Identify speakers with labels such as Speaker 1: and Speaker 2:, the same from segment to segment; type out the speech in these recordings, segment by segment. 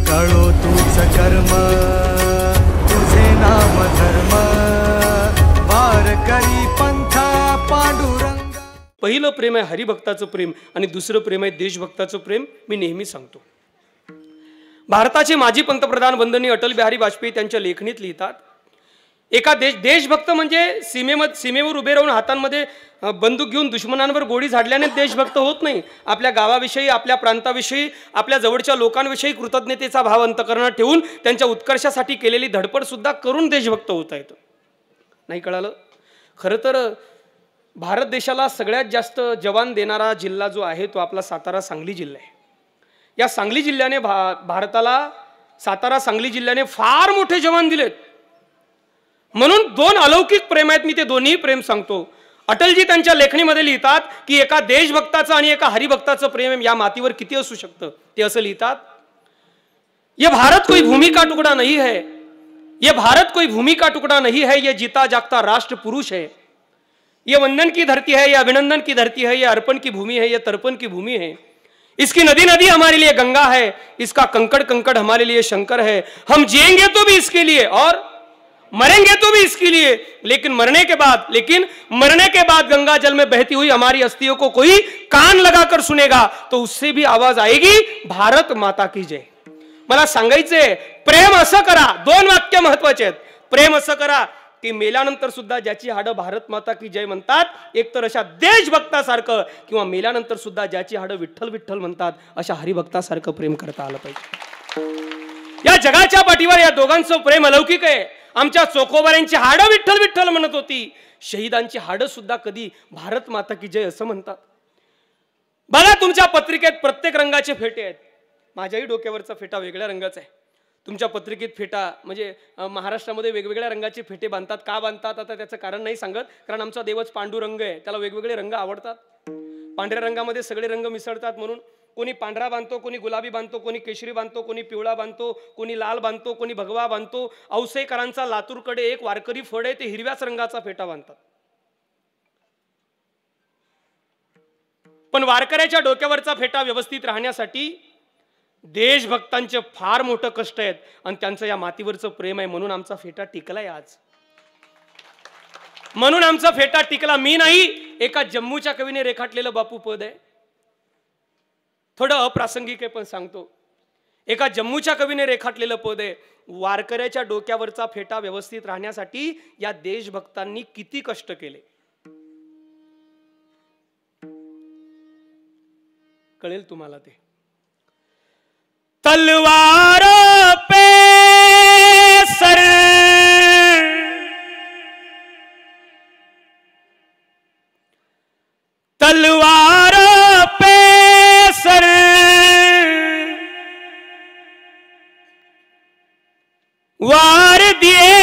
Speaker 1: कळो तूच कर्म तुझे नाम धर्म वारकरी पंथा पांडुरंग।
Speaker 2: पहिलं प्रेम आहे हरिभक्ताचं प्रेम आणि दुसरं प्रेम आहे देशभक्ताचं प्रेम। मी नेहमी सांगतो, भारताचे माजी पंतप्रधान वंदनीय अटल बिहारी वाजपेयी त्यांच्या लेखणीत लिहितात, एका देशभक्त म्हणजे सीमेवर उभे राहून हातांमध्ये बंदूक घेऊन दुश्मनांवर गोळी झाडल्याने देशभक्त होत नाही। आपल्या गावाविषयी, आपल्या प्रांताविषयी, आपल्या जवळच्या लोकांविषयी कृतज्ञतेचा भाव अंतःकरणात ठेवून त्यांच्या उत्कर्षासाठी केलेली धडपड सुद्धा करून देशभक्त होता येतं। नाही कळालं? खरं तर भारत देशाला सगळ्यात जास्त जवान देणारा जिल्हा जो आहे तो आपला सातारा सांगली जिल्हा आहे। या सांगली जिल्ह्याने भारताला, सातारा सांगली जिल्ह्याने फार मोठे जवान दिलेत। म्हणून दोन अलौकिक प्रेम आहेत, मी ते दोन्ही प्रेम सांगतो। अटलजी त्यांच्या लेखणीमध्ये लिहितात की एका देशभक्ताचं आणि एका हरिभक्ताचं प्रेम या मातीवर किती असू शकतं। ते असं लिहितात, ये भारत कोई भूमि का टुकड़ा नहीं है, ये भारत कोई भूमि का टुकड़ा नहीं है, ये जीता जागता राष्ट्र पुरुष है। ये वंदन की धरती है, ये अभिनंदन की धरती है, ये अर्पण की भूमि है, ये तर्पण की भूमि है। इसकी नदी नदी हमारे लिए गंगा है, इसका कंकड़ कंकड़ हमारे लिए शंकर है। हम जिएंगे तो भी इसके लिए और मरेंगे तो भी इसके लिए, लेकिन मरने के बाद गंगा जल में बहती हुई हमारी अस्थियों को कोई कान लगाकर सुनेगा तो उससे भी आवाज आएगी, भारत माता की जय। मला सांगायचंय, प्रेम असं करा, दोन वाक्य महत्वाचे आहेत। प्रेम असं करा की मेल्यानंतर सुद्धा ज्याची हाडं भारत माता की जय म्हणतात, एक तर अशा देशभक्तासारखं, किंवा मेल्यानंतर सुद्धा ज्याची हाडं विठ्ठल विठ्ठल म्हणतात अशा हरिभक्तासारखं प्रेम करता आलं पाहिजे। या जगाच्या पाठीवर या दोघांचं प्रेम अलौकिक आहे। आमच्या चोखोबाऱ्यांची हाडं विठ्ठल विठ्ठल म्हणत होती, शहीदांची हाडं सुद्धा कधी भारत माता की जय असं म्हणतात। बघा, तुमच्या पत्रिकेत प्रत्येक रंगाचे फेटे आहेत। माझ्याही डोक्यावरचा फेटा वेगळ्या रंगाचा आहे। तुमच्या पत्रिकेत फेटा म्हणजे महाराष्ट्रामध्ये वेगवेगळ्या रंगाचे फेटे बांधतात। का बांधतात आता त्याचं कारण नाही सांगत, कारण आमचा देवच पांडुरंग आहे, त्याला वेगवेगळे रंग आवडतात। पांढऱ्या रंगामध्ये सगळे रंग मिसळतात म्हणून कोणी पांढरा बांधतो, कोणी गुलाबी बांधतो, कोणी केशरी बांधतो, कोणी पिवळा बांधतो, कोणी लाल बांधतो, कोणी भगवा बांधतो। औसेकरांचा लातूरकडे एक वारकरी फड आहे, ते हिरव्याच रंगाचा फेटा बांधतात। पण वारकऱ्याच्या डोक्यावरचा फेटा व्यवस्थित राहण्यासाठी देशभक्तांचे फार मोठं कष्ट आहेत आणि त्यांचं या मातीवरचं प्रेम आहे, म्हणून आमचा फेटा टिकलाय आज। म्हणून आमचा फेटा टिकला मी नाही, एका जम्मूच्या कवीने रेखाटलेलं बापू पद आहे। थोडं अप्रासंगिक आहे पण सांगतो। एका जम्मूच्या कवीने रेखाटलेलं पद आहे, वारकऱ्याच्या डोक्यावरचा फेटा व्यवस्थित राहण्यासाठी या देशभक्तांनी किती कष्ट केले। कळेल तुम्हाला ते। तलवारों पे सर तलवारों पे सर वार दिए,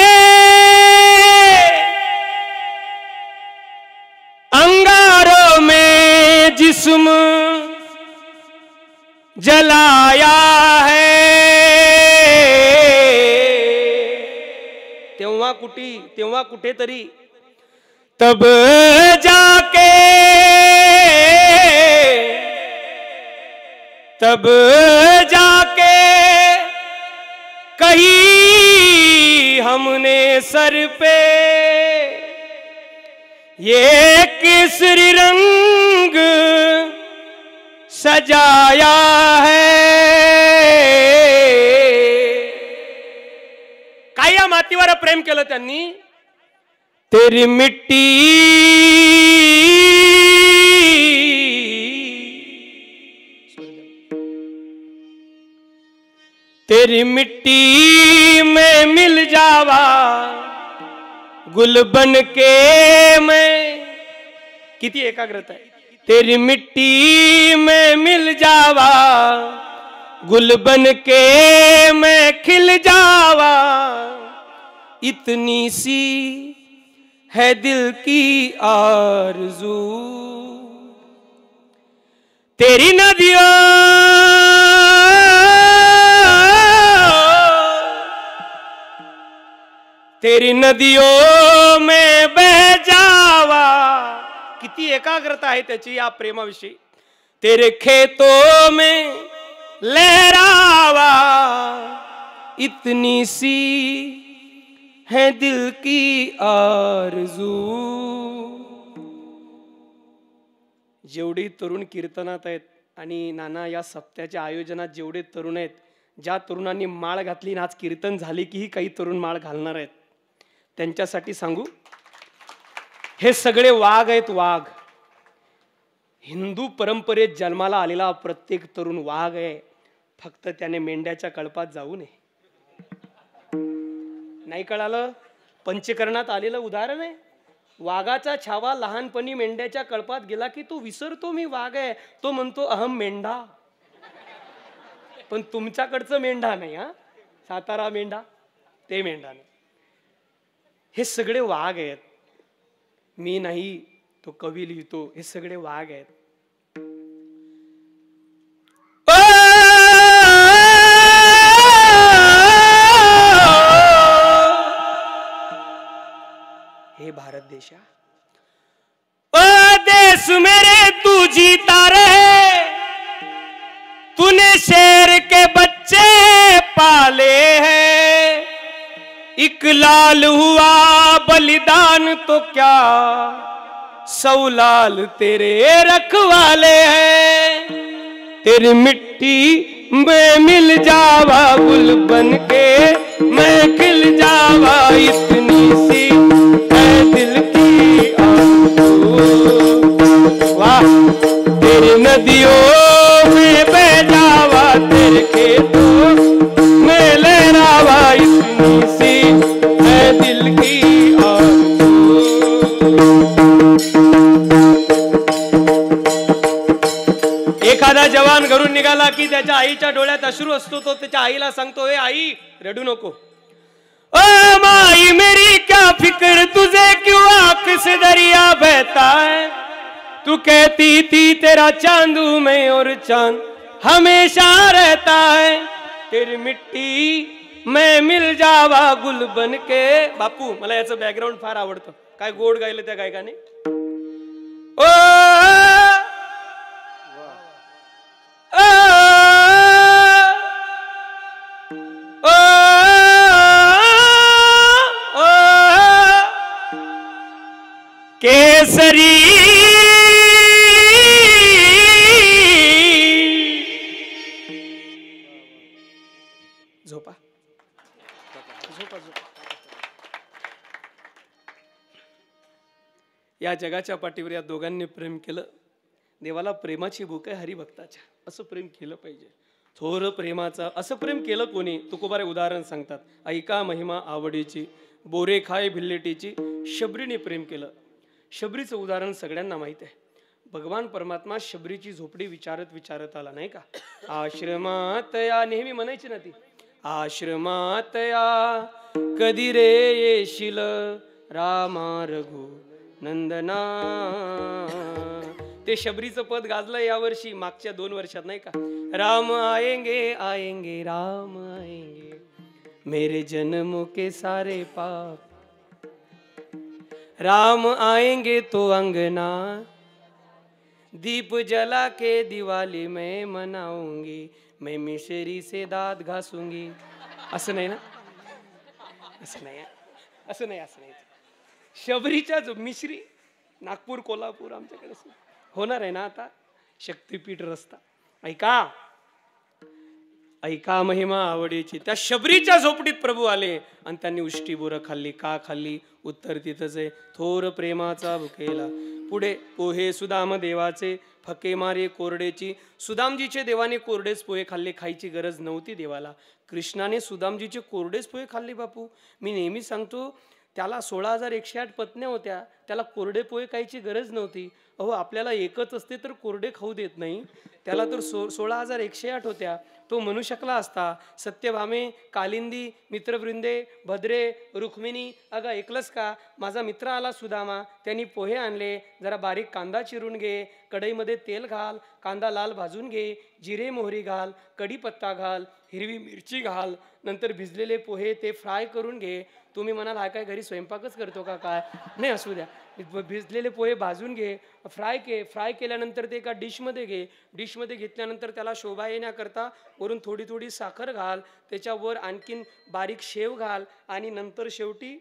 Speaker 2: अंगारों में जिस्म जलाया है। तेव्हा कुठेतरी तब जाके कहीं हमने सर पे ये केसरी रंग सजाया है। काय या मातीवर प्रेम केलं त्यांनी। तेरी मिट्टी तेरी मिट्टी में मिल जावा, गुल बन के मैं, किती एकाग्रता आहे। तेरी मिट्टी में मिल जावा, गुल बन के मैं खिल जावा, इतनी सी है दिल की आरज़ू। तेरी नदियों तेरी नदियों में बह जावा, किती एकाग्रता आहे त्याची या प्रेमाविषयी। तेरे खेतों में लहरावा, इतनी सी है दिल की आरज़ू। जेवढे तरुण कीर्तनात आहेत आणि नाना या सप्त्याच्या आयोजनात जेवढे तरुण आहेत, ज्या तरुणांनी माळ घातली आणि आज कीर्तन झाले की काही तरुण माळ घालणार आहेत, त्यांच्यासाठी सांगू, हे सगळे वाघ आहेत, वाघ. हिंदू परंपरेत जन्माला आलेला प्रत्येक तरुण वाघ आहे, फक्त त्याने मेंढ्याच्या कळपात जाऊ नये. नाही कळालं? पंचकरणात आलेलं उदाहरण आहे. वाघाचा छावा लहानपणी मेंढ्याच्या कळपात गेला की तो विसरतो मी वाघ आहे, तो म्हणतो अहम मेंढा. पण तुमच्याकडचं मेंढा नाही, हा सातारा मेंढा, ते मेंढा नाही. हे सगळे वाघ आहेत. मी नाही, तो कवी लिहितो, हे सगळे वाघ आहेत. हे भारत देशा, ओ देश मेरे तू जीता रहे, तूने शेर के बच्चे पाले हैं, एक लाल हुआ बलिदान तो क्या 100 लाल तेरे रखवाले हैं. तेरी मिट्टी में मिल जावा गुल बन के, मैं खिल जावा इतनी सी है दिल की आरज़ू. वाह, तेरी नदियों में बह जावा, तेरे खेतों में लहरावा इतनी सी है दिल की आरज़ू. एखादा जवान घरून निघाला की त्याच्या आईच्या डोळ्यात अश्रू असतो, तो त्याच्या आईला सांगतो, ए आई रडू नको. ओ माई मेरी क्या फिक्र तुझे क्यों आंख से दरिया बहता है, तू कहती थी तेरा चांदू में और चांद हमेशा रहता है, तेरी मिट्टी मैं मिल जावा गुल बन के. बापू मला याचं बॅकग्राऊंड फार आवडतं, काय गोड गायलं त्या गायकाने. ओ केसरी झोपा झोपा झोपा. या जगाच्या पाठीवर या दोघांनी प्रेम केलं. देवाला प्रेमाची भूक आहे हरिभक्ताच्या, असं प्रेम केलं पाहिजे. थोर प्रेमाचा असं प्रेम केलं कोणी? तुकोबारे उदाहरण सांगतात. ऐका महिमा आवडीची, बोरे खाय भिल्लेटीची, शबरीने प्रेम केलं. शबरीचं उदाहरण सगळ्यांना माहित आहे. भगवान परमात्मा शबरीची झोपडी विचारत आला, नाही का? आश्रमात या, नेहमी म्हणायची ना ती, आश्रमात या कधी रे येशील रामा रघु नंदना. ते शबरीचं पद गाजलं यावर्षी, मागच्या 2 वर्षात, नाही का? राम आएंगे आएंगे राम आएंगे, मेरे जन्मों के सारे पाप, राम आएंगे तो अंगना, दीप जला के दिवाली में मनाऊंगी, मैं मिश्री से दांत घासूंगी. असं नाही ना, असं नाही, असं नाही, असं नाही. शबरीच्या जो मिश्री, नागपूर कोल्हापूर आमच्याकडे होणार आहे ना आता शक्तीपीठ रस्ता. ऐका ऐका महिमा आवडीची. त्या शबरीच्या झोपडीत प्रभू आले आणि त्यांनी उष्टी बोरं खाल्ली. का खाल्ली? उत्तर तिथंच आहे. थोर प्रेमाचा भुकेला. पुढे पोहे सुदाम देवाचे, फके मारे कोरडेची. सुदामजीचे देवाने कोरडेच पोहे खाल्ले, खायची गरज नव्हती देवाला. कृष्णाने सुदामजीचे कोरडेच पोहे खाल्ले. बापू मी नेहमी सांगतो, त्याला 16,108 पत्न्या होत्या, त्याला कोरडे पोहे खायची गरज नव्हती. अहो आपल्याला एकच असते तर कोरडे खाऊ देत नाही, त्याला तर 16,108 होत्या. तो म्हणू शकला असता, सत्यभामे, कालिंदी, मित्रवृंदे, भद्रे, रुक्मिणी, अगं ऐकलंस का, माझा मित्र आला सुदामा, त्यांनी पोहे आणले, जरा बारीक कांदा चिरून घे, कढईमध्ये तेल घाल, कांदा लाल भाजून घे, जिरे मोहरी घाल, कढीपत्ता घाल, हिरवी मिरची घाल, नंतर भिजलेले पोहे ते फ्राय करून घे. तुम्ही म्हणाल हा काय घरी स्वयंपाकच करतो का काय? नाही, असू द्या. भिजलेले पोहे भाजून घे, फ्राय केल्यानंतर ते एका डिशमध्ये घे. डिशमध्ये घेतल्यानंतर त्याला शोभा येण्याकरता वरून थोडी थोडी साखर घाल, त्याच्यावर आणखीन बारीक शेव घाल आणि नंतर शेवटी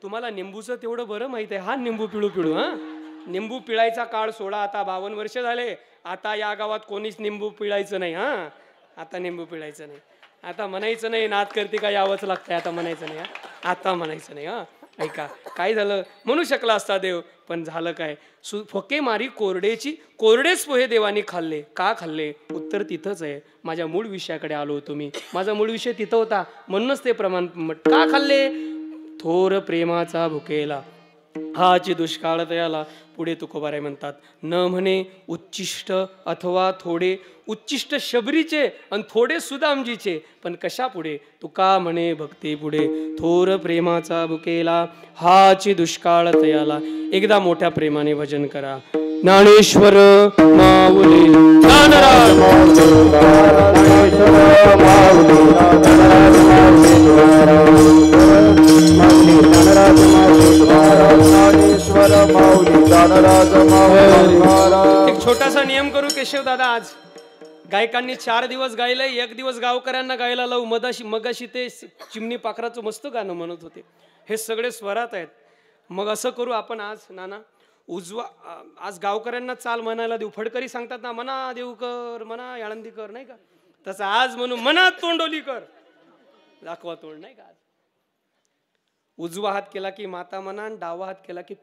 Speaker 2: तुम्हाला निंबूचं तेवढं बरं माहिती आहे. हा निंबू पिळू हां, निंबू पिळायचा काळ सोडा. आता 52 वर्ष झाले, आता या गावात कोणीच निंबू पिळायचं नाही. हां, आता निंबू पिळायचं नाही. आता म्हणायचं नाही नाद करते का यावंच लागतंय, आता म्हणायचं नाही. आता म्हणायचं नाही. हां, ऐका, काय झालं म्हणू शकला असता देव, पण झालं काय? फके मारी कोरडेच पोहे देवानी खाल्ले. का खाल्ले? उत्तर तिथंच आहे. माझ्या मूळ विषयाकडे आलो होतो मी. माझा मूळ विषय तिथं होता, म्हणूनच ते प्रमाण. का खाल्ले? थोर प्रेमाचा भुकेला हाची दुष्काळ तयाला. पुढे तुकोबाराय म्हणतात, न म्हणे उच्चिष्ट अथवा थोडे. उच्चिष्ट शबरीचे आणि थोडे सुदामजीचे, पण कशा पुढे? तुका म्हणे भक्ती पुढे. थोर प्रेमाचा भुकेला हाची दुष्काळ तयाला. एकदा मोठ्या प्रेमाने भजन करा. ज्ञानेश्वर माऊली ज्ञानराज एक छोटासा नियम करू केशव दादा. आज गायकांनी 4 दिवस गायलंय, 1 दिवस गावकऱ्यांना गायला लावू. मगाशी ते चिमणी पाखराचं मस्त गाणं म्हणत होते. हे सगळे स्वरात आहेत. मग असं करू आपण आज नाना, आज गावकऱ्यांना चाल म्हणायला देऊ. फडकरी सांगतात ना, मना देऊकर, मना याळंदीकर, नाही का? तसं आज म्हणू, मना तोंडोलीकर. दाखवा तोंड, नाही का? उजवा हात केला की माता म्हणा, डावा हात केला की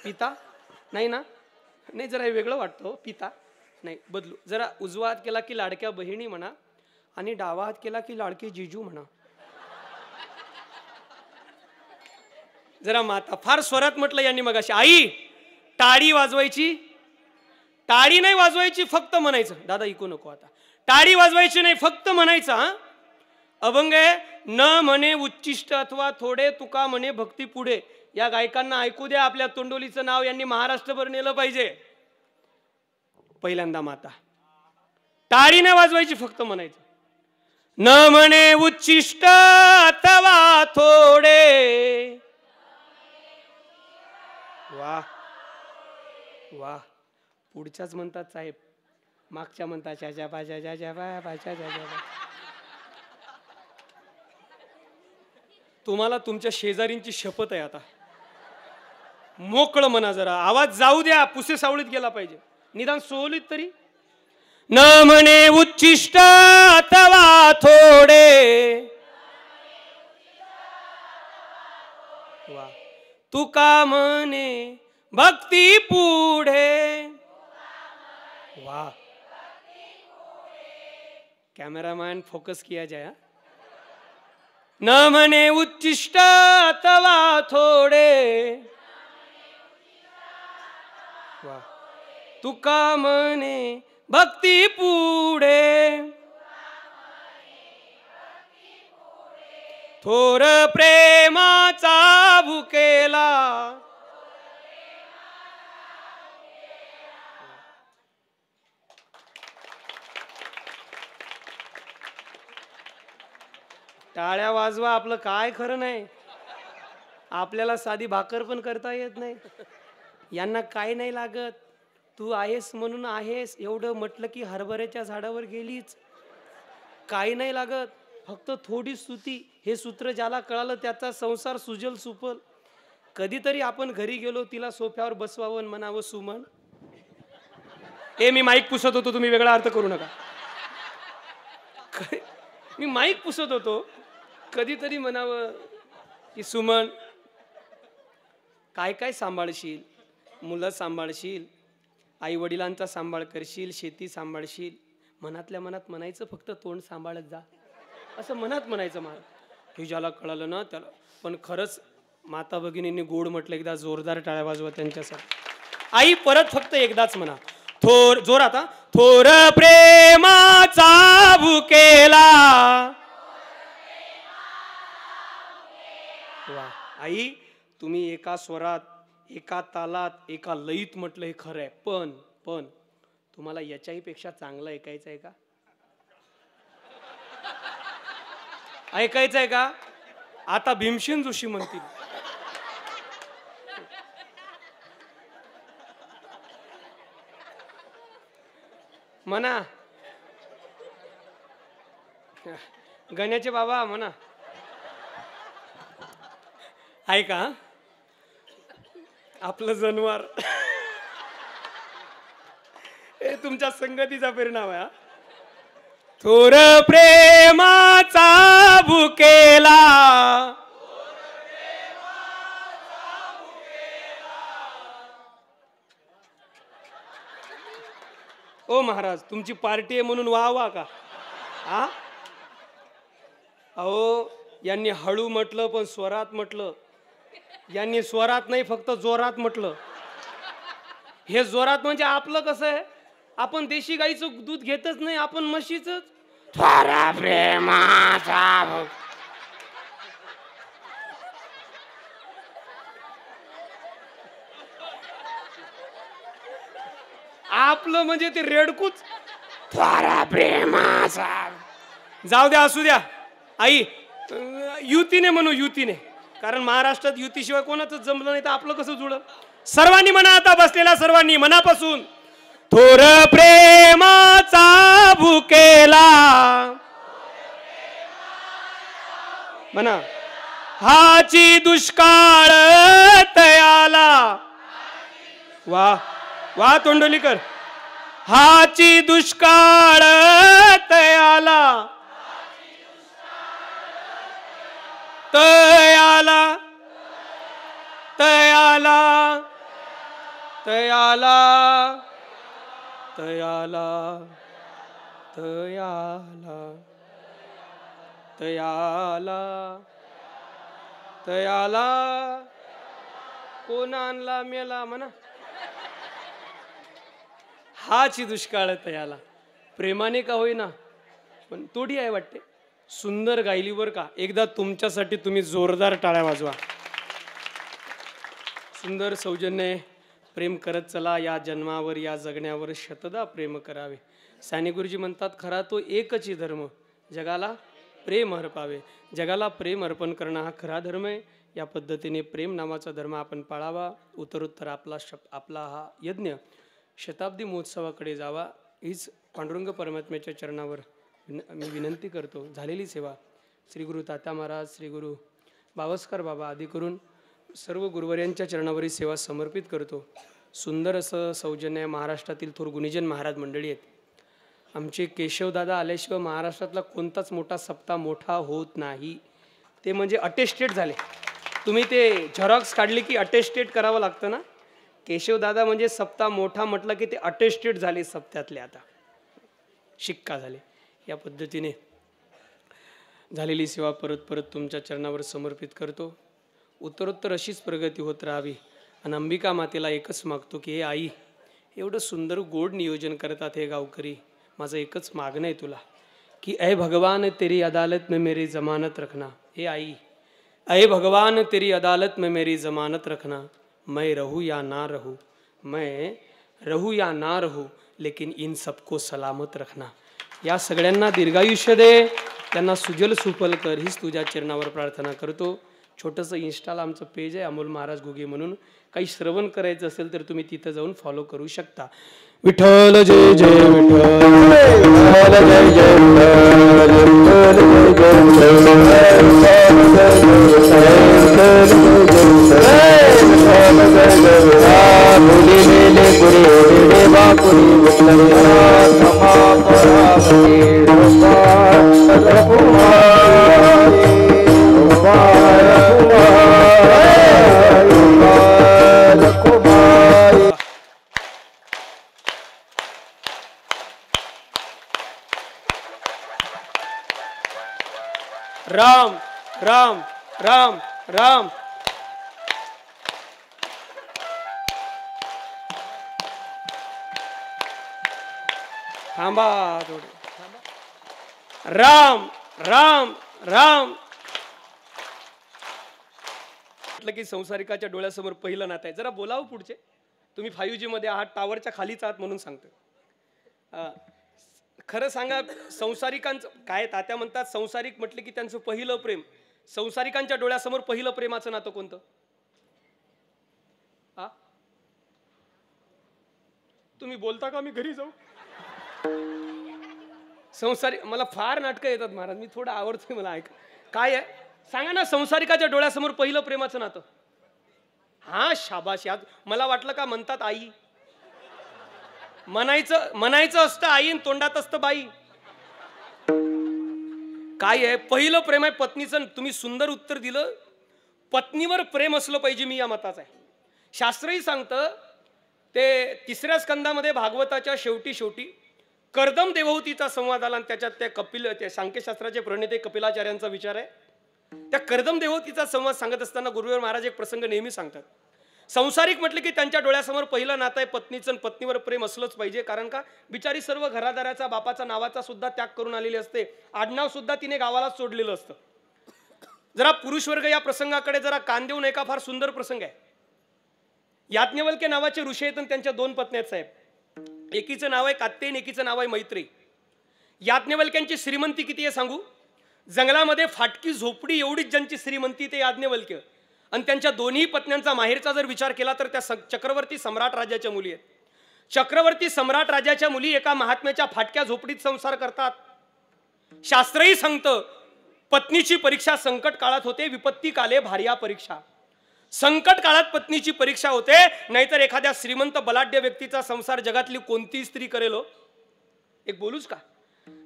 Speaker 2: पिता नाही ना? नाही, जरा वेगळं वाटतं. पिता नाही, बदलू जरा. उजवा हात केला की लाडक्या बहिणी म्हणा आणि डावा हात केला की लाडके जिजू म्हणा. जरा माता. फार स्वरात म्हटलं यांनी मगाशी. आई, टाळी वाजवायची? टाळी नाही वाजवायची, फक्त म्हणायचं. दादा ऐकू नको आता. टाळी वाजवायची नाही, फक्त म्हणायचं. हा, अभंग आहे. न म्हणे उच्चिष्ट अथवा थोडे, तुका म्हणे भक्ती पुढे. या गायकांना ऐकू द्या. आपल्या तोंडोलीचं नाव यांनी महाराष्ट्रभर नेलं पाहिजे. पहिल्यांदा माता. टाळी नाही वाजवायची, फक्त म्हणायचं. न म्हणे उच्चिष्ट अथवा थोडे. वा वा. पुढच्याच म्हणतात साहेब, मागच्या म्हणतात तुम्हाला तुमच्या शेजारींची शपथ आहे. आता मोकळं म्हणा, जरा आवाज जाऊ द्या. पुसे सावळीत गेला पाहिजे, निदान सोलीत तरी. न म्हणे उच्चिष्ट अथवा थोडे. वा. तुका म्हणे भक्ती पुढे. वाह, कॅमेरामॅन फोकस किया जाए. न म्हणे उच्चिष्ट अथवा थोडे. वाह. तुका म्हणे भक्ती पुढे. थोर प्रेमाचा भुकेला. टाळ्या वाजवा, आपलं काय खरं नाही. आपल्याला साधी भाकर पण करता येत नाही. यांना काय नाही लागत. तू आहेस म्हणून आहेस एवढं म्हटलं की हरभऱ्याच्या झाडावर गेलीच. काही नाही लागत, फक्त थोडी स्तुती. हे सूत्र ज्याला कळालं त्याचा संसार सुजल सुफल. कधीतरी आपण घरी गेलो, तिला सोफ्यावर बसवावं, म्हणावं सुमन. मी माईक पुसत होतो, तुम्ही वेगळा अर्थ करू नका. मी माईक पुसत होतो, कधीतरी म्हणावं की सुमन, काय काय सांभाळशील? मुलं सांभाळशील, आई वडिलांचा सांभाळ करशील, शेती सांभाळशील. मनातल्या मनात म्हणायचं, फक्त तोंड सांभाळत जा, असं मनात म्हणायचं. मला हे ज्याला कळालं ना त्याला. पण खरंच माता भगिनींनी गोड म्हटलं. एकदा जोरदार टाळ्या वाजवा त्यांच्यासाठी. आई, परत फक्त एकदाच म्हणा, थोर जोरात. थोर प्रेमाचा भुकेला. वा. आई, तुम्ही एका स्वरात, एका तालात, एका लयीत म्हटलं हे खरं आहे. पण तुम्हाला याच्याही पेक्षा चांगलं ऐकायचं आहे का? ऐकायचंय का? आता भीमसेन जोशी म्हणतील. म्हणा गण्याचे बाबा म्हणा. ऐका आपलं जनवार हे तुमच्या संगतीचा परिणाम आहे. थोर प्रेमाचा भुकेला ओ महाराज तुमची पार्टी आहे म्हणून वा वा का? हा अहो यांनी हळू म्हटलं पण स्वरात म्हटलं. यांनी स्वरात नाही फक्त जोरात म्हटलं. हे जोरात म्हणजे आपलं कसं आहे, आपण देशी गाईचं दूध घेतच नाही, आपण म्हशीच. थोरा प्रेमाचा आपलं म्हणजे ते रेडकूच. थोरा प्रेमाचा जाऊ द्या असू द्या. आई युतीने म्हणू युतीने, कारण महाराष्ट्रात युतीशिवाय कोणाचं जमलं नाही तर आपलं कसं जुळलं. सर्वांनी म्हणा आता बसलेल्या सर्वांनी मनापासून. थोर प्रेमाचा भुकेला म्हणा हाची दुष्काळ तयाला. वा वा तोंडोलीकर. हाची दुष्काळ तयाला तयाला तयाला तयाला तयाला तयाला तयाला तयाला कोण आणला मेला म्हणा. हाची दुष्काळ तयाला. प्रेमाने का होईना पण तोडी आहे वाटते. सुंदर गायली वर का. एकदा तुमच्यासाठी तुम्ही जोरदार टाळ्या वाजवा. सुंदर सौजन्य प्रेम करत चला या जन्मावर या जगण्यावर शतदा प्रेम करावे. साने गुरुजी म्हणतात खरा तो एकच धर्म जगाला प्रेम अर्पावे. जगाला प्रेम अर्पण करणं हा खरा धर्म आहे. या पद्धतीने प्रेम नावाचा धर्म आपण पाळावा. उत्तरोत्तर आपला हा यज्ञ शताब्दी महोत्सवाकडे जावा हीच पांडुरंग परमात्म्याच्या चरणावर मी विनंती करतो. झालेली सेवा श्री गुरु तात्या महाराज, श्री गुरु बावस्कर बाबा आदी करून सर्व गुरुवर्यांच्या चरणावरील सेवा समर्पित करतो. सुंदर असं सौजन्य महाराष्ट्रातील थोर गुणीजन महाराज मंडळी आहेत. आमचे केशवदादा आल्याशिवाय महाराष्ट्रातला कोणताच मोठा सप्ताह मोठा होत नाही. ते म्हणजे अटेस्टेड झाले. तुम्ही ते झेरॉक्स काढली की अटेस्टेड करावं लागतं ना. केशवदादा म्हणजे सप्ताह मोठा म्हटलं की ते अटेस्टेड झाले सप्त्यातले. आता शिक्का झाले. या पद्धतीने झालेली सेवा परत परत तुमच्या चरणावर समर्पित करतो. उत्तरोत्तर अशीच प्रगती होत राहावी. आणि अंबिका मातेला एकच मागतो की हे आई एवढं सुंदर गोड नियोजन करतात हे गावकरी. माझं एकच मागणं आहे तुला की अय भगवान तेरी अदालत में मेरी जमानत रखना. हे आई अय भगवान तेरी अदालत में मेरी जमानत रखना. मैं रहूँ या ना रहूँ, मैं रहूँ या ना रहूँ, लेकिन इन सबको सलामत रखना. या सगळ्यांना दीर्घायुष्य दे, त्यांना सुजल सुफल कर हीच तुझ्या चरणावर प्रार्थना करतो. छोटंसं इन्स्टाला आमचं पेज आहे अमोल महाराज घुगे म्हणून. काही श्रवण करायचं असेल तर तुम्ही तिथं जाऊन फॉलो करू शकता. विठ्ठल जय जय विठ्ठल, जय जय राम राम राम राम. थांबा थोडं. राम राम राम म्हटलं की संसारिकाच्या डोळ्यासमोर पहिलं नातं आहे. जरा बोलावं पुढचे. तुम्ही 5G मध्ये आहात, टावरच्या खालीच आहात म्हणून सांगतो. खरं सांगा, संसारिकांचं काय तात्या म्हणतात, संसारिक म्हटले की त्यांचं पहिलं प्रेम, संसारिकांच्या डोळ्यासमोर पहिलं प्रेमाचं नातं कोणतं? हा, तुम्ही बोलता का? मी घरी जाऊ. संसारिक, मला फार नाटकं येतात महाराज, मी थोडं आवडतंय, मला ऐक. काय आहे सांगा ना, संसारिकाच्या डोळ्यासमोर पहिलं प्रेमाचं नातं? हा, शाबाश. यात मला वाटलं का म्हणतात आई, म्हणायचं असतं आई, तोंडात असतं बाई. काय आहे, पहिलं प्रेम आहे पत्नीचं. तुम्ही सुंदर उत्तर दिलं. पत्नीवर प्रेम असलं पाहिजे, मी या मताचा आहे. शास्त्रही सांगतं, ते 3ऱ्या स्कंदामध्ये भागवताच्या शेवटी कर्दम देवहूतीचा संवाद आला, आणि त्याच्यात त्या सांख्यशास्त्राचे प्रणेते कपिलाचार्यांचा विचार आहे. त्या कर्दम देवहूतीचा संवाद सांगत असताना गुरुदेव महाराज एक प्रसंग नेहमी सांगतात. संसारिक म्हटले की त्यांच्या डोळ्यासमोर पहिलं नातं आहे पत्नीचं, पत्नीवर प्रेम असलंच पाहिजे. कारण का, बिचारी सर्व घरादाराचा, बापाचा, नावाचा सुद्धा त्याग करून आलेली असते. आडनाव सुद्धा तिने गावालाच सोडलेलं असतं. जरा पुरुष वर्ग या प्रसंगाकडे जरा कान देऊ नये का? फार सुंदर प्रसंग आहे. याज्ञवल्क्य नावाचे ऋषी आहेत आणि त्यांच्या 2 पत्नी आहेत साहेब. एकीचं नाव आहे कात्यायन, एकीचं नाव आहे मैत्री. याज्ञवल्क्यांची श्रीमंती किती आहे सांगू? जंगलामध्ये फाटकी झोपडी एवढीच ज्यांची श्रीमंती ते याज्ञवल्क्य. आणि त्यांच्या दोन्ही पत्न्यांचा माहेरचा जर विचार केला तर त्या चक्रवर्ती सम्राट राजाच्या मुली आहेत. चक्रवर्ती सम्राट राजाच्या मुली एका महात्म्याच्या फाटक्या झोपडीत संसार करतात. शास्त्रही सांगतं, पत्नीची परीक्षा संकट काळात होते, विपत्ती काले भार्या परीक्षा. संकट काळात पत्नीची परीक्षा होते, नाहीतर एखाद्या श्रीमंत बलाढ्य व्यक्तीचा संसार जगातली कोणती स्त्री करेल हो? एक बोलूच का?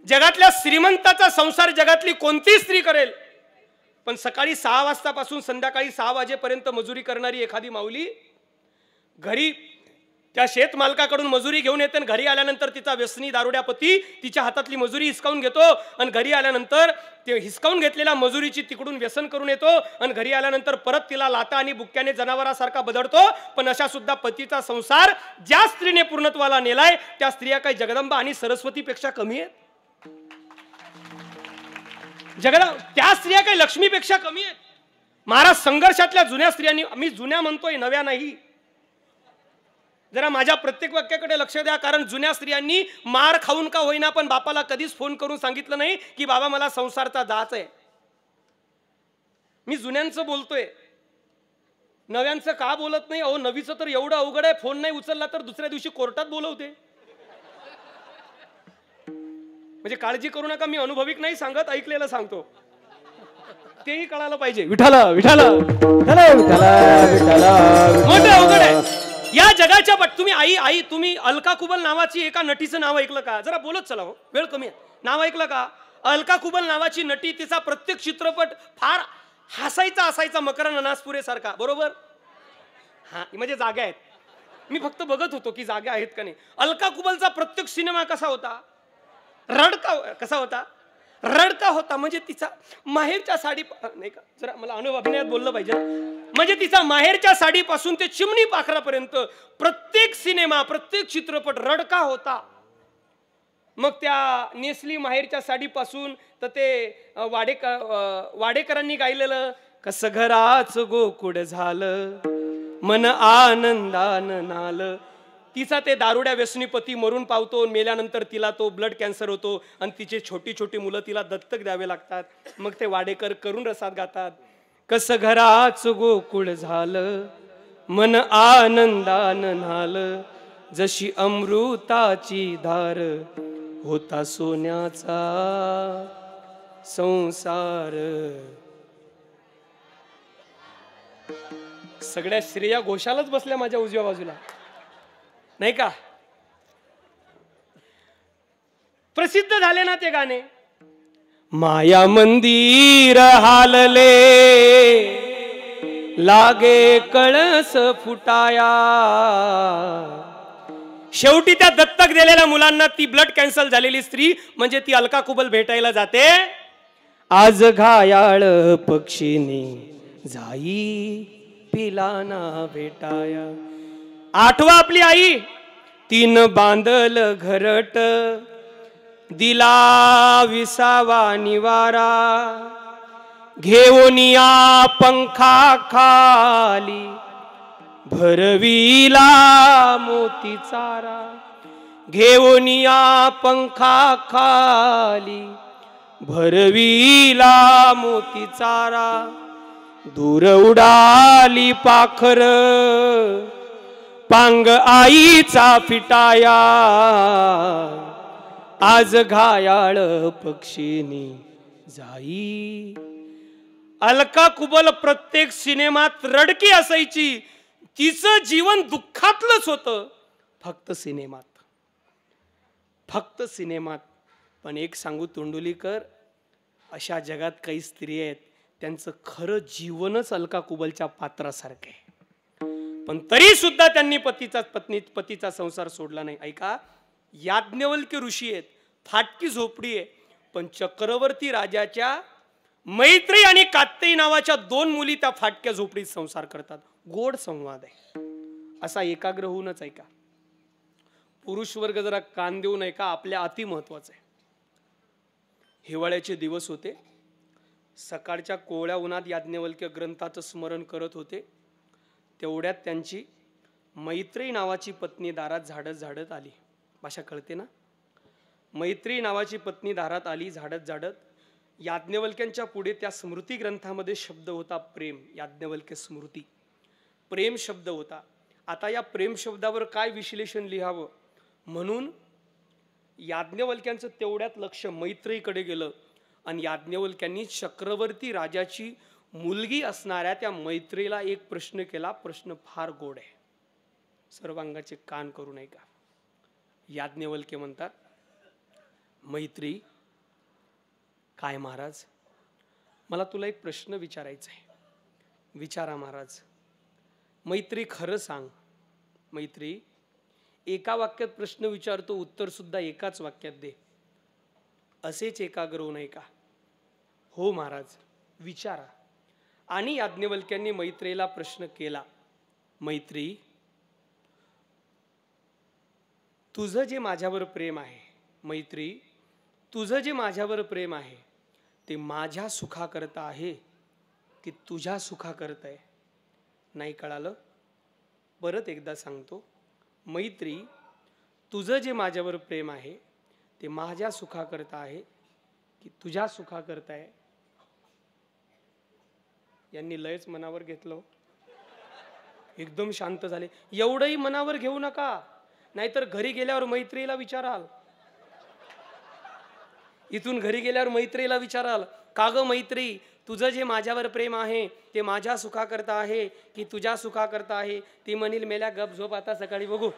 Speaker 2: जगातल्या श्रीमंताचा संसार जगातली कोणती स्त्री करेल? पण सकाळी 6 वाजतापासून संध्याकाळी 6 वाजेपर्यंत मजुरी करणारी एखादी माऊली घरी त्या शेतमालकाकडून मजुरी घेऊन येते, आणि घरी आल्यानंतर तिचा व्यसनी दारुड्या पती तिच्या हातातली मजुरी हिसकावून घेतो, आणि घरी आल्यानंतर ते हिसकावून घेतलेल्या मजुरीची तिकडून व्यसन करून येतो, आणि घरी आल्यानंतर परत तिला लाता आणि बुक्क्याने जनावरासारखा बदडतो. पण अशा सुद्धा पतीचा संसार ज्या स्त्रीने पूर्णत्वाला नेलाय, त्या स्त्रिया काही जगदंबा आणि सरस्वतीपेक्षा कमी आहेत? त्या स्त्रिया काही लक्ष्मीपेक्षा कमी आहेत? महाराज, संघर्षातल्या जुन्या स्त्रियांनी, मी जुन्या म्हणतोय, नव्या नाही, जरा माझ्या प्रत्येक वाक्याकडे लक्ष द्या. कारण जुन्या स्त्रियांनी मार खाऊन का होईना पण बापाला कधीच फोन करून सांगितलं नाही की बाबा मला संसारचा दाच आहे. मी जुन्यांचं बोलतोय, नव्यांचं का बोलत नाही? अहो, नवीचं तर एवढं अवघड आहे, फोन नाही उचलला तर दुसऱ्या दिवशी कोर्टात बोलवते. म्हणजे काळजी करू नका, मी अनुभविक नाही सांगत, ऐकलेलं सांगतो, तेही कळायला पाहिजे. विठाला विठाला मोठं अवघड आहे या जगाच्या. तुम्ही तुम्ही अलका कुबल नावाची एका नटीचं नाव ऐकलं का? जरा बोलत चला हो, वेळ कमी आहे. नाव ऐकलं का? अलका कुबल नावाची नटी, तिचा प्रत्येक चित्रपट फार हसायचा असायचा, मकरंद अनासपुरे सारखा, बरोबर? हा, म्हणजे जागा आहेत, मी फक्त बघत होतो की जागा आहेत का नाही. अलका कुबलचा प्रत्येक सिनेमा कसा होता? कसा होता? रडका होता. म्हणजे तिचा माहेरच्या साडी, नाही का, जरा मला अभिनयात बोललं पाहिजे. म्हणजे तिचा माहेरच्या साडीपासून ते चिमणी पाखरापर्यंत प्रत्येक सिनेमा, प्रत्येक चित्रपट रडका होता. मग त्या नेसली माहेरच्या साडीपासून तर ते वाडेकरांनी गायलेलं, कसं घराच गोकुळ झालं, मन आनंदानं नालं. तिचा ते दारुड्या व्यसनीपती मरून पावतो, मेल्यानंतर तिला तो ब्लड कॅन्सर होतो, आणि तिचे छोटी छोटी मुलं तिला दत्तक द्यावे लागतात. मग ते वाडेकर करून रसात गातात, कसं घराच गोकुळ झालं, मन आनंदानं न्हालं, जशी अमृताची धार, होता सोन्याचा संसार. सगळ्या श्रेया घोषालच बसल्या माझ्या उजव्या बाजूला, नाही का? प्रसिद्ध झाले ना ते गाणे. माया मंदिर हालले, लागे कळस फुटाया. शेवटी त्या दत्तक दिलेल्या मुलांना ती ब्लड कॅन्सर झालेली स्त्री म्हणजे ती अलका कुबल भेटायला जाते. आज घायाळ पक्षीने जाई पिलाना भेटाया. आठवा आपली आई, तीन बांधल घरट, दिला विसावा निवारा, घेऊनिया पंखा खाली, भरविला मोती चारा. घेऊन या पंखा खाली भरविला मोती चारा दूर उडाली पाखर पांग आईचा फिटाया आज घायाळ पक्षीनी जाई. अलका कुबल प्रत्येक सिनेमात रडकी असायची. तिचं जीवन दुःखातलंच होतं. फक्त सिनेमात. पण एक सांगू तोंडुलीकर, अशा जगात काही स्त्री आहेत त्यांचं खरं जीवनच अलका कुबलच्या पात्रासारखं आहे. पण तरी सुद्धा त्यांनी पतीचा संसार सोडला नाही. ऐका, याज्ञवल्क्य ऋषी आहेत, फाटकी झोपडी आहे, पण चक्रवर्ती राजाच्या मैत्री आणि कात्यायी नावाच्या 2 मुली त्या फाटक्या झोपडीत संसार करतात. गोड संवाद आहे. असा एकाग्र होऊनच ऐका. पुरुष वर्ग जरा कान देऊन ऐका, आपल्या अति महत्वाचं आहे. हिवाळ्याचे दिवस होते. सकाळच्या कोवळ्या उन्हात याज्ञवल्क्य ग्रंथाचं स्मरण करत होते. तेवढ्यात त्यांची मैत्री नावाची पत्नी दारात झाडत आली. भाषा कळते ना? मैत्री नावाची पत्नी दारात आली झाडत. याज्ञवल्क्यांच्या पुढे त्या स्मृती ग्रंथामध्ये शब्द होता प्रेम. याज्ञवल्क्य स्मृती, प्रेम शब्द होता. आता या प्रेम शब्दावर काय विश्लेषण लिहावं म्हणून याज्ञवल्क्यांचं तेवढ्यात लक्ष मैत्रीकडे गेलं आणि याज्ञवल्क्यांनी चक्रवर्ती राजाची मुलगी असणाऱ्या त्या मैत्रीला एक प्रश्न केला. प्रश्न फार गोड आहे. सर्वांगाचे कान करून ऐका. याज्ञवल्क्य म्हणतात, मैत्री, काय महाराज, मला तुला एक प्रश्न विचारायचा आहे. विचारा महाराज. मैत्री, खरं सांग. मैत्री, एका वाक्यात प्रश्न विचारतो, उत्तर सुद्धा एकाच वाक्यात दे. असेच एकाग्र होऊ नये का? हो महाराज, विचारा. आणि याज्ञवल्क्यांनी मैत्रीला प्रश्न केला, मैत्री, तुझं जे माझ्यावर प्रेम आहे, मैत्री, तुझं जे माझ्यावर प्रेम आहे ते माझ्या सुखाकरता आहे की तुझ्या सुखाकरता आहे? नाही कळालं? परत एकदा सांगतो. मैत्री, तुझं जे माझ्यावर प्रेम आहे ते माझ्या सुखाकरता आहे की तुझ्या सुखाकरता आहे? यांनी लयच मनावर घेतलं. एकदम शांत झाले. एवढंही मनावर घेऊ नका, नाहीतर घरी गेल्यावर मैत्रीला विचाराल. इथून घरी गेल्यावर मैत्रीला विचाराल, का ग मैत्री, तुझं जे माझ्यावर प्रेम आहे ते माझ्या सुखाकरता आहे की तुझ्या सुखाकरता आहे? ती म्हणील, मेल्या गप झोप, आता सकाळी बघू.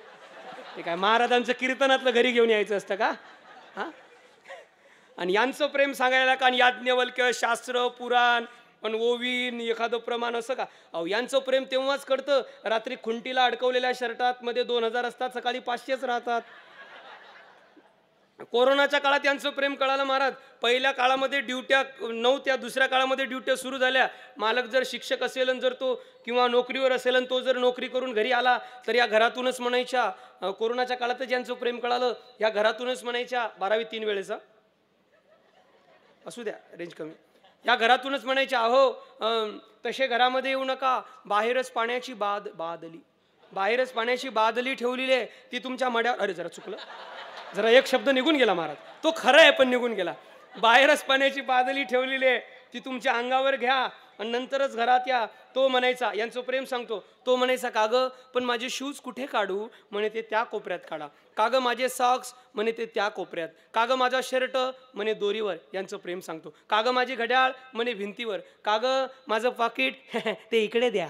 Speaker 2: ते काय महाराजांचं कीर्तनातलं घरी घेऊन यायचं असतं का? हा. आणि यांचं प्रेम सांगायला का? याज्ञवल्क्य शास्त्र पुराण पण ओवीन एखादं प्रमाण असं का? अहो, यांचं प्रेम तेव्हाच कळतं रात्री खुंटीला अडकवलेल्या शर्टात मध्ये 2000 असतात, सकाळी 500च राहतात. कोरोनाच्या काळात यांचं प्रेम कळालं महाराज. पहिल्या काळामध्ये ड्युट्या नव्हत्या, दुसऱ्या काळामध्ये ड्युट्या सुरू झाल्या. मालक जर शिक्षक असेल आणि जर तो किंवा नोकरीवर असेल आणि तो जर नोकरी करून घरी आला तर या घरातूनच म्हणायच्या. कोरोनाच्या काळातच यांचं प्रेम कळालं. या घरातूनच म्हणायच्या, 12वी 3 वेळेचा असू द्या, रेंज कमी. या घरातूनच म्हणायच्या, अहो तसे घरामध्ये येऊ नका, बाहेरच पाण्याची बादली, बाहेरच पाण्याची बादली ठेवलेली आहे, ती तुमच्या मड्यावर. अरे जरा चुकलं, जरा एक शब्द निघून गेला महाराज. तो खरा आहे पण निघून गेला. बाहेरच पाण्याची बादली ठेवलेली आहे, ती तुमच्या अंगावर घ्या आणि नंतरच घरात या. तो म्हणायचा, यांचं प्रेम सांगतो, तो म्हणायचा, का ग पण माझे शूज कुठे काढू? म्हणे ते त्या कोपऱ्यात काढा. का ग माझे सॉक्स? म्हणे ते त्या कोपऱ्यात. का ग माझा शर्ट? म्हणे दोरीवर. यांचं प्रेम सांगतो. का ग माझी घड्याळ? म्हणे भिंतीवर. का ग माझं पाकिट? ते इकडे द्या.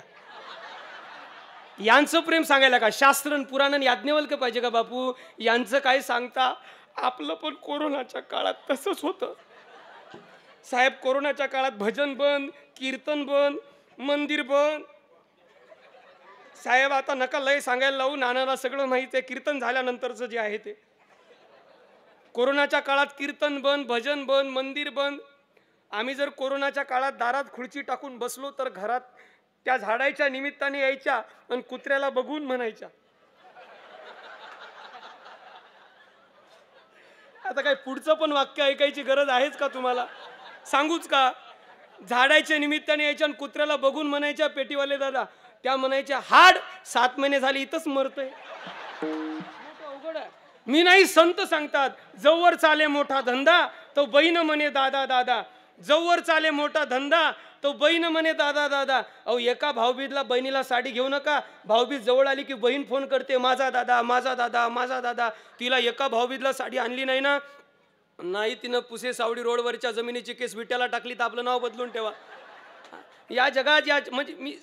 Speaker 2: यांचं प्रेम सांगायला का? शास्त्र पुराण याज्ञवल्क्य पाहिजे का बापू? यांचं काय सांगता? आपलं पण कोरोनाच्या काळात तसंच होतं साहेब. कोरोनाच्या काळात भजन बंद, कीर्तन बंद, मंदिर बंद. साहेब आता नका लय सांगायला लावू, नानाला सगळं माहित आहे. कीर्तन झाल्यानंतरचं जे आहे ते. कोरोनाच्या काळात कीर्तन बंद, भजन बंद, मंदिर बंद. आम्ही जर कोरोनाच्या काळात दारात खुर्ची टाकून बसलो तर घरात त्या झाडाच्या निमित्ताने यायच्या आणि कुत्र्याला बघून म्हणायच्या. आता काय पुढचं पण वाक्य ऐकायची गरज आहेच का तुम्हाला? सांगूच का? झाडाच्या निमित्ताने यायच्या आणि कुत्र्याला बघून म्हणायच्या, पेटीवाले दादा त्या म्हणायच्या, हाड 7 महिने झाले इथंच मरतोय. अवघड आहे. मी नाही, संत सांगतात, जवळ चाले मोठा धंदा तो बहीण म्हणे दादा दादा. जवळ चाले मोठा धंदा तो बहीण म्हणे दादा दादा. अहो, एका भाऊबीजला बहिणीला साडी घेऊ नका. भाऊबीज जवळ आली की बहीण फोन करते, माझा दादा माझा दादा माझा दादा. तिला एका भाऊबीजला साडी आणली नाही ना, नाही तिनं पुसे सावडी रोडवरच्या जमिनीची केस विट्याला टाकली तर आपलं नाव बदलून ठेवा. या जगात या म्हणजे मी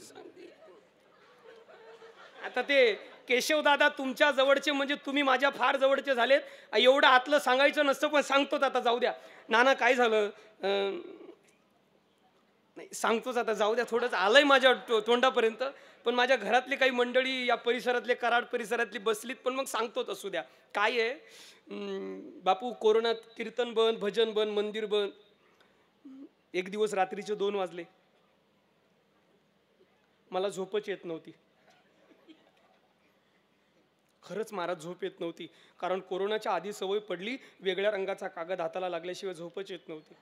Speaker 2: आता ते केशवदादा तुमच्या जवळचे म्हणजे तुम्ही माझ्या फार जवळचे झालेत. एवढं आतलं सांगायचं नसतं पण सांगतोच आता, जाऊ द्या. नाना काय झालं नाही सांगतोच आता, जाऊ द्या. थोडंच आलंय माझ्या तोंडापर्यंत, पण माझ्या घरातली काही मंडळी या परिसरातले, कराड परिसरातली बसलीत, पण मग सांगतोच. असू द्या. काय आहे बापू, कोरोनात कीर्तन बंद, भजन बंद, मंदिर बंद. एक दिवस रात्रीचे 2 वाजले, मला झोपच येत नव्हती. खरंच महाराज झोप येत नव्हती, कारण कोरोनाच्या आधी सवय पडली, वेगळ्या रंगाचा कागद हाताला लागल्याशिवाय झोपच येत नव्हती.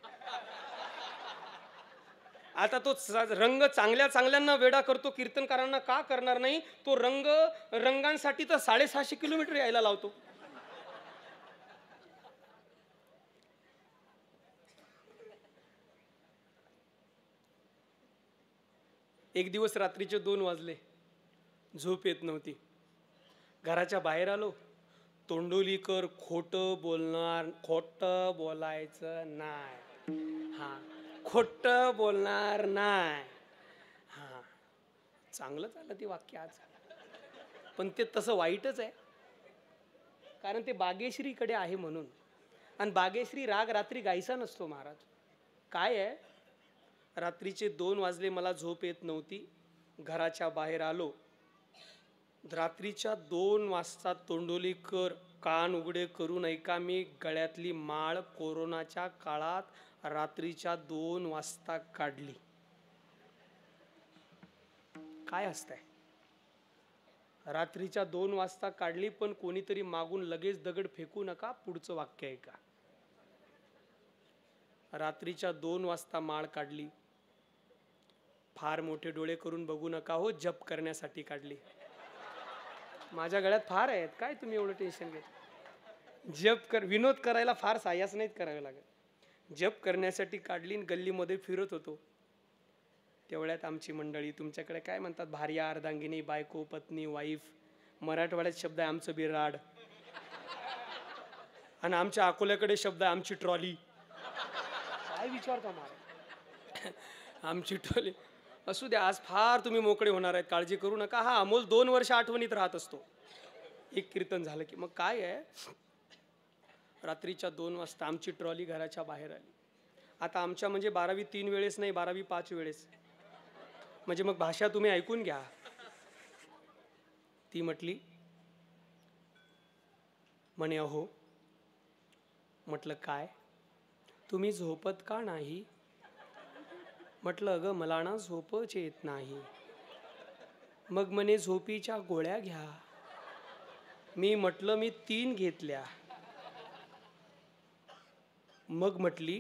Speaker 2: आता तो रंग चांगल्या चांगल्यांना वेडा करतो, कीर्तनकारांना का करणार नाही? तो रंगांसाठी तर 650 किलोमीटर यायला लावतो. एक दिवस रात्रीचे 2 वाजले, झोप येत नव्हती. घराच्या बाहेर आलो. तोंडोलीकर खोटं बोलायचं नाही. हा, खोटं बोलणार नाही. हा, चांगलं चाललं ते वाक्य आज, पण ते तसं वाईटच आहे, कारण ते बागेश्रीकडे आहे म्हणून. आणि बागेश्री राग रात्री गायचा नसतो महाराज. काय आहे, रात्रीचे 2 वाजले, मला झोप येत नव्हती. घराच्या बाहेर आलो. रात्रीच्या 2 वाजता तोंडोलीकर कान उघडे करून ऐका, मी गळ्यातली माळ कोरोनाच्या काळात रात्रीच्या 2 वाजता काढली. काय असतंय, रात्रीच्या 2 वाजता काढली, पण कोणीतरी मागून लगेच दगड फेकू नका. पुढचं वाक्य ऐका. रात्रीच्या 2 वाजता माळ काढली. फार मोठे डोळे करून बघू नका हो, जप करण्यासाठी काढली. माझ्या गळ्यात फार आहेत, काय तुम्ही एवढं टेन्शन घेत? विनोद करायला फार सायास नाहीत करावे लागत. जप करण्यासाठी काढली. गल्लीमध्ये फिरत होतो, तेवढ्यात आमची मंडळी, तुमच्याकडे काय म्हणतात, भार्या, अर्धांगिनी, बायको, पत्नी, वाईफ, मराठवाड्यात शब्द आहे आमचं बिराड, आणि आमच्या अकोल्याकडे शब्द आहे आमची ट्रॉली. काय विचारता मला, आमची ट्रॉली. असू द्या, आज फार तुम्ही मोकळे होणार आहेत, काळजी करू नका. हा अमोल 2 वर्ष आठवणीत राहत असतो. एक कीर्तन झालं की. मग काय आहे, रात्रीच्या 2 वाजता आमची ट्रॉली घराच्या बाहेर आली. आता आमच्या म्हणजे 12वी 3 वेळेस नाही, 12वी 5 वेळेस. म्हणजे मग भाषा तुम्ही ऐकून घ्या. ती म्हटली, म्हणे अहो. म्हटलं काय, तुम्ही झोपत का नाही? म्हटलं अगं मला ना झोपच येत नाही. मग म्हणे झोपीच्या गोळ्या घ्या. मी म्हटलं मी 3 घेतल्या. मग म्हटली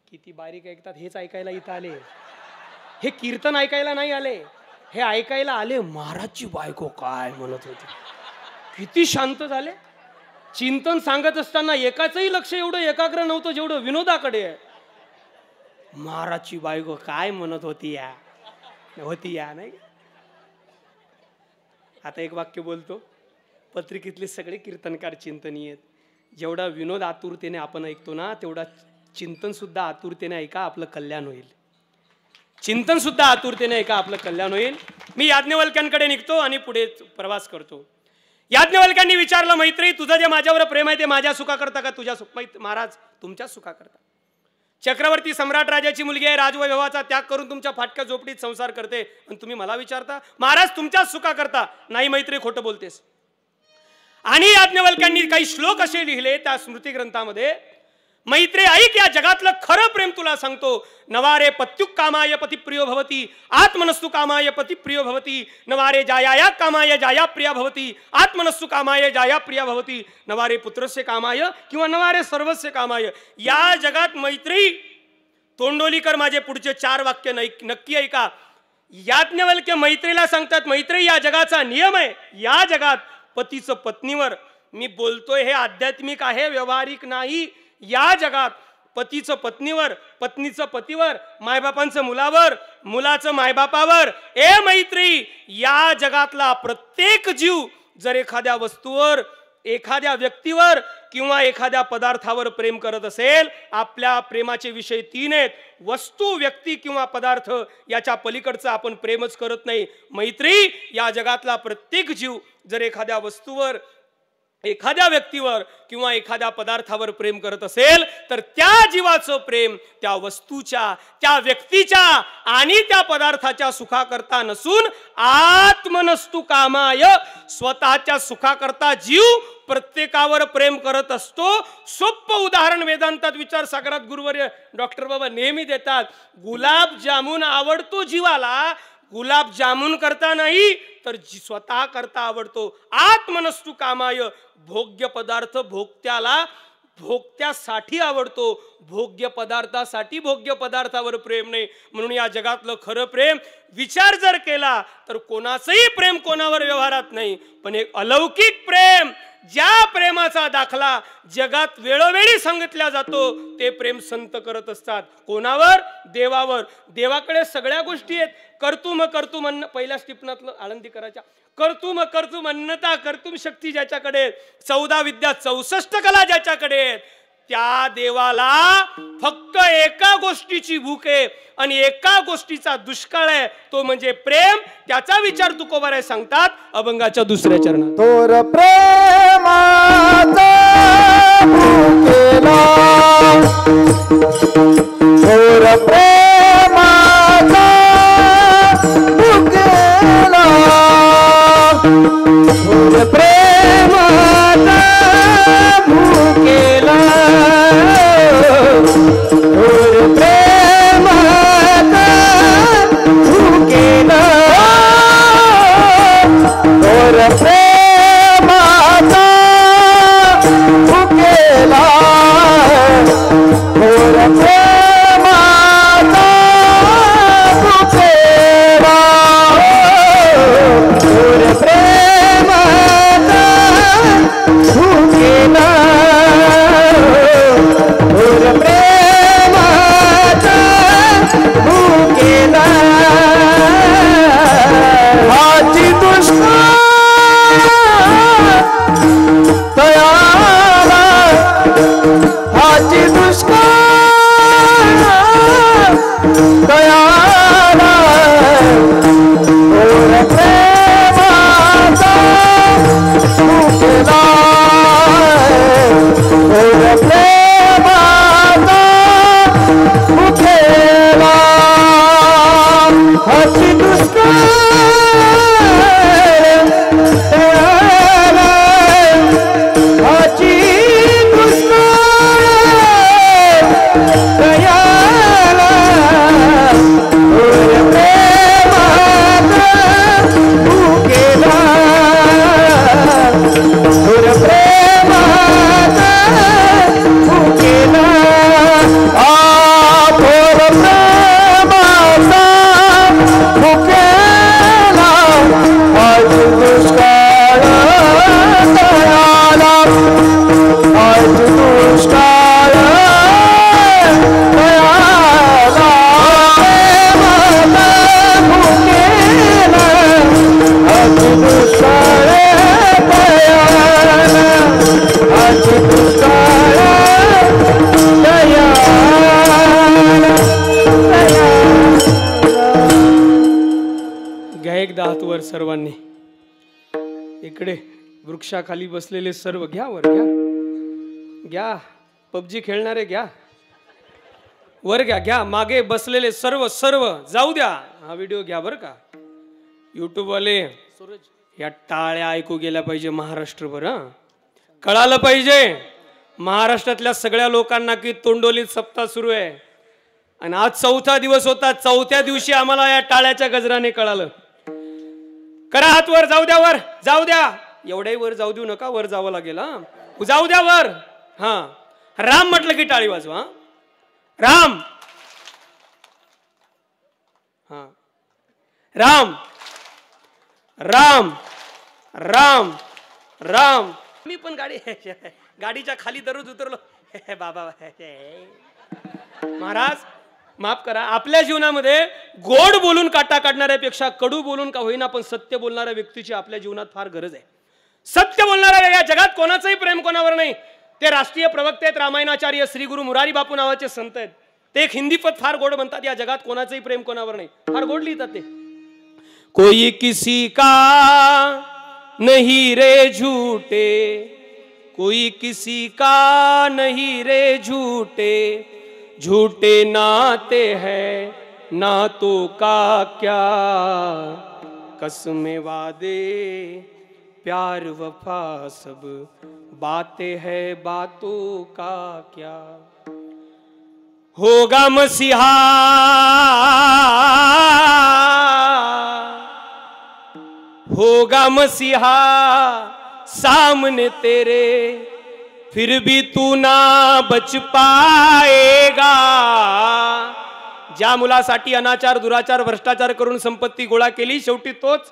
Speaker 2: किती बारीक ऐकतात. हेच ऐकायला इथं आले, हे कीर्तन ऐकायला नाही आले, हे ऐकायला आले महाराजची बायको काय म्हणत होती. किती शांत झाले. चिंतन सांगत असताना एकाचंही लक्ष एवढं एकाग्र नव्हतं जेवढं विनोदाकडे आहे. महाराजची बायको काय म्हणत होती या नाही. आता एक वाक्य बोलतो. पत्रिकेतले सगळे कीर्तनकार चिंतनीय आहेत. जेवढा विनोद आतुरतेने आपण ऐकतो ना, तेवढा चिंतन सुद्धा आतुरतेने ऐका, आपलं कल्याण होईल. चिंतन सुद्धा आतुरतेने ऐका, आपलं कल्याण होईल. मी याज्ञवल्क्यांकडे निघतो आणि पुढे प्रवास करतो. याज्ञवल्क्यांनी विचारलं, मैत्री तुझं जे माझ्यावर प्रेम आहे ते माझ्या सुखाकरता का तुझ्या महाराज तुमच्याच सुखाकरता. चक्रवर्ती सम्राट राजाची मुलगी आहे, राजवैभवाचा त्याग करून तुमच्या फाटक्या झोपडीत संसार करते, आणि तुम्ही मला विचारता महाराज तुमच्याच सुखाकरता. नाही मैत्री, खोटं बोलतेस. आणि याज्ञवल्क्यांनी काही श्लोक असे लिहिले त्या स्मृती ग्रंथामध्ये, मैत्री ऐक, या जगातलं खरं प्रेम तुला सांगतो. नवारे पत्युक कामाय पती प्रियो भवती, आत्मनस्तु कामाय पती प्रियो भवती. नवारे जाया कामाय जाया प्रिया भवती, आत्मनस्तु कामाय जाया प्रिया भवती. नवारे पुत्रस्य कामाय किंवा नवारे सर्वस्य कामाय. या जगात मैत्री, तोंडोलीकर माझे पुढचे 4 वाक्य नक्की ऐका. याज्ञवल्क्य मैत्रीला सांगतात, मैत्री या जगाचा नियम आहे, या जगात पतीचं पत्नीवर, मी बोलतोय हे आध्यात्मिक आहे, व्यवहारिक नाही, या जगात पतीचं पत्नीवर, पत्नीचं पतीवर, मायबापांचं मुलावर, मुलाचं मायबापावर, ए मैत्री, या जगातला प्रत्येक जीव जर एखाद्या वस्तूवर, एखाद्या व्यक्तीवर किंवा एखाद्या पदार्थावर प्रेम करत असेल, आपल्या प्रेमाचे विषय 3 आहेत, वस्तू, व्यक्ती किंवा पदार्थ, याच्या पलीकडचं आपण प्रेमच करत नाही. मैत्री, या जगातला प्रत्येक जीव जर एखाद्या वस्तूवर, एखाद्या व्यक्तीवर किंवा एखाद्या पदार्थावर प्रेम करत असेल तर त्या जीवाचं प्रेम त्या वस्तूच्या, त्या व्यक्तीच्या आणि त्या पदार्थाच्या सुखाकरता नसून आत्मनस्तु कामाय, स्वतःच्या सुखाकरता जीव प्रत्येकावर प्रेम करत असतो. सोप्प उदाहरण वेदांतात विचार सागरात गुरुवर्य डॉक्टर बाबा नेहमी देतात, गुलाबजामुन आवडतो जीवाला, गुलाबजामुन करता नाही तर स्वतः करता आवडतो. आत्मनस्तु कामाय, भोग्य पदार्थ भोक्त्याला भोक्त्यासाठी आवडतो, भोग्य पदार्थासाठी भोग्य पदार्थावर प्रेम नाही. म्हणून या जगातलं खरं प्रेम विचार जर केला तर कोणाचंही प्रेम कोणावर व्यवहारात नाही, पण एक अलौकिक प्रेम, ज्या प्रेमाचा दाखला जगात वेळोवेळी सांगितला जातो, ते प्रेम संत करत असतात. कोणावर? देवावर. देवाकडे सगळ्या गोष्टी आहेत. कर्तुम कर्तुम अन्न, पहिल्या स्टिपनातलं आळंदीकराच्या, कर्तुम कर्तुम अन्नता कर्तुम शक्ती ज्याच्याकडे, 14 विद्या 64 कला ज्याच्याकडे, त्या देवाला फक्त एका गोष्टीची भूक आहे आणि एका गोष्टीचा दुष्काळ आहे, तो म्हणजे प्रेम. त्याचा विचार तुकोबाराय सांगतात अभंगाच्या 2ऱ्या चरणात.
Speaker 1: तोर प्रेमाचा भुकेला, तोर प्रेमाचा भुकेला, तोर प्रेमाचा भुकेला, तोर प्रेमाचा भुकेला, तोर प्रेमाचा भुकेला, तोर प्रेमाचा भुकेला, तोर प्रेमाचा भुकेला, तोर प्रेमाचा भुकेला, हाची दुष्काळ तयाला, हाची दुष्काळ तयाला, तोर प्रेमाचा भुकेला, तोर प्रेमाचा भुकेला, हाची दुष्काळ तयाला, हाची दुष्काळ तयाला, तोर प्रेमाचा भुकेला, तोर प्रेमाचा भुकेला, तोर प्रेमाचा भुकेला, आज दुष्काळ तयाला, आज दुष्काळ तयाला, प्रेमाचा भुकेला, आज दुष्काळ तयाला, आज दुष्काळ तयाला,
Speaker 2: घ्या एकदा हात वर सर्वांनी. इकडे वृक्षाखाली बसलेले सर्व घ्या वर, घ्या घ्या, पबजी खेळणारे घ्या वर, घ्या घ्या, मागे बसलेले सर्व सर्व जाऊ द्या. हा व्हिडिओ घ्या बरं का, युट्यूबवाले या टाळ्या ऐकू गेल्या पाहिजे महाराष्ट्रभर. कळालं पाहिजे महाराष्ट्रातल्या सगळ्या लोकांना की तोंडोलीत सप्ताह सुरू आहे आणि आज 4था दिवस होता. 4थ्या दिवशी आम्हाला या टाळ्याच्या गजराने कळालं. करा हात वर, जाऊ द्या वर, जाऊ द्या. एवढ्याही वर जाऊ देऊ नका, वर जावं लागेल. हा जाऊ द्या वर. हा राम म्हटलं की टाळी वाजवा. राम. हा राम राम राम राम. मी पण गाडीच्या खाली दररोज उतरलो. बाबा महाराज माफ करा, आपल्या जीवनामध्ये गोड बोलून काटा काढणाऱ्यापेक्षा कडू बोलून का होईना पण सत्य बोलणाऱ्या व्यक्तीची आपल्या जीवनात फार गरज आहे. सत्य बोलणाऱ्या या जगात कोणाचंही प्रेम कोणावर नाही. ते राष्ट्रीय प्रवक्ते आहेत, रामायणाचार्य श्री गुरु मुरारी बापू नावाचे संत आहेत. ते एक हिंदी पद फार गोड म्हणतात, या जगात कोणाचंही प्रेम कोणावर नाही. फार गोड लिहितात ते. कोई किसी का नहीं रे झूठे, कोई किसी का नहीं रे झूठे, झूठे नाते हैं नातों का क्या, कसमें वादे प्यार वफा सब बातें हैं बातों का क्या. होगा मसीहा होगा मसीहा सामने तेरे, फिर भी तू ना बच पाएगा. ज्या मुलासाठी अनाचार दुराचार भ्रष्टाचार करून संपत्ती गोळा केली, शेवटी तोच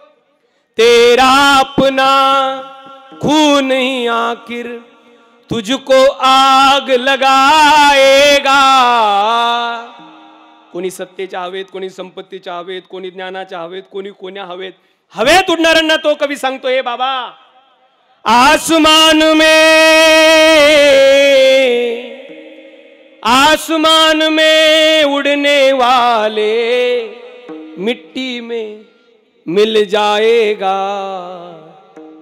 Speaker 2: तेरा अपना खून ही आखिर तुझको आग लगाएगा. कोणी सत्तेच्या हवेत, कोणी संपत्तीच्या हवेत, कोणी ज्ञानाच्या हवेत, कोणी कोण्या हवेत, हवेत उडणाऱ्यांना तो कवी सांगतोय बाबा. आसमान में उड़ने वाले मिट्टी में मिल जाएगा,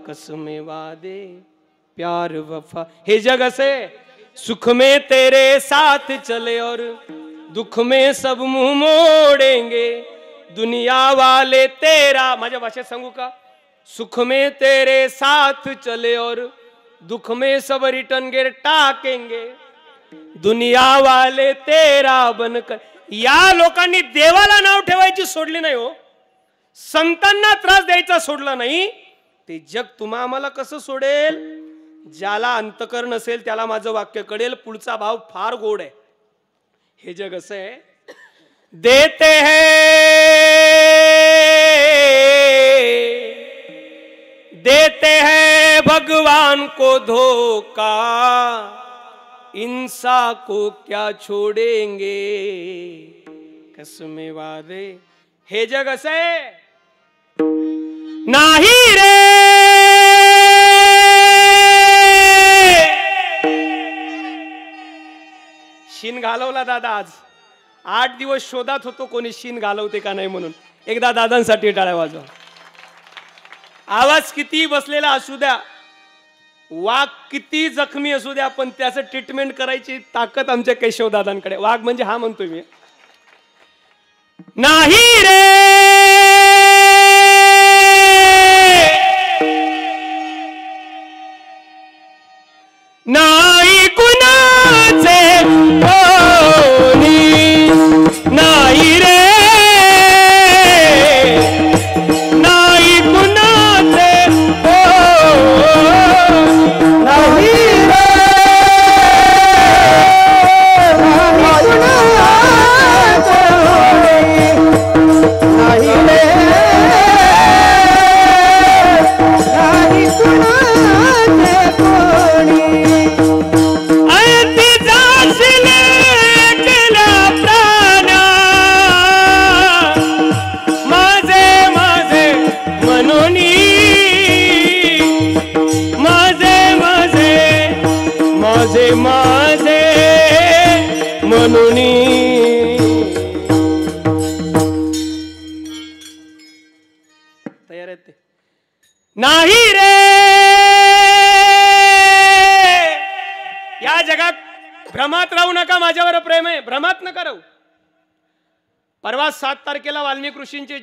Speaker 2: कसमें वादे प्यार वफा. हे जग असे सुख में तेरे साथ चले और दुख में सब मुंह मोड़ेंगे. दुनिया वाले तेरा, माझ्या भाषेत सांगू का, सुख में तेरे साथ चले और दुख में सब रिटर्न गिर टाकेंगे. दुनिया वाले तेरा बनकर. या लोकांनी देवाला नाव ठेवायची सोडली नाही हो, संतांना त्रास द्यायचा सोडला नाही. ते जग तुम्हा आम्हाला कसं सोडेल. ज्याला अंतकरण नसेल त्याला माझं वाक्य कळेल. पुढचा भाव फार गोड आहे. हे जग असं आहे, देते हैं भगवान को धोखा, इंसान को क्या छोड़ेंगे, कसमें वादे. हे जग असं आहे. नाही रे शीन घालवला दादा. आज 8 दिवस शोधात होतो कोणी शीन घालवते का नाही म्हणून. एकदा दादांसाठी टाळ्या वाजवा. आवाज किती बसलेला असू द्या, वाघ किती जखमी असू द्या, पण त्याचं ट्रीटमेंट करायची ताकद आमच्या केशव दादांकडे. वाघ म्हणजे हा म्हणतोय मी. नाही रे नाही कुणाचे कोणी, नाही रे नाही कुणाचे कोणी, नाही रे नाही कुणाचे कोणी, नाही रे नाही कुणाचे कोणी. माझे म्हणून तयार आहेत ते. नाही रे या जगात भ्रमात राहू नका. माझ्यावर प्रेम आहे, भ्रमात नका राहू. परवा 7 तारखेला वाल्मिक ऋषींची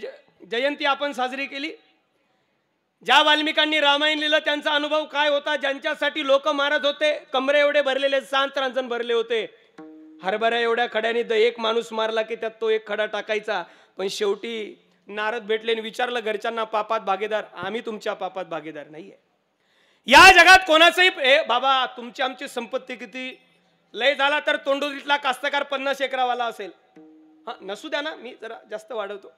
Speaker 2: जयंती आपण साजरी केली. ज्या वाल्मिकांनी रामायण लिहिलं त्यांचा अनुभव काय होता. ज्यांच्यासाठी लोक मारत होते, कमरे एवढे भरलेले, 7 रांजण भरले होते. हरभऱ्या एवढ्या खड्याने एक माणूस मारला की त्यात तो एक खडा टाकायचा. पण शेवटी नारद भेटले आणि विचारलं घरच्यांना, पापात भागीदार? आम्ही तुमच्या पापात भागीदार नाहीये. या जगात कोणाचंही बाबा तुमची आमची संपत्ती किती लय झाला तर तोंडोलीतला कास्तकार 50 एकरावाला असेल, नसू द्या ना, मी जरा जास्त वाढवतो.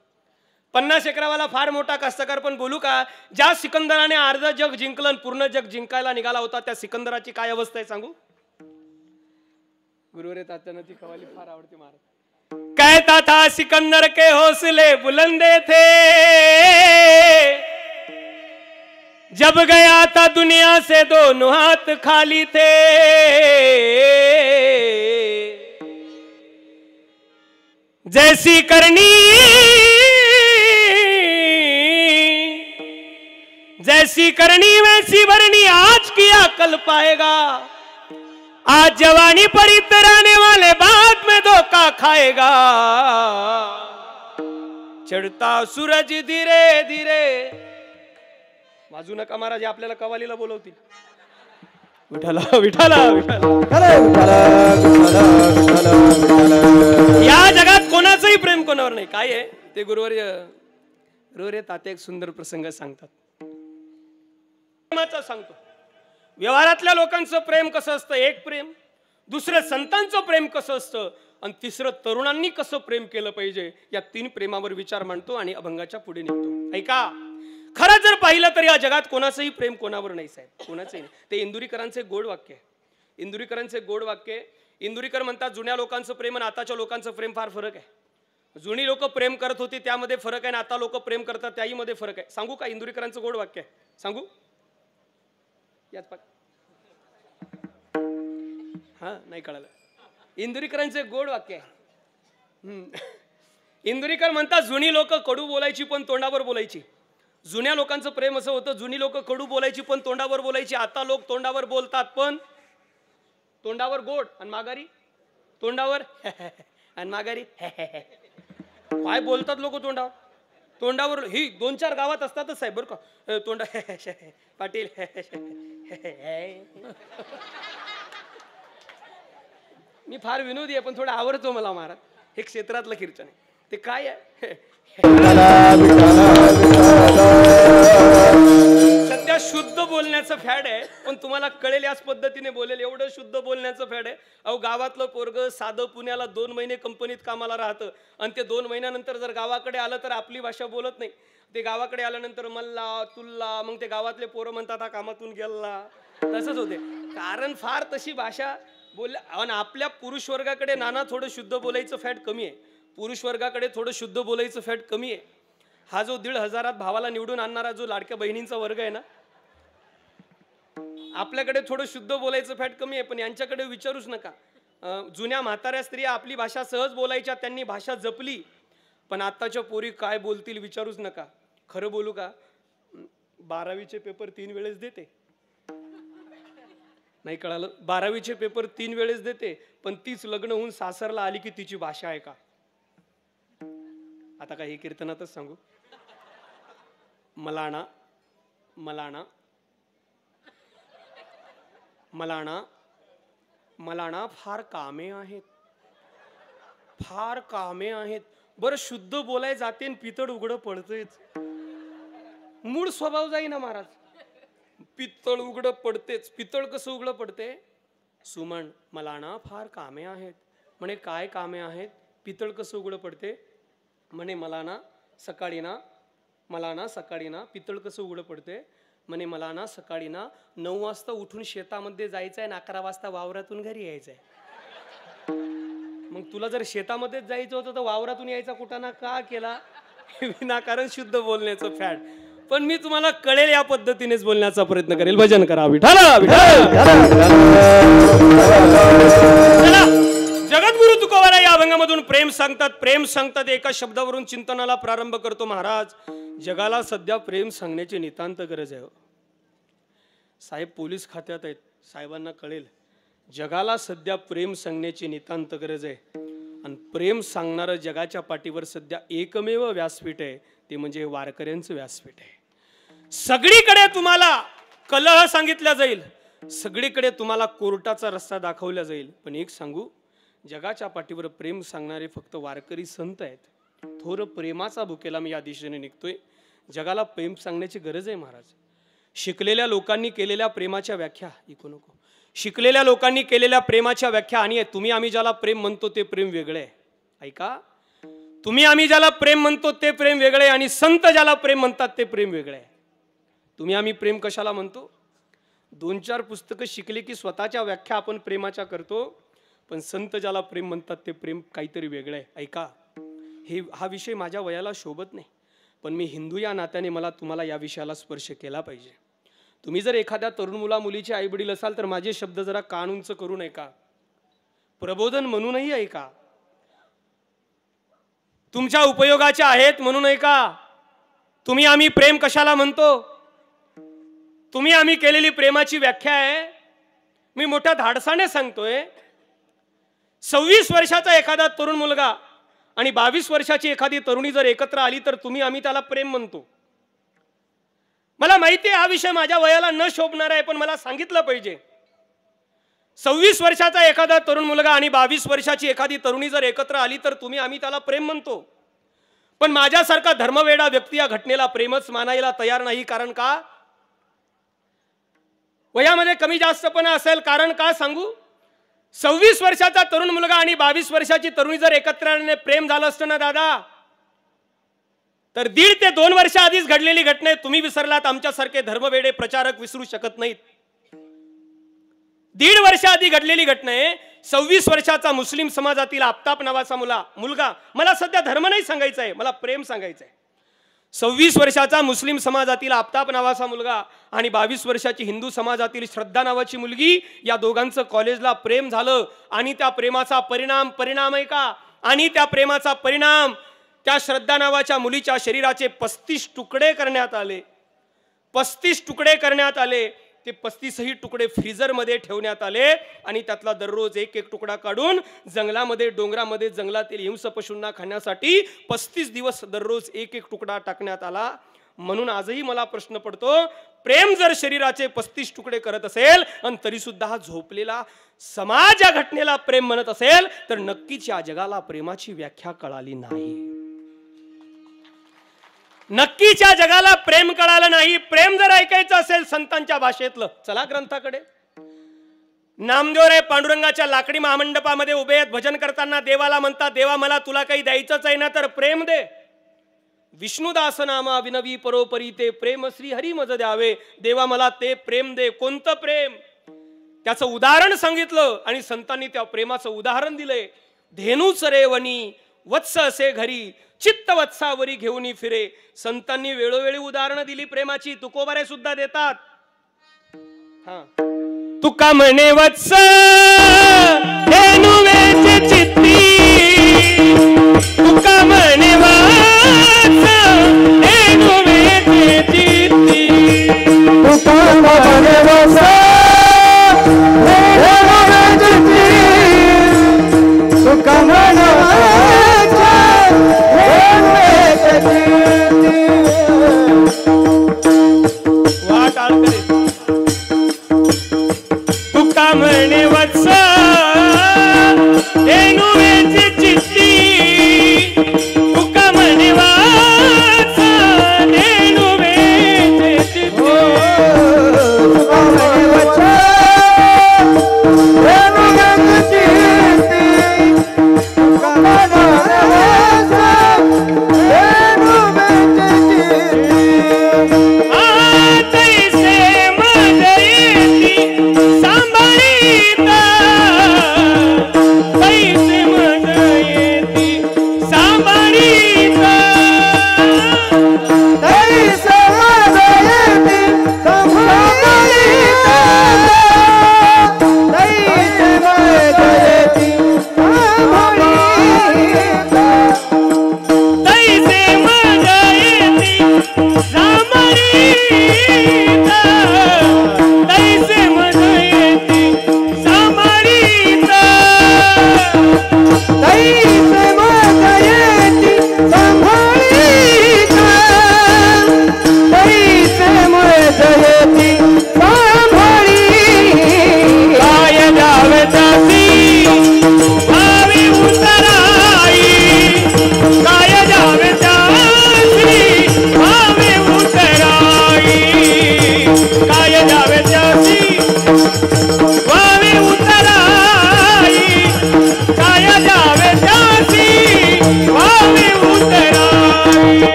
Speaker 2: 50 एकरावाला फार मोठा कास्तकार, पण बोलू का, ज्या सिकंदराने अर्ध जग जिंकलं पूर्ण जग जिंकायला निघाला होता त्या सिकंदराची काय अवस्था आहे सांगू? गुरुवरे तात्यांना ती कवाली फार आवडते महाराज. कहता था सिकंदर के हौसले बुलंदे थे, जब गया था दुनिया से दोनों हाथ खाली थे. जैसी करनी जैसी करनी वैसी भरनी, आज किया कल पाएगा. आज जवानी पर इतराने वाले बाद में धोखा खाएगा. चढ़ता सूरज धीरे धीरे. वाजू नका महाराज, आपल्याला कवालीला बोलवतील. विठाला विठाला विठाला. या जगात कोणाचंही प्रेम कोणावर नाही. काय आहे ते गुरुवर्य तात्या एक सुंदर प्रसंग सांगतात. प्रेमाचं सांगतो. व्यवहारातल्या लोकांचं प्रेम कसं असतं, एक प्रेम. दुसरं संतांचं प्रेम कसं असतं, आणि तिसरं तरुणांनी कसं प्रेम केलं पाहिजे. या 3 प्रेमावर विचार मांडतो आणि अभंगाच्या पुढे निघतो. ऐका, खरं जर पाहिलं तर या जगात कोणाचंही प्रेम कोणावर नाही साहेब, कोणाचंही नाही. ते इंदुरीकरांचे गोड वाक्य आहे. इंदुरीकरांचे गोड वाक्य. इंदुरीकर म्हणतात जुन्या लोकांचं प्रेम आणि आताच्या लोकांचं प्रेम फार फरक आहे. जुनी लोक प्रेम करत होती त्यामध्ये फरक आहे, आणि आता लोक प्रेम करतात त्याही मध्ये फरक आहे. सांगू का इंदुरीकरांचं गोड वाक्य आहे? सांगू? यात हा नाही कळालं. इंदुरीकरांचे गोड वाक्य आहे. इंदुरीकर म्हणतात जुनी लोक कडू बोलायची पण तोंडावर बोलायची. जुन्या लोकांचं प्रेम असं होतं, जुनी लोक कडू बोलायची पण तोंडावर बोलायची. आता लोक तोंडावर बोलतात पण तोंडावर गोड, आणि माघारी तोंडावर आणि माघारी काय बोलतात लोक तोंडावर. तोंडावर ही 2-4 गावात असतातच साहेब बरं का. तोंडा पाटील मी फार विनोदी आहे पण थोडं आवडतो मला महाराज. हे क्षेत्रातलं कीर्तन आहे. ते काय आहे, सध्या शुद्ध बोलण्याचं फॅड आहे, पण तुम्हाला कळेल याच पद्धतीने बोलेल एवढं शुद्ध बोलण्याचं फॅड आहे. अहो गावातलं पोरग साधं पुण्याला 2 महिने कंपनीत कामाला राहतं, आणि ते 2 महिन्यानंतर जर गावाकडे आलं तर आपली भाषा बोलत नाही. ते गावाकडे आल्यानंतर मल्ला तुल्ला, मग ते गावातले पोरं म्हणतात हा कामातून गेला. तसंच होते, कारण फार तशी भाषा बोलल्या. आणि आपल्या पुरुष वर्गाकडे नाना थोडं शुद्ध बोलायचं फॅट कमी आहे. पुरुष वर्गाकडे थोडं शुद्ध बोलायचं फॅट कमी आहे. हा जो 1,500 भावाला निवडून आणणारा जो लाडक्या बहिणींचा वर्ग आहे ना, आपल्याकडे थोडं शुद्ध बोलायचं फॅट कमी आहे. पण यांच्याकडे विचारूच नका. जुन्या म्हाताऱ्या स्त्रिया आपली भाषा सहज बोलायच्या, त्यांनी भाषा जपली. पण आताच्या पोरी काय बोलतील विचारूच नका. खरं बोलू का, 12वीचे पेपर 3 वेळेस देते. नाही कळालं, 12वीचे पेपर 3 वेळेस देते, पण तीच लग्न होऊन सासरला आली की तिची भाषा आहे का? आता काय हे कीर्तनातच सांगू. मलाणा मलाणा मलाणा मलाणा फार कामे आहेत, फार कामे आहेत. बरं शुद्ध बोलाय जाते पितळ उघडं पडतेच. मूळ स्वभाव जाईना महाराज. पितळ उघडं पडतेच. पितळ कसं उघडं पडते? सुमन मलाणा फार कामे आहेत. म्हणे काय कामे आहेत? पितळ कसं उघडं पडते? म्हणे मलाणा सकाळी ना पितळ कसं उघडं पडते? म्हणे मला ना सकाळी ना 9 वाजता उठून शेतामध्ये जायचंय आणि 11 वाजता वावरातून घरी यायचंय. मग तुला जर शेतामध्येच जायचं होतं तर वावरातून यायचा कुटाणा का केला? विनाकारण शुद्ध बोलण्याचं फॅड. पण मी तुम्हाला कळेल या पद्धतीनेच बोलण्याचा प्रयत्न करेल. भजन करा विठाला विठाला. जगद्गुरु तुकोबाराय या अभंगामधून प्रेम सांगतात. प्रेम सांगतात एका शब्दावरून चिंतनाला प्रारंभ करतो महाराज. जगाला सध्या प्रेम सांगण्याची नितांत गरज आहे. साहेब पोलीस खात्यात आहेत, साहेबांना कळेल. जगाला सध्या प्रेम सांगण्याची नितांत गरज आहे. आणि प्रेम सांगणारं जगाच्या पाठीवर सध्या एकमेव व्यासपीठ आहे, ते म्हणजे वारकऱ्यांचं व्यासपीठ आहे. सगळीकडे तुम्हाला कलह सांगितला जाईल, सगळीकडे तुम्हाला कोर्टाचा रस्ता दाखवला जाईल. पण एक सांगू, जगाच्या पाठीवर प्रेम सांगणारे फक्त वारकरी संत आहेत. थोर प्रेमाचा भुकेला मी या दिशेने निघतोय. जगाला प्रेम सांगण्याची गरज आहे महाराज. शिकलेल्या लोकांनी केलेल्या प्रेमाच्या व्याख्या ऐकू नको. शिकलेल्या लोकांनी केलेल्या प्रेमाच्या व्याख्या आणि तुम्ही आम्ही ज्याला प्रेम म्हणतो ते प्रेम वेगळे आहे. ऐका, तुम्ही आम्ही ज्याला प्रेम म्हणतो ते प्रेम वेगळे आहे आणि संत ज्याला प्रेम म्हणतात ते प्रेम वेगळे आहे. तुम्ही आम्ही प्रेम कशाला म्हणतो? 2-4 पुस्तकं शिकली की स्वतःच्या व्याख्या आपण प्रेमाच्या करतो, पण संत ज्याला प्रेम म्हणतात ते प्रेम काहीतरी वेगळं आहे. ऐका, हा विषय माझ्या वयाला शोभत नाही, पण मी हिंदू या नात्याने मला तुम्हाला या विषयाला स्पर्श केला पाहिजे. तुम्ही जर एखाद्या तरुण मुला मुलीचे आईवडील असाल तर माझे शब्द जरा कान उंच करून ऐका, प्रबोधन म्हणूनही ऐका, तुमच्या उपयोगाचे आहेत म्हणून ऐका. तुम्ही आम्ही प्रेम कशाला म्हणतो? तुम्ही आम्ही केलेली प्रेमाची व्याख्या आहे. मी मोठ्या धाडसाने सांगतोय, 26 वर्षाचा एखादा तरुण मुलगा आणि 22 वर्षाची एखादी तरुणी जर एकत्र आली तर तुम्ही आम्ही त्याला प्रेम म्हणतो. मला माहिती आहे हा विषय माझ्या वयाला न शोभणार आहे, पण मला सांगितलं पाहिजे. 26 वर्षाचा एखादा तरुण मुलगा आणि 22 वर्षाची एखादी तरुणी जर एकत्र आली तर तुम्ही आम्ही त्याला प्रेम म्हणतो. पण माझ्यासारखा धर्मवेडा व्यक्ती या घटनेला प्रेमच मानायला तयार नाही. कारण का? वयामध्ये कमी जास्तपणा असेल. कारण का सांगू? 26 वर्षाचा तरुण मुलगा आणि 22 वर्षाची तरुणी जर एकत्र आल्याने प्रेम झालं असतं ना दादा, तर 1.5 ते 2 वर्ष आधीच घडलेली घटना तुम्ही विसरलात. आमच्यासारखे धर्मवेडे प्रचारक विसरू शकत नाहीत. 1.5 वर्ष आधी घडलेली घटना आहे. 26 वर्षाचा मुस्लिम समाजातील आफताब नावाचा मुलगा, मला सध्या धर्म नाही सांगायचा आहे, मला प्रेम सांगायचं आहे. 26 वर्षाचा मुस्लिम समाजातील आफताब नावाचा मुलगा आणि 22 वर्षाची हिंदू समाजातील श्रद्धा नावाची मुलगी, या दोघांचं कॉलेजला प्रेम झालं. आणि त्या प्रेमाचा परिणाम आहे का? आणि त्या प्रेमाचा परिणाम त्या श्रद्धा नावाच्या मुलीच्या शरीराचे 35 तुकडे करण्यात आले. 35 तुकडे करण्यात आले. ते 35ही तुकडे फ्रीजरमध्ये ठेवण्यात आले आणि त्यातला दररोज एक तुकडा काढून जंगलामध्ये, डोंगरामध्ये, जंगलातील हिंस पशूंना खाण्यासाठी 35 दिवस दररोज एक तुकडा टाकण्यात आला. म्हणून आजही मला प्रश्न पडतो, प्रेम जर शरीराचे 35 तुकडे करत असेल आणि तरी सुद्धा हा झोपलेला समाज या घटनेला प्रेम म्हणत असेल तर नक्कीच या जगाला प्रेमाची व्याख्या कळाली नाही. नक्कीच या जगाला प्रेम कळालं नाही. प्रेम जर ऐकायचं असेल संतांच्या भाषेतलं, चला ग्रंथाकडे. नामदेवराय पांडुरंगाच्या लाकडी महामंडपामध्ये उभे आहेत. भजन करताना देवाला म्हणतात, देवा मला तुला काही द्यायचंच आहे ना तर प्रेम दे. विष्णुदास नामा विनवी परोपरी ते प्रेम श्री हरी मज द्यावे. देवा मला ते प्रेम दे. कोणतं प्रेम? त्याचं उदाहरण सांगितलं आणि संतांनी त्या प्रेमाचं उदाहरण दिलंय. धेनूच रेवणी वत्स असे घरी चित्त वत्सावरी घेऊन फिरे. संतांनी वेळोवेळी उदाहरणं दिली प्रेमाची. तुकोबारे सुद्धा देतात. तुका म्हणे वत्स धेनुवेचे चित्ती, तुका म्हणे वत्स धेनुवेचे चित्ती,
Speaker 1: तुका म्हणे वत्स धेनुवेचे चित्ती, तुका म्हणे
Speaker 2: तुका म्हणे वत्स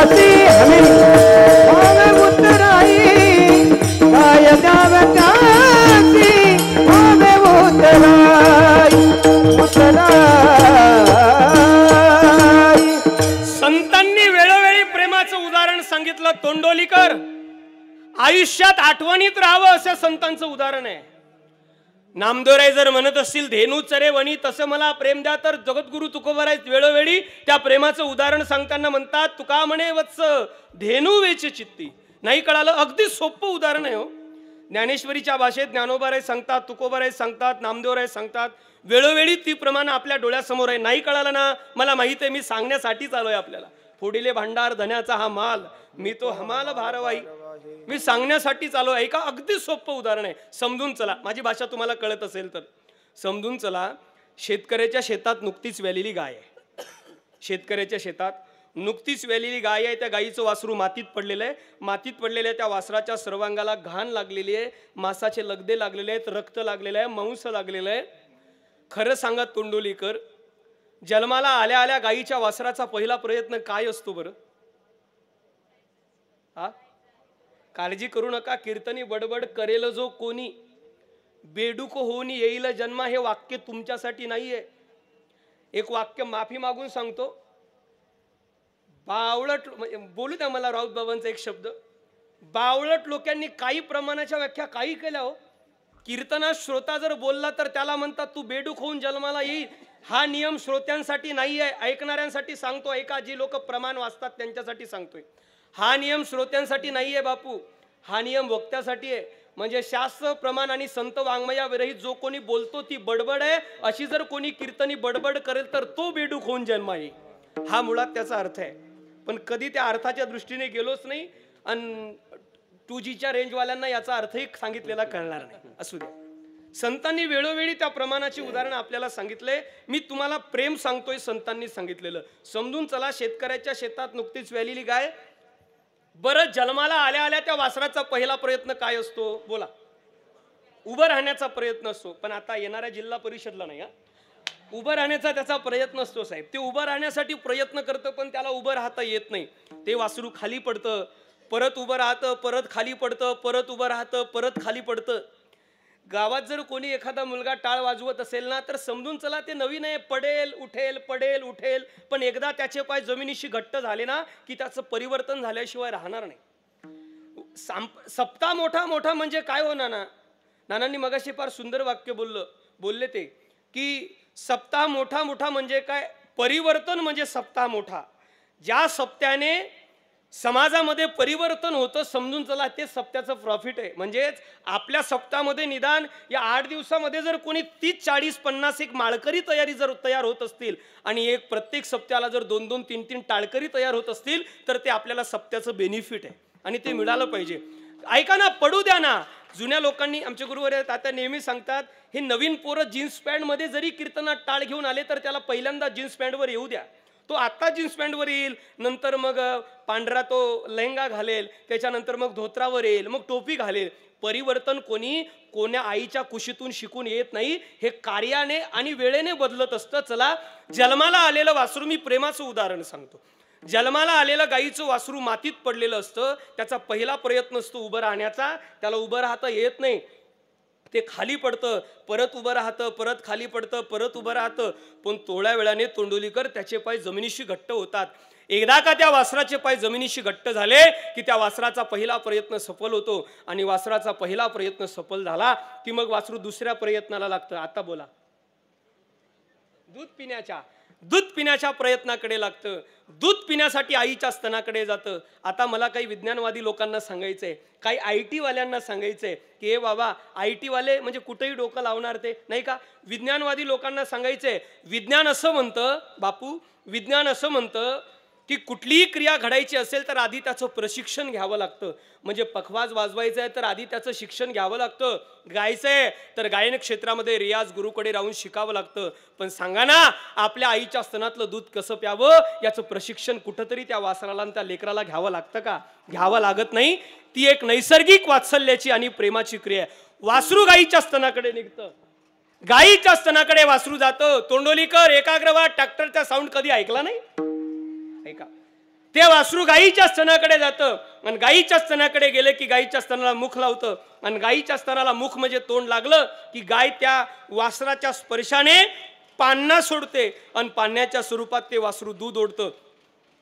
Speaker 1: त्यासी हमी भावे उतराई काय द्यावे त्यासी भावे उतराई उतराई.
Speaker 2: संतांनी वेळोवेळी प्रेमाचं उदाहरण सांगितलं. तोंडोलीकर आयुष्यात आठवणीत राहावं असं संतांचं उदाहरण आहे. नामदेवराय जर म्हणत असतील धेनू चरे वणी तसं मला प्रेम द्या, तर जगद्गुरु तुकोबाराय वेळोवेळी त्या प्रेमाचं उदाहरण सांगताना म्हणतात तुका म्हणे वत्स धेनू वेचे चित्ती. नाही कळालं? अगदी सोपं उदाहरण आहे हो. ज्ञानेश्वरीच्या भाषेत ज्ञानोबाराय सांगतात, तुकोबाराय सांगतात, नामदेवराय सांगतात. वेळोवेळी ती प्रमाण आपल्या डोळ्यासमोर आहे. नाही कळालं ना? मला माहित आहे, मी सांगण्यासाठीच आलोय आपल्याला. फोडिले भांडार धन्याचा हा माल, मी तो हमाल भारवाई. मी सांगण्यासाठीच आलो. ऐका, अगदी सोपं उदाहरण आहे, समजून चला. माझी भाषा तुम्हाला कळत असेल तर समजून चला. शेतकऱ्याच्या शेतात नुकतीच वेलेली गाय आहे. शेतकऱ्याच्या शेतात नुकतीच वेलेली गाय आहे. त्या गायीचं वासरू मातीत पडलेलं आहे. मातीत पडलेलं आहे त्या वासराच्या सर्वांगाला घाण लागलेली आहे, मासाचे लगदे लागलेले आहेत, रक्त लागलेलं आहे, मांस लागलेलं आहे. खरं सांगा तोंडोलीकर, जन्माला आल्या आल्या गायीच्या वासराचा पहिला प्रयत्न काय असतो बरं? हा, काळजी करू नका. कीर्तनी बडबड करेल जो कोणी, बेडूक होऊन येईल जन्मा. हे वाक्य तुमच्यासाठी नाहीये. एक वाक्य माफी मागून सांगतो. बावळट बोलू द्या मला राऊत बाबांचा एक शब्द. बावळट लोकांनी काही प्रमाणाच्या व्याख्या काही केल्या हो. कीर्तनात श्रोता जर बोलला तर त्याला म्हणतात तू बेडूक होऊन जन्माला येईल. हा नियम श्रोत्यांसाठी नाही आहे, ऐकणाऱ्यांसाठी सांगतो. ऐका, जी लोक प्रमाण वाचतात त्यांच्यासाठी सांगतोय. हा नियम श्रोत्यांसाठी नाही आहे बापू, हा नियम वक्त्यासाठी आहे. म्हणजे शास्त्र प्रमाण आणि संत वाङ्मयाविरहित जो कोणी बोलतो ती बडबड आहे. अशी जर कोणी कीर्तनी बडबड करेल तर तो बेडूक होऊन जन्मा येईल. हा मुळात त्याचा अर्थ आहे. पण कधी त्या अर्थाच्या दृष्टीने गेलोच नाही आणि 2Gच्या रेंजवाल्यांना याचा अर्थही सांगितलेला कळणार नाही. असू द्या. संतांनी वेळोवेळी त्या प्रमाणाची उदाहरण आपल्याला सांगितले. मी तुम्हाला प्रेम सांगतोय संतांनी सांगितलेलं. समजून चला. शेतकऱ्याच्या शेतात नुकतीच वेलेली गाय. बरं, जन्माला आल्या आल्या त्या वासराचा पहिला प्रयत्न काय असतो? बोला. उभं राहण्याचा प्रयत्न असतो. पण आता येणाऱ्या जिल्हा परिषदला नाही, उभं राहण्याचा त्याचा प्रयत्न असतो साहेब. ते उभं राहण्यासाठी प्रयत्न करतं पण त्याला उभं राहता येत नाही. ते वासरू खाली पडतं, परत उभं राहतं, परत खाली पडतं, परत उभं राहतं, परत खाली पडतं. गावात जर कोणी एखादा मुलगा टाळ वाजवत असेल ना तर समजून चला ते नवीन आहे. पडेल उठेल, पडेल उठेल. पण एकदा त्याचे पाय जमिनीशी घट्ट झाले ना की त्याचं परिवर्तन झाल्याशिवाय राहणार नाही. सप्ताह मोठा मोठा म्हणजे काय हो नाना? नानांनी मगाशी फार सुंदर वाक्य बोलले ते की सप्ताह मोठा मोठा म्हणजे काय? परिवर्तन म्हणजे सप्ताह मोठा. ज्या सप्त्याने समाजामध्ये परिवर्तन होतं समजून चला ते सप्त्याचं प्रॉफिट आहे. म्हणजेच आपल्या सप्ताहामध्ये निदान या 8 दिवसामध्ये जर कोणी 30, 40, 50 एक माळकरी तयार होत असतील आणि एक प्रत्येक सप्त्याला जर 2-2, 3-3 टाळकरी तयार होत असतील तर ते आपल्याला सप्त्याचं बेनिफिट आहे आणि ते मिळालं पाहिजे. ऐका ना, पडू द्या ना. जुन्या लोकांनी, आमचे गुरुवर तात्या नेहमी सांगतात, हे नवीन पोरं जीन्स पॅन्टमध्ये जरी कीर्तनात टाळ घेऊन आले तर त्याला पहिल्यांदा जीन्स पॅन्टवर येऊ द्या. तो आत्ता जीन्स पॅन्टवर येईल, नंतर मग पांढरा तो लेहंगा घालेल, त्याच्यानंतर मग धोत्रावर येईल, मग टोपी घालेल. परिवर्तन कोण्या आईच्या कुशीतून शिकून येत नाही. हे कार्याने आणि वेळेने बदलत असतं. चला, जन्माला आलेलं वासरू, मी प्रेमाचं उदाहरण सांगतो. जन्माला आलेलं गाईचं वासरू मातीत पडलेलं असतं. त्याचा पहिला प्रयत्न असतो उभं राहण्याचा. त्याला उभं राहता येत नाही. ते खाली पडतं, परत उभं राहतं, परत खाली पडतं, परत उभं राहतं. पण थोड्या वेळाने तोंडोलीकर त्याचे पाय जमिनीशी घट्ट होतात. एकदा का त्या वासराचे पाय जमिनीशी घट्ट झाले की त्या वासराचा पहिला प्रयत्न सफल होतो. आणि वासराचा पहिला प्रयत्न सफल झाला की मग वासरू दुसऱ्या प्रयत्नाला लागतं. आता बोला. दूध पिण्याच्या प्रयत्नाकडे लागतं. दूध पिण्यासाठी आईच्या स्तनाकडे जातं. आता मला काही विज्ञानवादी लोकांना सांगायचंय, काही IT वाल्यांना सांगायचंय की हे बाबा, IT वाले म्हणजे कुठेही डोकं लावणार ते नाही का. विज्ञानवादी लोकांना सांगायचंय, विज्ञान असं म्हणतं बापू, विज्ञान असं म्हणतं की कुठलीही क्रिया घडायची असेल तर आधी त्याचं प्रशिक्षण घ्यावं लागतं. म्हणजे पखवाज वाजवायचं आहे तर आधी त्याचं शिक्षण घ्यावं लागतं. गायचं आहे तर गायन क्षेत्रामध्ये रियाज गुरुकडे राहून शिकावं लागतं. पण सांगा ना, आपल्या आईच्या स्तनातलं दूध कसं प्यावं याचं प्रशिक्षण कुठंतरी त्या वासराला आणि त्या लेकराला घ्यावं लागतं का? घ्यावं लागत नाही. ती एक नैसर्गिक वात्सल्याची आणि प्रेमाची क्रिया आहे. वासरू गाईच्या स्तनाकडे निघतं, गाईच्या स्तनाकडे वासरू जातं. तोंडोलीकर, एकाग्र व्हा. ट्रॅक्टरचा साऊंड कधी ऐकला नाही? ऐका, ते वासरू गाईच्या स्तनाकडे जातं आणि गाईच्या स्तनाकडे गेले की गाईच्या स्तनाला मुख लावतं आणि गाईच्या स्तनाला मुख म्हणजे तोंड लागलं की गाय त्या वासराच्या स्पर्शाने पान्हा सोडते आणि पाण्याच्या स्वरूपात ते वासरू दूध ओढतं.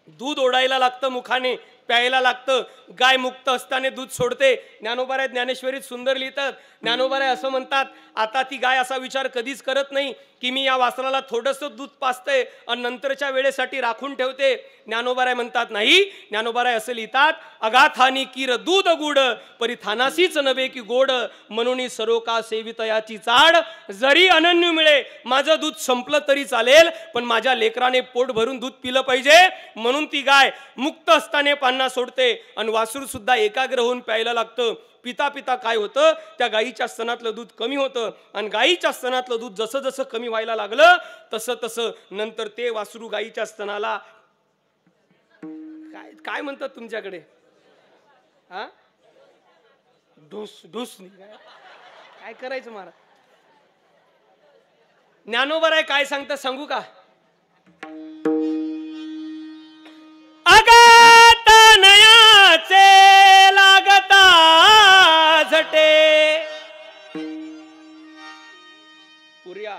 Speaker 2: दूध ओढायला लागतं मुखाने, प्यायला लागतं. गाय मुक्त असताना दूध सोडते. ज्ञानोबाराय ज्ञानेश्वरीत सुंदर लिहितात. ज्ञानोबाराय असं म्हणतात, आता ती गाय असा विचार कधीच करत नाही की मी या वासराला थोडंसं दूध पाजते आणि नंतरच्या वेळेसाठी राखून ठेवते. ज्ञानोबाराय म्हणतात नाही. ज्ञानोबाराय असं लिहितात, अगाथानी किर दूध गुड परिथानासीच नव्हे की गोड म्हणून सरोका सेवितयाची चाड जरी अनन्य मिळे माझं दूध संपलं तरी चालेल पण माझ्या लेकराने पोट भरून दूध पिलं पाहिजे म्हणून ती गाय मुक्त असताना पान्हा सोडते आणि वासरू सुद्धा एकाग्र होऊन प्यायला लागतं. पिता पिता काय होतं, त्या गाईच्या स्तनातलं दूध कमी होतं आणि गाईच्या स्तनातलं दूध जसं जसं कमी व्हायला लागलं तसं तसं नंतर ते वासरू गाईच्या स्तनाला काय काय म्हणतात तुमच्याकडे, हा ढोस ढोस काय करायचं महाराज. ज्ञानोबाराय काय सांगतात सांगू का. अगातनयाचे लागता झटे पुर्या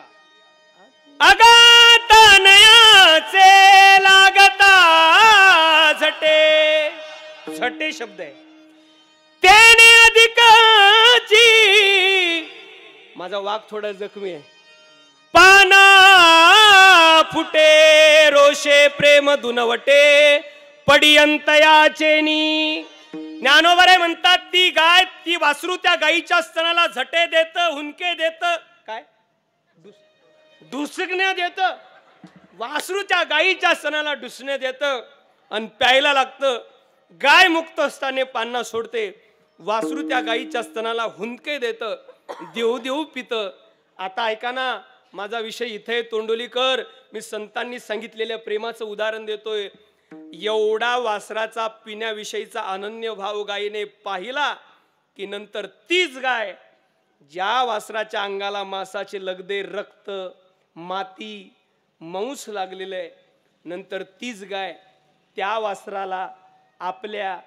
Speaker 2: अगातनयाचे लागता झटे झटे शब्द आहे. त्याने अधिकाची माझा वाघ थोडा जखमी आहे. पाना फुटे रोषे प्रेम दुनवटे पडियंतयाचेनी. ज्ञानोबाराय म्हणतात ती गाय ती वासरू त्या गाईच्या स्तनाला झटे देत, हुंके देत, काय डुसकण्या देत. वासरू त्या गाईच्या स्तनाला डुसणे देत आणि प्यायला लागतं. गाय मुक्त असताना पान्हा सोडते. वासरू त्या गाईच्या स्तनाला हुंके देत, देऊ देऊ पित. आता ऐका ना, माझा विषय इथे तोंडोलीकर. मी संतांनी सांगितलेल्या प्रेमाचं उदाहरण देतोय. एवढा वासराचा पिण्याविषयीचा अनन्य भाव गायीने पाहिला की नंतर तीच गाय ज्या वासराच्या अंगाला मांसाचे लगदे, रक्त, माती, मांस लागलेलं आहे, नंतर तीच गाय त्या वासराला आपल्या,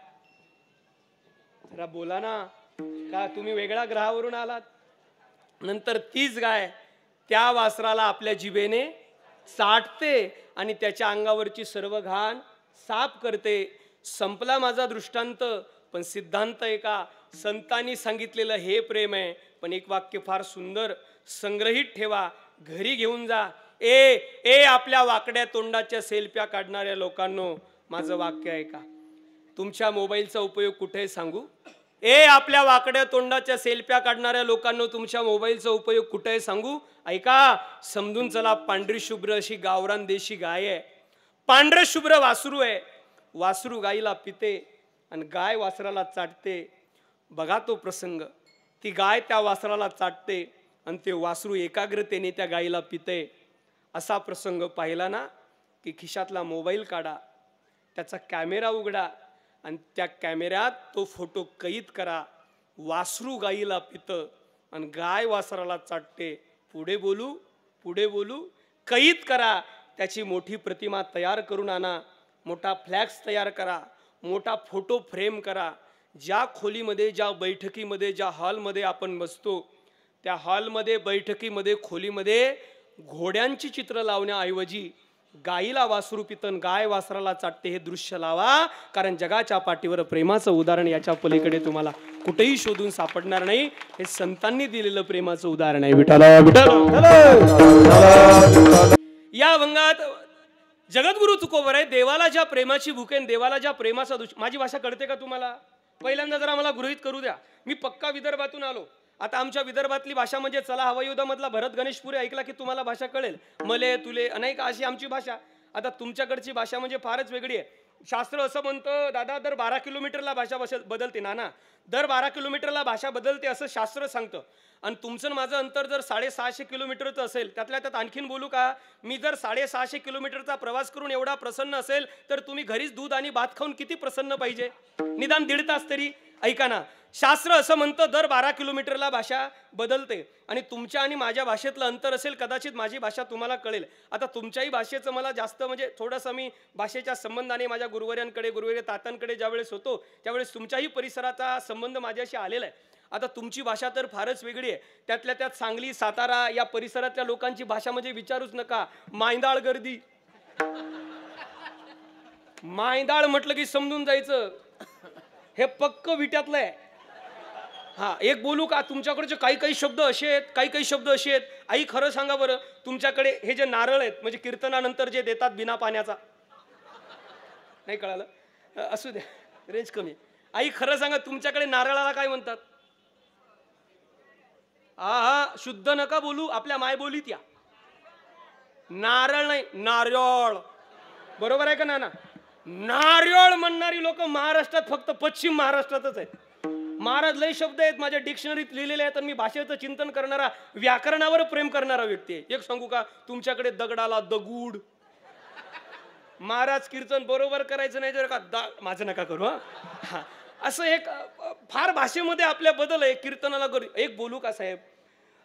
Speaker 2: जरा बोला ना का तुम्ही वेगळ्या ग्रहावरून आलात, नंतर तीच गाय त्या वासराला आपल्या जिभेने चाटते आणि त्याच्या अंगावरची सर्व घाण साफ करते. संपला माझा दृष्टांत, पण सिद्धांत एका संतांनी सांगितलेलं हे प्रेम आहे. पण एक वाक्य फार सुंदर संग्रहित ठेवा, घरी घेऊन जा. ए आपल्या वाकड्या तोंडाच्या सेल्फ्या काढणाऱ्या लोकांनो, माझं वाक्य ऐका. तुमच्या मोबाईलचा उपयोग कुठे सांगू. आपल्या वाकड्या तोंडाच्या सेल्फ्या काढणाऱ्या लोकांनो, तुमच्या मोबाईलचा उपयोग कुठे सांगू. ऐका, समजून चला. पांढरी शुभ्र अशी गावरान देशी गाय आहे, पांढरं शुभ्र वासरू आहे. वासरू गाईला पिते आणि गाय वासराला चाटते. बघा तो प्रसंग. ती गाय त्या वासराला चाटते आणि ते वासरू एकाग्रतेने त्या गाईला पिते. असा प्रसंग पाहिला ना की खिशातला मोबाईल काढा, त्याचा कॅमेरा उघडा आणि त्या कॅमेऱ्यात तो फोटो कैद करा. वासरू गाईला पितं आणि गाय वासराला चाटते. पुढे बोलू, कैद करा. त्याची मोठी प्रतिमा तयार करून आणा, मोठा फ्लॅक्स तयार करा, मोठा फोटो फ्रेम करा. ज्या खोलीमध्ये, ज्या बैठकीमध्ये, ज्या हॉलमध्ये आपण बसतो, त्या हॉलमध्ये, बैठकीमध्ये, खोलीमध्ये घोड्यांची चित्र लावण्याऐवजी गाईला वासरू पितन, गाय वासराला चाटते हे दृश्य लावा. कारण जगाच्या पाठीवर प्रेमाचं उदाहरण याच्या पलीकडे तुम्हाला कुठेही शोधून सापडणार नाही. हे संतांनी दिलेलं प्रेमाचं उदाहरण आहे. विठ्ठल या अभंगात जगद्गुरु तुकोबर आहे. देवाला ज्या प्रेमाची भूक आहे, देवाला ज्या प्रेमाचा माझी भाषा कळते का तुम्हाला. पहिल्यांदा जरा मला गृहीत करू द्या. मी पक्का विदर्भातून आलो. आता आमच्या विदर्भातली भाषा म्हणजे चला हवायुद्धामधला भरत गणेशपुरे ऐकला की तुम्हाला भाषा कळेल. मले तुले अनेक अशी आमची भाषा. आता तुमच्याकडची भाषा म्हणजे फारच वेगळी आहे. शास्त्र असं म्हणतं दादा, दर 12 किलोमीटरला भाषा बदलते. नाना, दर 12 किलोमीटरला भाषा बदलते असं शास्त्र सांगतं. आणि तुमचं माझं अंतर जर 650 किलोमीटरचं असेल, त्यातल्या त्यात आणखीन बोलू का, मी जर 650 किलोमीटरचा प्रवास करून एवढा प्रसन्न असेल तर तुम्ही घरीच दूध आणि भात खाऊन किती प्रसन्न पाहिजे. निदान 1.5 तास तरी. ऐका ना, शास्त्र असं म्हणतं दर 12 किलोमीटरला भाषा बदलते आणि तुमच्या आणि माझ्या भाषेतलं अंतर असेल, कदाचित माझी भाषा तुम्हाला कळेल. आता तुमच्याही भाषेचं मला जास्त म्हणजे थोडंसं मी भाषेच्या संबंधाने माझ्या गुरुवर्यांकडे गुरुवर्य तात्यांकडे ज्यावेळेस होतो त्यावेळेस तुमच्याही परिसराचा संबंध माझ्याशी आलेला आहे. आता तुमची भाषा तर फारच वेगळी आहे. त्यातल्या त्यात सांगली सातारा या परिसरातल्या लोकांची भाषा म्हणजे विचारूच नका. मायंदाळ गर्दी, मायंदाळ म्हटलं की समजून जायचं हे पक्क विट्यातलं आहे. हा, एक बोलू का, तुमच्याकडचे काही काही शब्द असे आहेत, काही काही शब्द असे आहेत. आई खरं सांगा बरं, तुमच्याकडे हे जे नारळ आहेत म्हणजे कीर्तनानंतर जे देतात बिना पाण्याचा, नाही कळालं? असू द्या, रेंज कमी. आई खरं सांगा, तुमच्याकडे नारळाला काय म्हणतात? हा, शुद्ध नका बोलू, आपल्या मायबोलीत या. नारळ नाही, नारळ. बरोबर आहे का नाना? नारळ म्हणणारी लोक महाराष्ट्रात फक्त पश्चिम महाराष्ट्रातच आहेत. महाराज लय शब्द आहेत माझ्या डिक्शनरीत लिहिलेले आहेत आणि मी भाषेचं चिंतन करणारा, व्याकरणावर प्रेम करणारा व्यक्ती आहे. एक सांगू का, तुमच्याकडे दगडाला दगूड. महाराज कीर्तन बरोबर करायचं नाही जर का माझं नका करू. हा, असं एक फार भाषेमध्ये आपल्या बदल आहे. कीर्तनाला करू. एक बोलू का साहेब,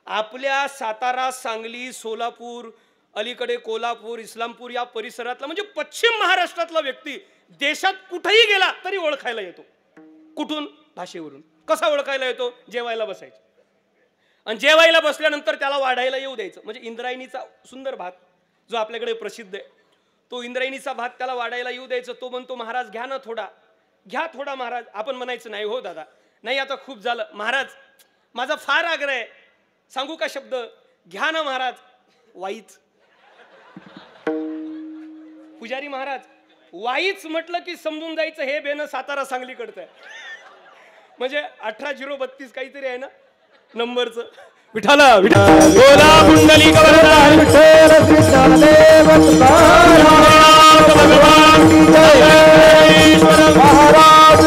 Speaker 2: आपल्या सातारा, सांगली, सोलापूर, अलीकडे कोल्हापूर, इस्लामपूर या परिसरातला म्हणजे पश्चिम महाराष्ट्रातला व्यक्ती देशात कुठेही गेला तरी ओळखायला येतो. कुठून? भाषेवरून. कसा ओळखायला येतो? जेवायला बसायचं आणि जेवायला बसल्यानंतर त्याला वाढायला येऊ द्यायचं. म्हणजे इंद्रायणीचा सुंदर भात जो आपल्याकडे प्रसिद्ध आहे, तो इंद्रायणीचा भात त्याला वाढायला येऊ द्यायचं. तो म्हणतो महाराज घ्या ना थोडा, घ्या थोडा महाराज. आपण म्हणायचं नाही हो दादा, नाही आता खूप झालं. महाराज माझा फार आग्रह आहे, सांगू का शब्द, घ्या ना महाराज. वाईच. पुजारी महाराज, वाईच म्हटलं की समजून जायचं हे बेन सातारा सांगलीकडचं आहे. म्हणजे 18032 काहीतरी आहे ना नंबरचं. विठाला बोला कुंडली कवरदार
Speaker 1: विठ्ठल श्री ज्ञानदेव तुकाराम भगवान की जय. महाराज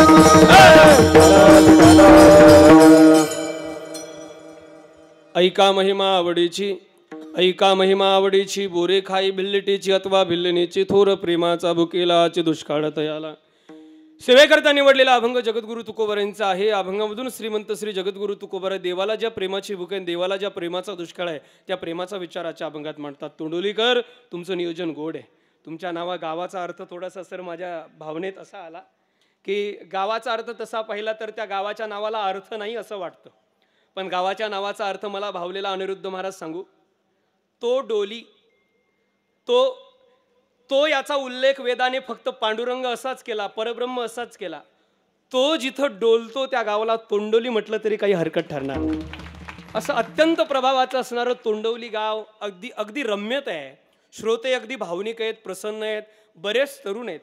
Speaker 2: ऐका महिमा आवडीची, ऐका महिमा आवडीची, बोरे खाई भिल्लिटीची अथवा भिल्लिनीची, थोर प्रेमाचा भुकेलाची दुष्काळ तयाला. सेवेकरता निवडलेला अभंग जगद्गुरु तुकोबारांचा आहे. अभंगामधून श्रीमंत श्री जगद्गुरु तुकोबारा देवाला ज्या प्रेमाची भूक आहे, देवाला ज्या प्रेमाचा दुष्काळ आहे, त्या प्रेमाचा विचाराच्या अभंगात मांडतात. तोंडोलीकर, तुमचं नियोजन गोड आहे. तुमच्या नावा गावाचा अर्थ थोडासा सर माझ्या भावनेत असा आला की गावाचा अर्थ तसा पाहिला तर त्या गावाच्या नावाला अर्थ नाही असं वाटतं, पण गावाच्या नावाचा अर्थ मला भावलेला अनिरुद्ध महाराज सांगू. तो डोली, तो याचा उल्लेख वेदाने फक्त पांडुरंग असाच केला, परब्रह्म असाच केला. तो जिथं डोलतो त्या गावाला तोंडोली म्हटलं तरी काही हरकत ठरणार नाही. असं अत्यंत प्रभावाचं असणारं तोंडवली गाव अगदी अगदी रम्यत आहे. श्रोते अगदी भावनिक आहेत, प्रसन्न आहेत, बरेच तरुण आहेत.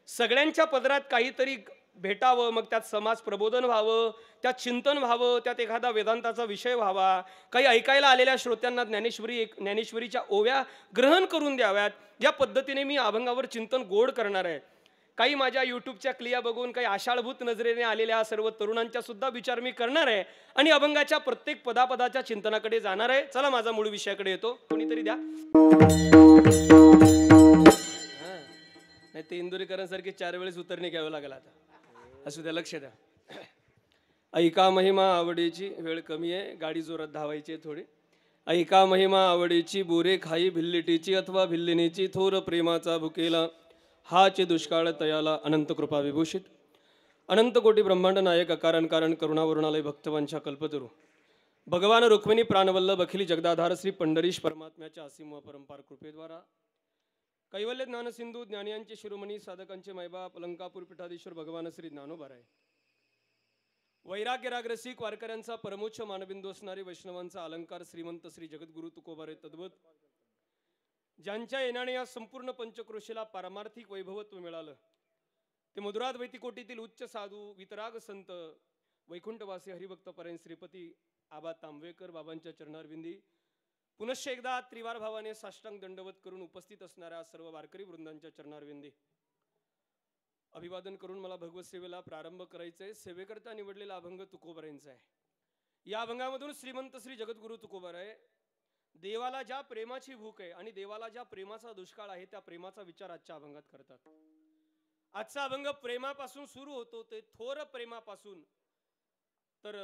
Speaker 2: सगळ्यांच्या पदरात काहीतरी भेटावं, मग त्यात समाज प्रबोधन व्हावं, त्यात चिंतन व्हावं, त्यात एखादा वेदांताचा विषय व्हावा, काही ऐकायला आलेल्या श्रोत्यांना ज्ञानेश्वरीच्या ओव्या ग्रहण करून द्याव्यात. या पद्धतीने मी अभंगावर चिंतन गोड करणार आहे. काही माझ्या यूट्यूबच्या क्लिया बघून काही आषाढभूत नजरेने आलेल्या सर्व तरुणांच्या सुद्धा विचार मी करणार आहे आणि अभंगाच्या प्रत्येक पदापदाच्या चिंतनाकडे जाणार आहे. चला माझा मूळ विषयाकडे येतो. कोणीतरी द्या. नाही ते इंदोरीकरांसारखे 4 वेळेस उतरणे घ्यावं लागेल आता. असू द्या, लक्ष द्या. ऐका महिमा आवडीची, वेळ कमी आहे, गाडी जोरात धावायची आहे थोडी. ऐका महिमा आवडीची, बोरे खाई भिल्लिटीची अथवा भिल्लिनीची, थोर प्रेमाचा भुकेला हाचे दुष्काळ तयाला. अनंत कृपा विभूषित अनंत कोटी ब्रह्मांड नायक अकारण कारण करुणावरुणालय भक्तवांच्या कल्पतरू भगवान रुक्मिणी प्राणवल्लभ अखिली जगदाधार श्री पंढरीश परमात्म्याच्या असीम व परंपार कृपेद्वारा कैवल्य ज्ञानसिंधू ज्ञानियांचे शिरोमणी साधकांचे मैबाप अलंकापूर पीठाधीश्वर भगवान श्री ज्ञानोबाराय, वैराग्य रागरसिक वारकऱ्यांचा परमोच्च मानबिंदू असणारे वैष्णवांचा अलंकार श्रीमंत श्री जगद्गुरु तुकोबारे तद्वत, ज्यांच्या येण्याने या संपूर्ण पंचक्रोशीला पारमार्थिक वैभवत्व मिळालं, ते मधुरात वैतिकोटीतील उच्च साधू वितराग संत वैकुंठवासी हरिभक्त परायण श्रीपती आबा तांबवेकर बाबांच्या चरणारविंदी पुनश्च एकदा त्रिवार भावाने साष्टांग दंडवत करून उपस्थित असणाऱ्या सर्व वारकरी वृंदांच्या चरणारविंदी अभिवादन करून मला भगवत सेवेला प्रारंभ करायचा आहे. सेवेकरता निवडलेला अभंग तुकोबारांचा आहे. या अभंगामधून श्रीमंत श्री जगद्गुरु तुकोबाराय देवाला ज्या प्रेमाची भूक आहे आणि देवाला ज्या प्रेमाचा दुष्काळ आहे त्या प्रेमाचा विचार आजच्या अभंगात करतात. आजचा अभंग प्रेमापासून सुरू होतो, ते थोर प्रेमापासून तर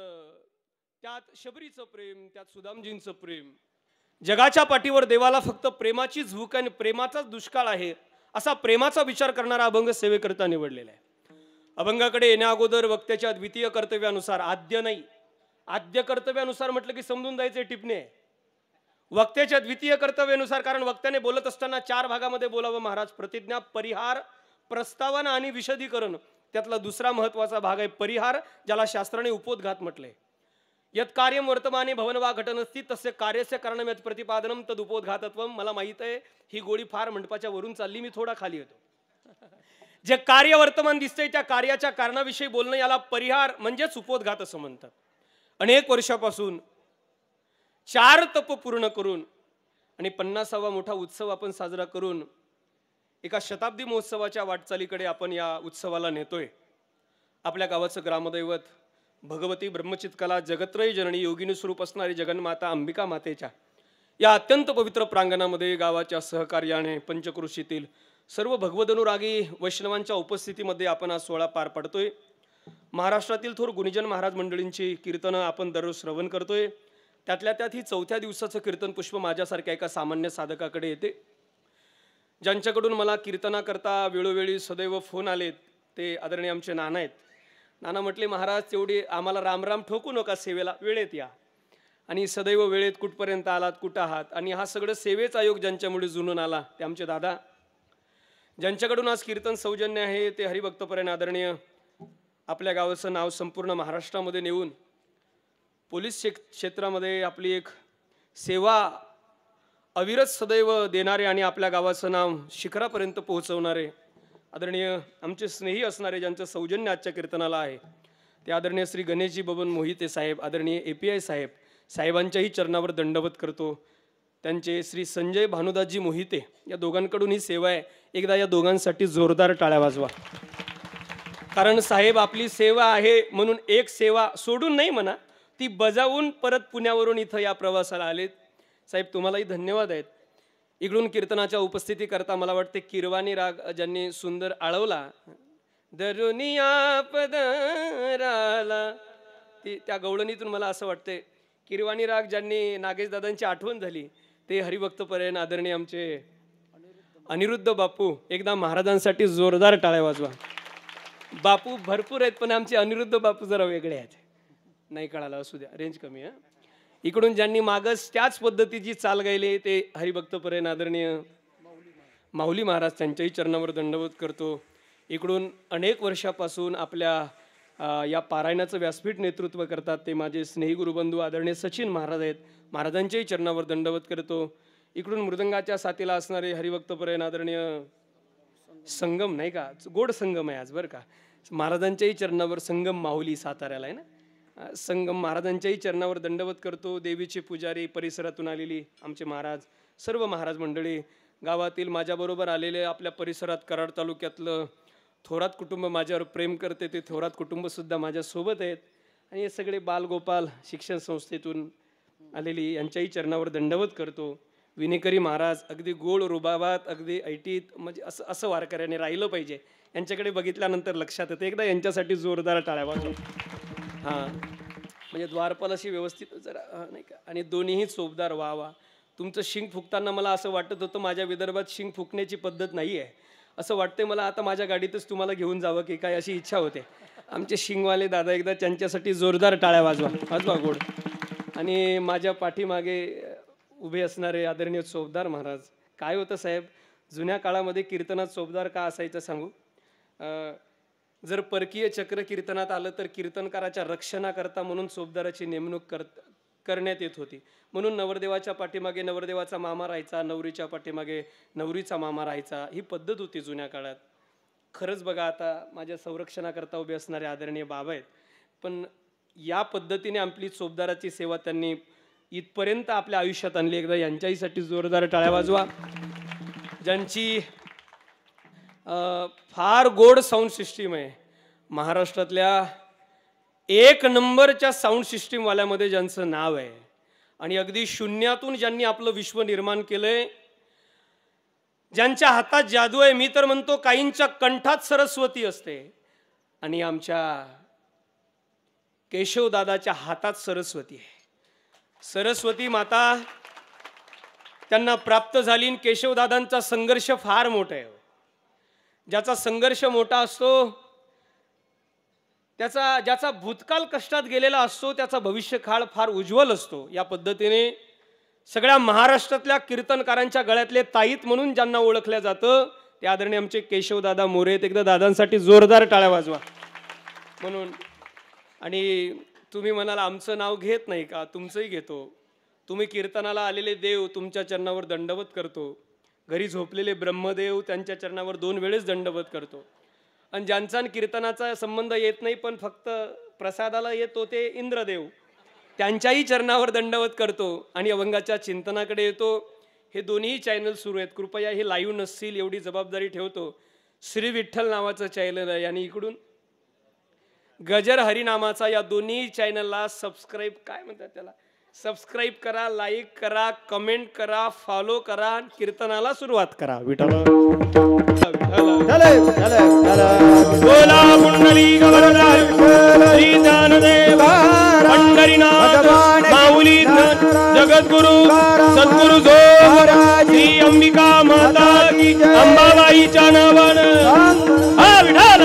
Speaker 2: त्यात शबरीचं प्रेम, त्यात सुदामजींचं प्रेम. जगाच्या पाठीवर देवाला फक्त प्रेमाची झुक आणि प्रेमाचाच दुष्काळ आहे असा प्रेमाचा विचार करणारा अभंग सेवेकरता निवडलेला आहे. अभंगाकडे येण्या अगोदर वक्त्याच्या द्वितीय कर्तव्यानुसार, आद्य नाही, आद्य कर्तव्यानुसार म्हटलं की समजून जायचे टिपणे आहे. वक्त्याच्या द्वितीय कर्तव्यानुसार, कारण वक्त्याने बोलत असताना 4 भागामध्ये बोलावं महाराज. प्रतिज्ञा, परिहार, प्रस्तावना आणि विशदीकरण. त्यातला दुसरा महत्वाचा भाग आहे परिहार, ज्याला शास्त्राने उपोद्घात म्हटलंय. यत् कार्यम वर्तमाने भवन वा घटनस्ती तस्य कार्यस्य कारणम यत् प्रतिपादनम तद उपोद्घातत्वम. मला माहित आहे ही गोळी फार मंडपाच्या वरून चालली, मी थोडा खाली येतो. जे कार्य वर्तमान दिसतंय त्या कार्याच्या कारणाविषयी बोलणं याला परिहार म्हणजेच उपोद्घात असं म्हणतात. अनेक वर्षापासून 4 तप पूर्ण करून आणि 50वा मोठा उत्सव आपण साजरा करून एका शताब्दी महोत्सवाच्या वाटचालीकडे आपण या उत्सवाला नेतोय. आपल्या गावाचं ग्रामदैवत भगवती ब्रह्मचित्कला जगत्रय जननी योगिनी स्वरूप असणारी जगन्माता अंबिका मातेच्या या अत्यंत पवित्र प्रांगणामध्ये गावाच्या सहकार्याने पंचक्रोशीतील सर्व भगवदनुरागी वैष्णवांच्या उपस्थितीमध्ये आपण हा सोहळा पार पाडतोय. महाराष्ट्रातील थोर गुणीजन महाराज मंडळींची कीर्तनं आपण दररोज श्रवण करतोय. त्यातल्या त्यात ही 4थ्या दिवसाचं कीर्तन पुष्प माझ्यासारख्या एका सामान्य साधकाकडे येते. ज्यांच्याकडून मला कीर्तनाकरता वेळोवेळी सदैव फोन आलेत ते आदरणीय आमचे नाना आहेत. नाना म्हटले, महाराज तेवढी आम्हाला रामराम ठोकू नका, सेवेला वेळेत या. आणि सदैव वेळेत कुठपर्यंत आलात, कुठं आहात. आणि हा सगळं सेवेचा योग ज्यांच्यामुळे जुनून आला ते आमचे दादा. ज्यांच्याकडून आज कीर्तन सौजन्य आहे ते हरिभक्तपरायण आदरणीय आपल्या गावाचं नाव संपूर्ण महाराष्ट्रामध्ये नेऊन पोलीस क्षेत्रामध्ये आपली एक सेवा अविरत सदैव देणारे आणि आपल्या गावाचं नाव शिखरापर्यंत पोहोचवणारे आदरणीय आमचे स्नेही असणारे, ज्यांचं सौजन्य आजच्या कीर्तनाला आहे, ते आदरणीय श्री गणेशजी बबन मोहिते साहेब, आदरणीय API साहेब, साहेबांच्याही चरणावर दंडवत करतो. त्यांचे श्री संजय भानुदासजी मोहिते या दोघांकडून ही सेवा आहे. एकदा या दोघांसाठी जोरदार टाळ्या वाजवा. कारण साहेब आपली सेवा आहे म्हणून एक सेवा सोडून नाही म्हणा, ती बजावून परत पुण्यावरून इथं या प्रवासाला आलेत. साहेब तुम्हालाही धन्यवाद आहेत. इकडून कीर्तनाच्या उपस्थिती करता मला वाटते किरवाणी राग ज्यांनी सुंदर आळवला, दरुनिया पदराला, त्या गवळणीतून मला असं वाटते किरवाणी राग ज्यांनी नागेश दादांची आठवण झाली ते हरिभक्तपरायण आदरणीय आमचे अनिरुद्ध बापू. एकदा महाराजांसाठी जोरदार टाळ्या वाजवा. बापू भरपूर आहेत पण आमचे अनिरुद्ध बापू जरा वेगळे आहेत. नाही कळाला, असू द्या, रेंज कमी आहे. इकडून ज्यांनी मागच त्याच पद्धतीची चाल गायली ते हरिभक्तपरायण आदरणीय माऊली महाराज, त्यांच्याही चरणावर दंडवत करतो. इकडून अनेक वर्षापासून आपल्या या पारायणाचं व्यासपीठ नेतृत्व करतात ते माझे स्नेही गुरुबंधू आदरणीय सचिन महाराज आहेत, महाराजांच्याही चरणावर दंडवत करतो. इकडून मृदंगाच्या साथीला असणारे हरिभक्तपरायण आदरणीय संगम, नाही का, गोड संगम आहे आज बरं का, महाराजांच्याही चरणावर, संगम माहुली साताऱ्याला आहे ना, संगम महाराजांच्याही चरणावर दंडवत करतो. देवीचे पुजारी, परिसरातून आलेली आमचे महाराज, सर्व महाराज मंडळी, गावातील माझ्याबरोबर आलेले आपल्या परिसरात कराड तालुक्यातलं थोरात कुटुंब माझ्यावर प्रेम करते ते थोरात कुटुंबसुद्धा माझ्यासोबत आहेत. आणि हे सगळे बालगोपाल शिक्षण संस्थेतून आलेली यांच्याही चरणावर दंडवत करतो. विनेकरी महाराज अगदी गोड रुबाबात, अगदी ऐटीत, म्हणजे असं वारकऱ्याने राहिलं पाहिजे. यांच्याकडे बघितल्यानंतर लक्षात येतं. एकदा यांच्यासाठी जोरदार टाळ्या वाजवा. हां, म्हणजे द्वारपाल अशी व्यवस्थित जरा नाही का, आणि दोन्हीही चोपदार. वा वा, तुमचं शिंग फुकताना मला असं वाटत होतं माझ्या विदर्भात शिंग फुकण्याची पद्धत नाही आहे, असं वाटते मला आता माझ्या गाडीतच तुम्हाला घेऊन जावं की काय, अशी इच्छा होते. आमचे शिंगवाले दादा, एकदा त्यांच्यासाठी जोरदार टाळ्या वाजवा, वाजवा गोड. आणि माझ्या पाठीमागे उभे असणारे आदरणीय चोपदार महाराज. काय होतं साहेब, जुन्या काळामध्ये कीर्तनात चोपदार का असायचं सांगू? जर परकीय चक्र कीर्तनात आलं तर कीर्तनकाराच्या रक्षणाकरता म्हणून चोपदाराची नेमणूक करण्यात येत होती. म्हणून नवरदेवाच्या पाठीमागे नवरदेवाचा मामा राहायचा, नवरीच्या पाठीमागे नवरीचा मामा राहायचा, ही पद्धत होती जुन्या काळात. खरंच बघा, आता माझ्या संरक्षणाकरता उभे असणारे आदरणीय बाबा आहेत, पण या पद्धतीने आपली चोपदाराची सेवा त्यांनी इथपर्यंत आपल्या आयुष्यात आणली. एकदा यांच्याहीसाठी जोरदार टाळ्या वाजवा. ज्यांची फार गोड साऊंड सिस्टीम आहे, महाराष्ट्रातल्या 1 नंबरच्या साऊंड सिस्टीमवाल्यामध्ये ज्यांचं नाव आहे, आणि अगदी शून्यातून ज्यांनी आपलं विश्व निर्माण केलंय, ज्यांच्या हातात जादू आहे. मी तर म्हणतो काहींच्या कंठात सरस्वती असते. आणि आमच्या केशवदादाच्या हातात सरस्वती आहे. सरस्वती माता त्यांना प्राप्त झाली. केशवदादांचा संघर्ष फार मोठा आहे. ज्याचा संघर्ष मोठा असतो ज्याचा भूतकाळ कष्टात गेलेला असतो त्याचा भविष्यकाळ फार उज्ज्वल असतो. या पद्धतीने सगळ्या महाराष्ट्रातल्या कीर्तनकारांच्या गळ्यातले ताईत म्हणून ज्यांना ओळखलं जातं ते आदरणीय आमचे केशवदादा मोरे आहेत. एकदा दादांसाठी जोरदार टाळ्या वाजवा म्हणून. आणि तुम्ही म्हणाल आमचं नाव घेत नाही का? तुमचंही घेतो. तुम्ही कीर्तनाला आलेले देव तुमच्या चरणावर दंडवत करतो. घरी झोपलेले ब्रह्मदेव त्यांच्या चरणावर 2 वेळेस दंडवत करतो. आणि ज्यांचा कीर्तनाचा संबंध येत नाही पण फक्त प्रसादाला येतो ते इंद्रदेव त्यांच्याही चरणावर दंडवत करतो. आणि अभंगाच्या चिंतनाकडे येतो. हे दोन्ही चॅनल सुरू आहेत. कृपया हे लाईव्ह नसतील एवढी जबाबदारी ठेवतो. श्री विठ्ठल नावाचं चॅनल आहे आणि इकडून गजर हरी नामाचा, या दोन्ही चॅनलला सबस्क्राईब काय म्हणतात त्याला, सबस्क्राईब करा, लाईक करा, कमेंट करा, फॉलो करा, कीर्तनाला सुरुवात करा. विठ्ठल बोला कुंडली गवळदार श्री ज्ञानदेव पंढरीनाथ माऊली जगद्गुरु सद्गुरु जो श्री अंबिका माता की अंबाबाईच्या नावानं हा विठ्ठल.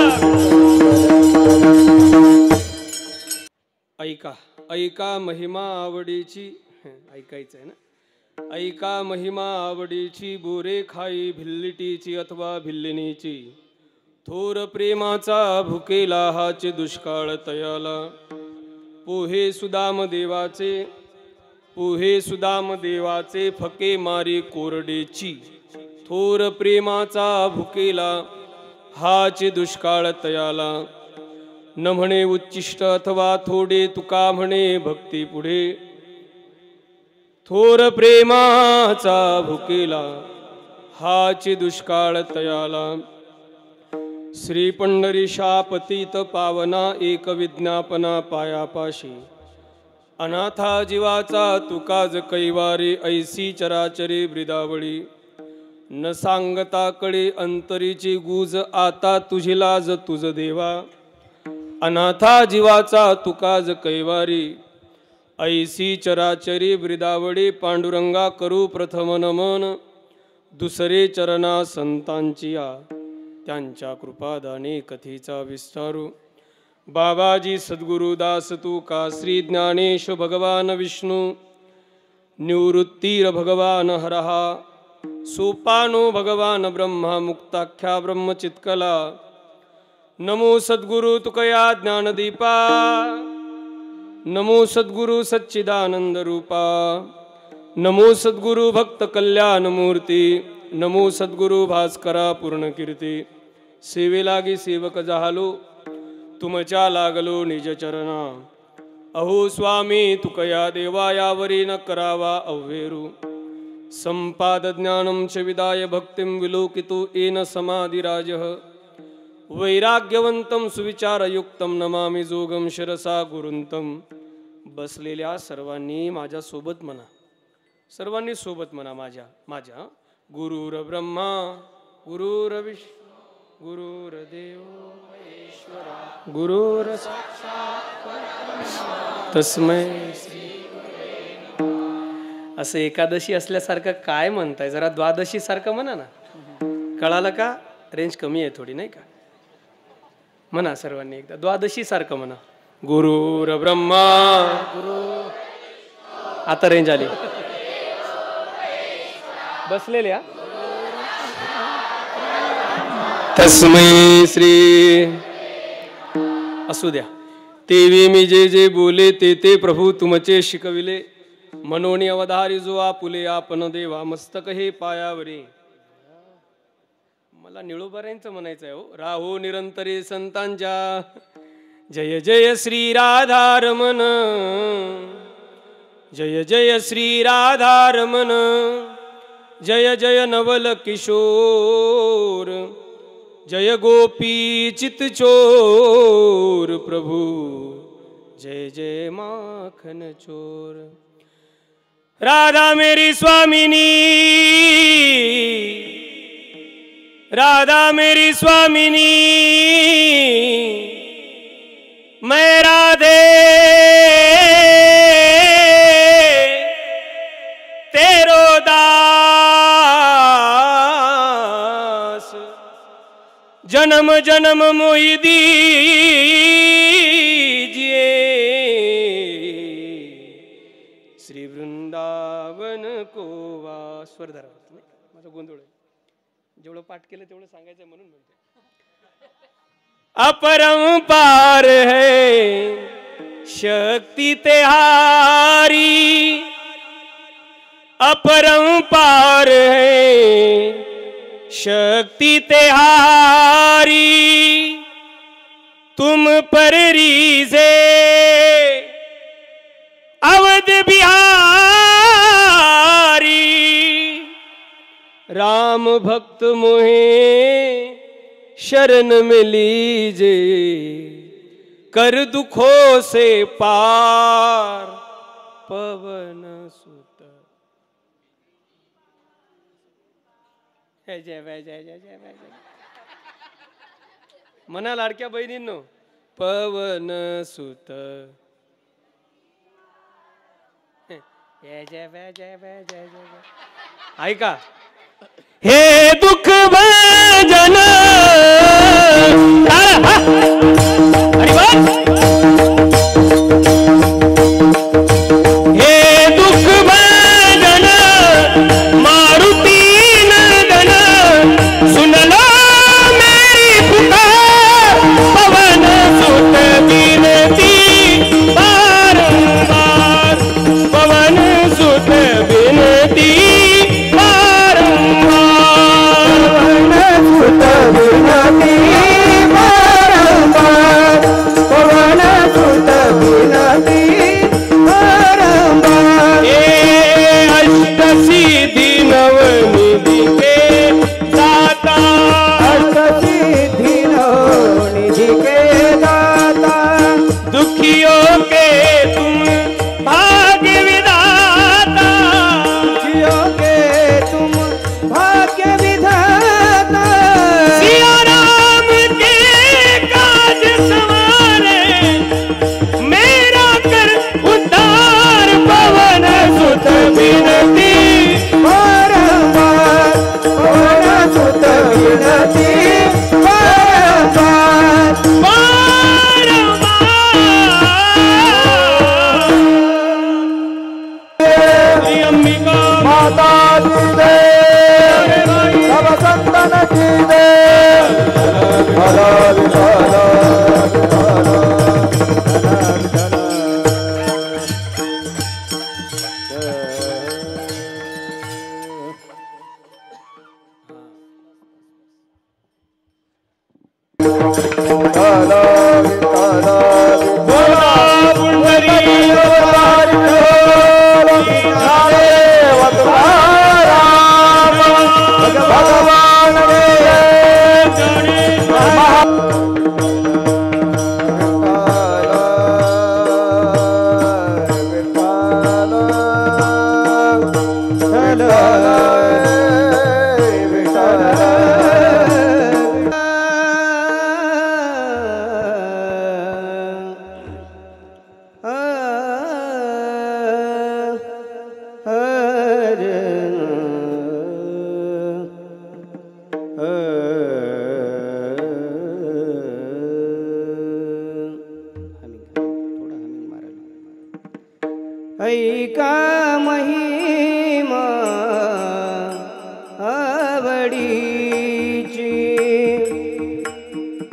Speaker 2: ऐका ऐका महिमा आवडीची, ऐकायचं आहे ना. ऐका महिमा आवडीची, बोरे खाई भिल्लिटीची अथवा भिल्लिनीची. थोर प्रेमाचा भुकेला हाचे दुष्काळ तयाला. पोहे सुदाम देवाचे फके मारी कोरडेची. थोर प्रेमाचा भुकेला हाचे दुष्काळ तयाला. न म्हणे उच्चिष्ट अथवा थोडे, तुका म्हणे भक्ती पुढे. थोर प्रेमाचा भुकेला हाची दुष्काळ तयाला. श्री पंढरीशा पतित पावना, एक विज्ञापना पायापाशी. अनाथा जीवाचा तुकाज कैवारी, ऐसी चराचरी ब्रिदावळी. न सांगता कडे अंतरीची गुज, आता तुझी लाज तुझ देवा. अनाथा जीवाचा तुकाज कैवारी, ऐसी चराचरी ब्रिदावळी. पांडुरंगा करू प्रथम नमन, दुसरे चरणा संतांची या. त्यांच्या कृपादाने कथेचा विस्तारू. बाबाजी सद्गुरु दास तू का, श्री ज्ञानेश भगवान विष्णू. निवृत्तीर भगवान हरहा, सोपानो भगवान ब्रह्मा. मुक्ताख्या ब्रह्मचित्कला. नमो सद्गुरु तुकया ज्ञानदीपा. नमो सद्गुरु सच्चिदानंद रूपा. नमो सद्गुरु भक्त कल्याण मूर्ती. नमो सद्गुरु भास्करा पूर्ण कीर्ती. सेवे लागी सेवक झालो, तुमच्या लागलो निज चरणा. अहो स्वामी तुकया देवा, यावरी न करावा अव्हेरू. संपाद ज्ञानं च विदाय भक्तिं, विलोकितो येन समाधिराजः. वैराग्यवंतं सुविचारयुक्तं, नमामि जोगं शिरसा गुरुंतं. बसलेल्या सर्वांनी माझ्या सोबत म्हणा, सर्वांनी सोबत म्हणा माझ्या. गुरुर ब्रह्मा गुरुर विष्णू गुरुर्देव महेश्वरा, गुरुर साक्षात् परब्रह्म तस्मै श्री. असं एकादशी असल्यासारखं काय म्हणताय? जरा द्वादशी सारखं म्हणा ना. कळालं का? रेंज कमी आहे थोडी नाही का? म्हणा सर्वांनी एकदा द्वादशी सारखं म्हणा. गुरुर ब्रह्मा गुरु. आता रेंज आली. बसलेल्या तस्मै श्री. असू द्या. तेवी मी जे जे बोले ते ते प्रभू तुमचे शिकविले. मनोनी अवधारी जो आपुले, आपण देवा मस्तक हे पायावरी. मला निळोबाऱ्यांचं म्हणायचं आहे हो. राहो निरंतरे संतांच्या. जय जय श्री राधारमण, जय जय श्री राधारमण. जय जय नवल किशोर, जय गोपी चितचोर. प्रभु जय जय माखन चोर. राधा मेरी स्वामिनी, राधा मेरी स्वामिनी. मैं राधे तेरो दास जन्म जन्म मोहि दीजिए श्री वृंदावन को वास. स्वर धरा. माझा गोंधळ आहे. जेवढं पाठ केलं तेवढं सांगायचं म्हणून म्हणते. अपरंपार है शक्ति तेहारी, अपरंपार है शक्ति तेहारी, तुम पर रीज़े अवध बिहारी, राम भक्त मोहे शरण में लीजे, कर दुखों से पार पवन सुत. जय जय जय जय जय जय जय. मना लाडक्या बहिणींनो, पवन सुत. जय जय जय जय जय जय जय. ऐका. हे दुख भजन हे दुख भजन मारुति नंदन, सुन लो मेरी पुकार, पवन सुत विनती बारंबार, पवन सुत विनती ऐका महिमा आवडीची,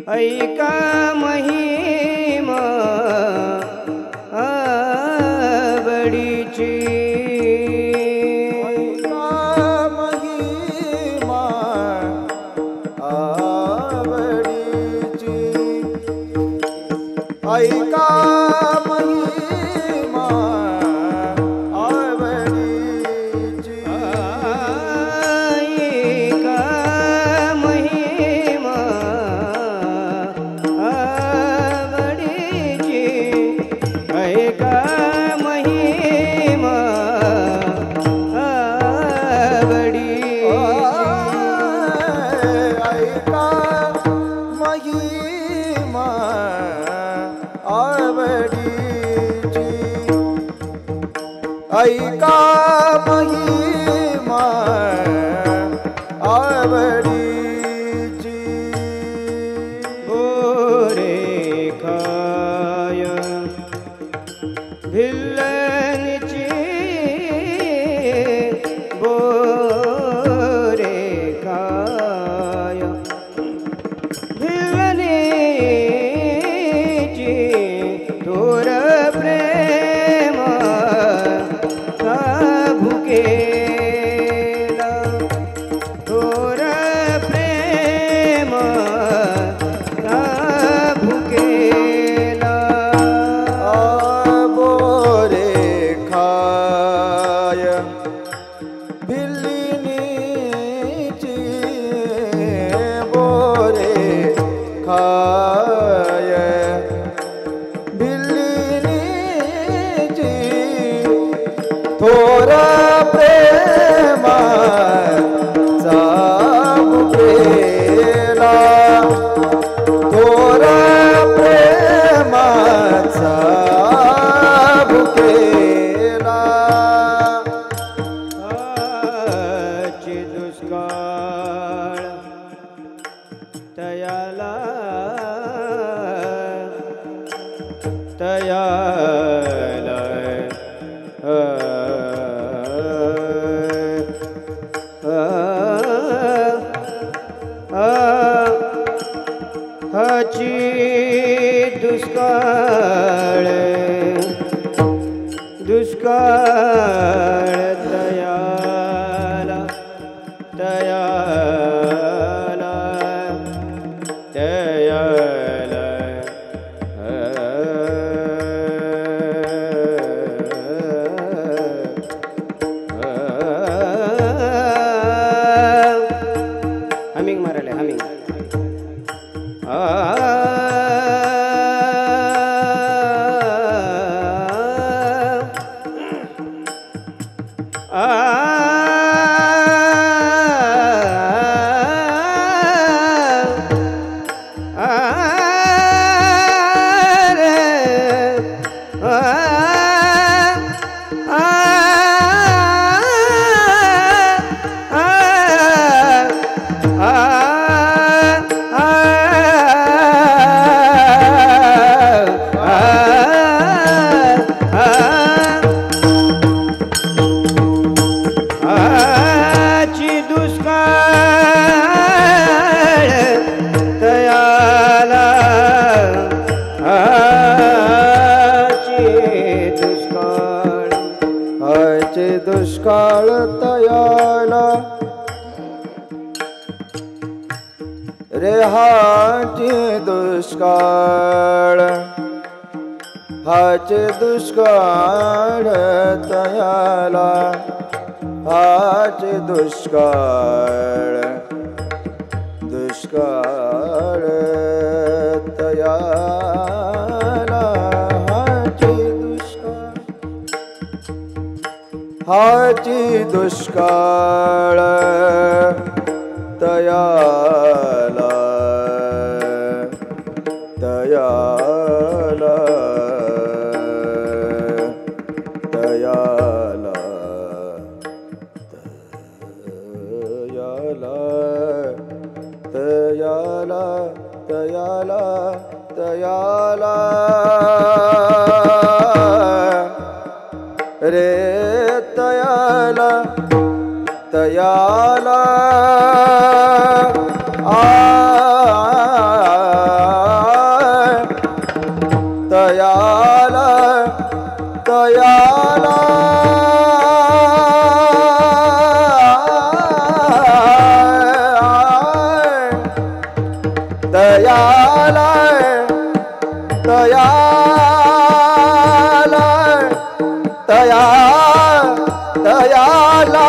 Speaker 2: ऐका महिमा आवडीची,
Speaker 1: ऐका महिमा आवडीची, ऐका महिमा महिमा आवडीची
Speaker 3: बोरे खाय भिल्लनची बोरे खाय भिल्लनीची थोर प्रेम भुकेला थोर प्रेम भुकेला
Speaker 1: बोरे खाय भिल्लिनीची बोरे खाय भिल्लिनीची थोर प्रेमाचा भुकेला थोर प्रेमाचा भुकेला
Speaker 3: ची दुष्काळ तयाला तयाला हाची दुष्काळ दुष्काळ तयाला तयाला तयाला हमिंग मारायला हमिंग
Speaker 1: दुष्काळ तयाला रे हाचे दुष्काळ हाचे दुष्काळ तयाला हाचे दुष्काळ दुष्काळ तयाला हाची दुष्काळ तयाला तयाला तयाला तयाला तयाला तयाला रे तयाला तयाला तयाला तयाला तयाला तयाला तया तयाला तयाला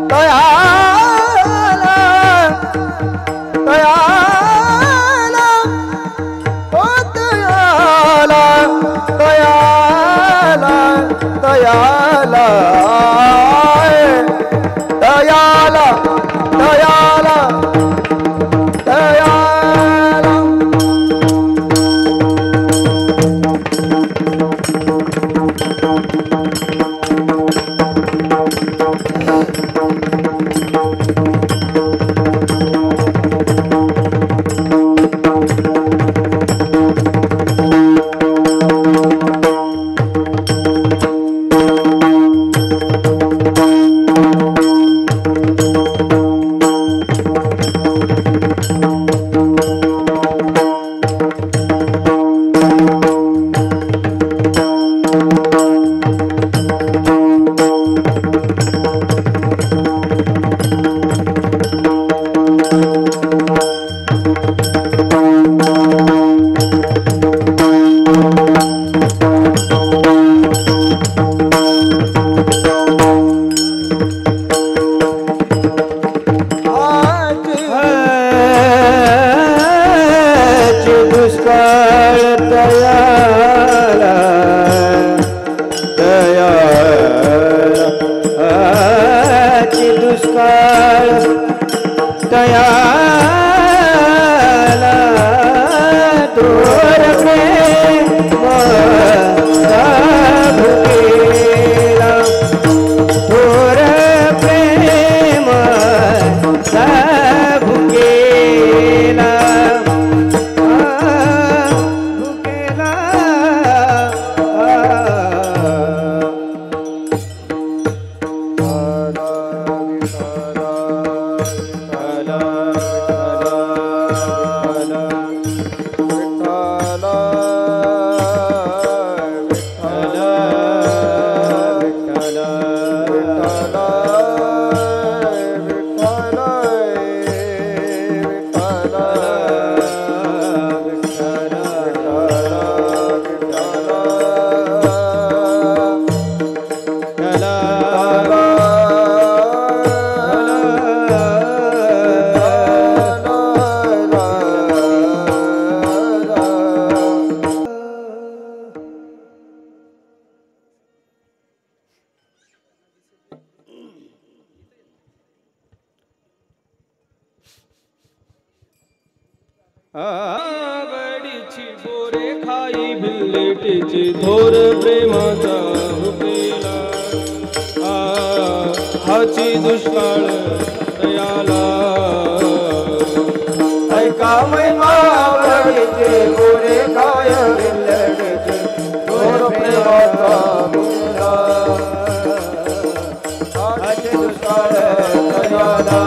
Speaker 1: तयाला तयाला दयाला दयाला दयाला दयाला
Speaker 2: आवडीची बोरे खाई भिल्लेटीची थोर प्रेमाचा हुकेला हाची दुष्काळ दयाला
Speaker 1: ऐका महिमा आवडीचे गोरे काय बिल्लडीचे थोर प्रेमाचा मुला आचे दुष्काळ दयाला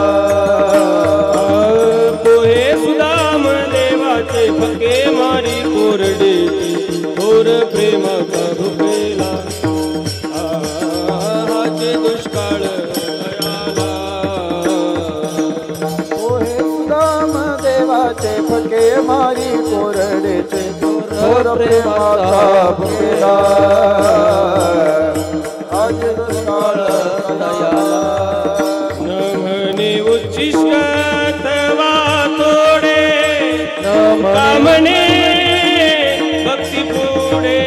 Speaker 2: फके मारी कोरडेची थोर प्रेमाचा भुकेला हाचे दुष्काळ दयाला
Speaker 1: ओहे सुदाम देवाचे फके मारी कोरडेचे थोर प्रेमाचा भुकेला आज दुष्काळ दयाला
Speaker 2: नमने उच्चिष्ट तवा तोडे कामने भक्ती पुढे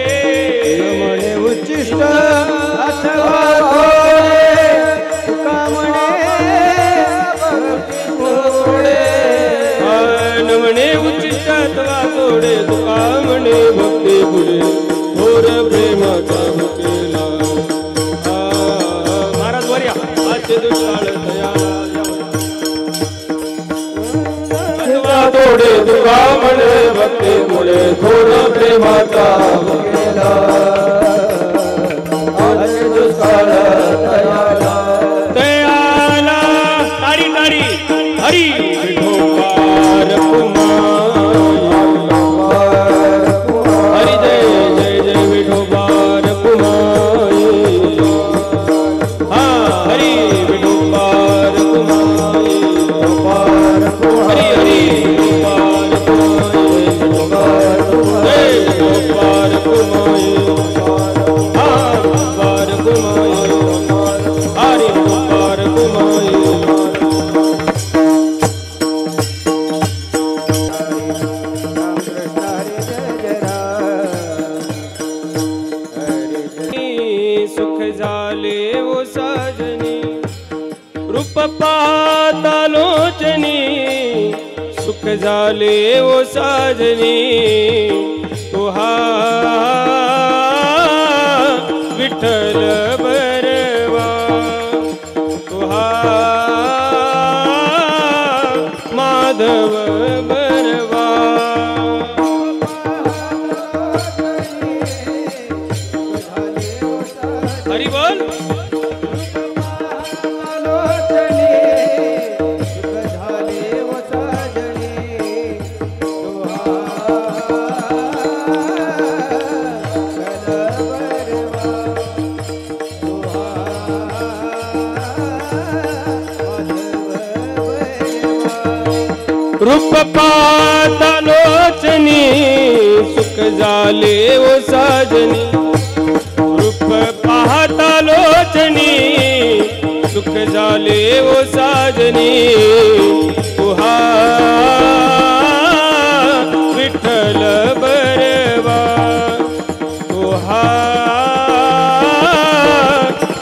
Speaker 1: नमने उच्चिष्ट अथवा थोडे कामने भक्ती पुढे
Speaker 2: नमने उच्चिष्ट अथवा थोडे कामने भक्ती पुढे थोर प्रेमाचा भुकेला महाराज वर्या आजचे दुष्काळ दयाला
Speaker 1: थोडे तुका म्हणे भक्ती पुढे थोर प्रेमाचा भुकेला आज दुष्काळ दयाला
Speaker 2: दयाला तारी तारी हरी विठोबार हरी जय जय जय विठोबार कुमाई हा हरी विठोबार कुमाई हरी हरी विठोबार कुमाई जय विठोबार कुमाई झाले ओ साजनी रूप पाहता लोचनी सुख झाले ओ साजनी तुहा विठ्ठल बरवा तुहा माधव बरवा हरी बोल रूप पाहता लोचनी सुख झाले ओ साजनी रूप पाहता लोचनी सुख झाले ओ साजनी तुहा विठ्ठल बरवा तुहा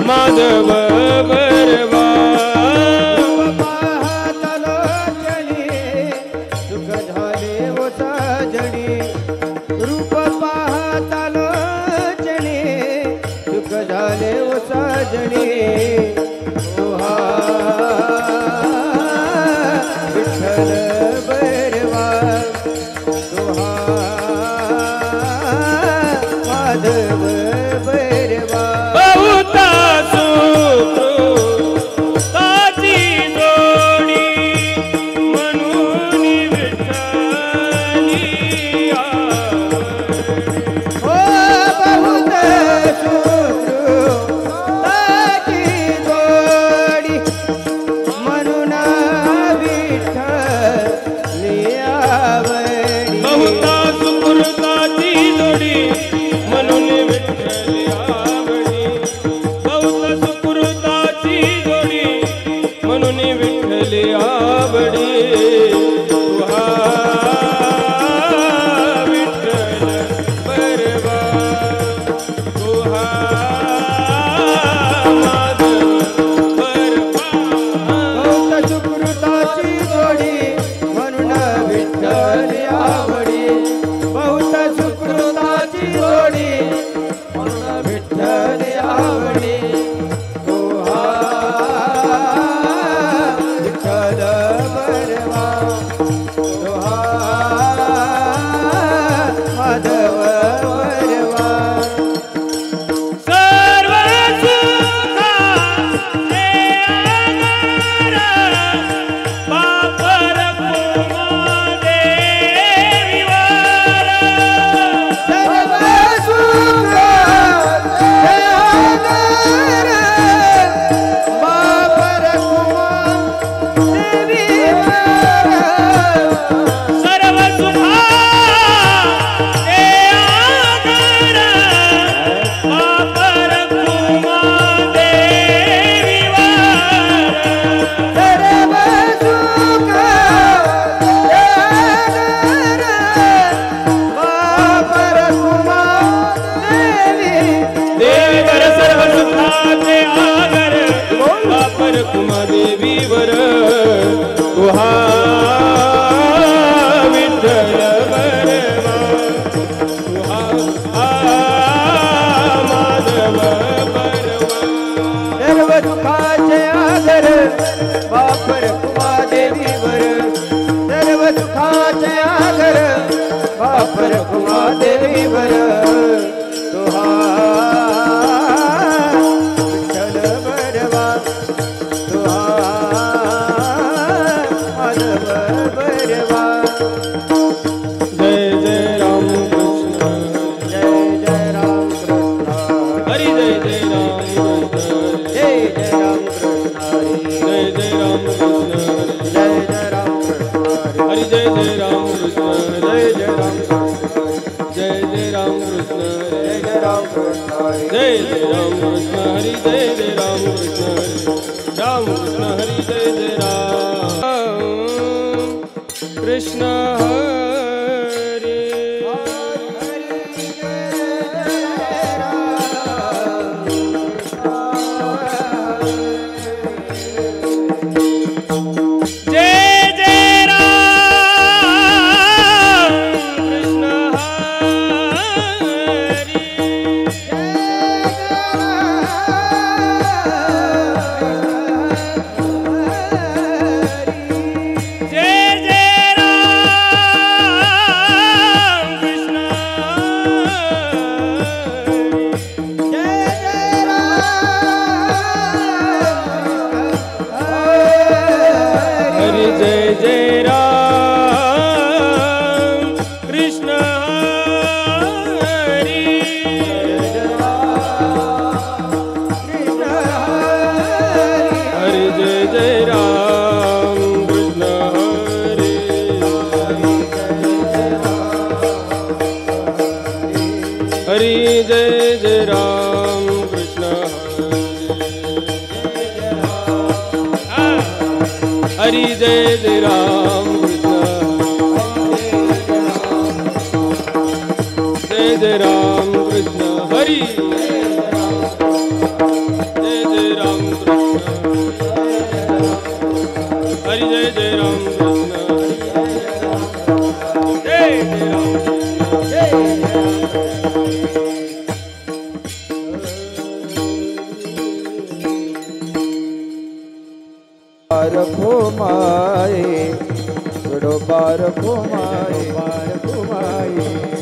Speaker 2: माधव बरवा
Speaker 3: रूप पाहता लोचनी सुख झाले ओ साजनी तुहा विठ्ठल बरवा तुहा माधव बरवा
Speaker 2: बहुता सुकृताची जोडी म्हणून विठ्ठली
Speaker 3: हो बहुत सुकृताची जोडी म्हणून विठ्ठली आवडी
Speaker 2: बहुता सुकृताची जोडी म्हणून विठ्ठली आवडी बहुता सुकृताची जोडी म्हणून विठ्ठली आवडी तुहा विठ्ठल बरवा तुहा माधव बरवा
Speaker 3: बहुत सुकृताची जोडी म्हणून विठ्ठली आवडी बहुत सुकृताची जोडी म्हणून विठ्ठली आवडी तुहा विठ्ठल बरवा तुहा माधव बरवा
Speaker 2: सर्व सुखाचे आधार बापर कुमादेवीवर
Speaker 3: सर्व सुख आधार बापर कुमा देवीवर
Speaker 2: सर्व सुखाचे आधार बापर कुमादेवीवर
Speaker 3: सर्व सुख आधार बापर कुमा देवी
Speaker 2: देवीवर सर्व सुखाचे आगर बापर कुमादेवीवर तुहा विठ्ठल बरवा तुहा माधव बरवा
Speaker 3: सर्व सुखाचे आदर बापर कुमा देवीवर सर्व सुखाचे आदर बापर कुमा देवीवर तुहा विठ्ठल बरवा तुहा माधव बरवा
Speaker 2: जय जय राम कृष्ण
Speaker 3: जय जय राम कृष्ण
Speaker 2: हरी जय जय राम कृष्ण
Speaker 3: जय जय राम कृष्ण हरी
Speaker 2: जय जय राम कृष्ण
Speaker 3: जय जय राम कृष्ण
Speaker 2: हरी जय जय राम कृष्ण
Speaker 3: जय जय राम कृष्ण
Speaker 2: जय जय राम कृष्ण
Speaker 3: जय जय राम कृष्ण हरी
Speaker 2: जय जय राम कृष्ण हरी जय जय राम कृष्ण हरी राम कृष्ण हरी जय जय राम कृष्ण हरे
Speaker 3: हरी जय राम
Speaker 1: हरी जय जय राम कृष्ण जय जय राम कृष्ण हरी जय जय राम कृष्ण हरी जय जय राम कृष्ण जय जय राम
Speaker 3: रखो माए बड़ो बार घुमाए बार घुमाए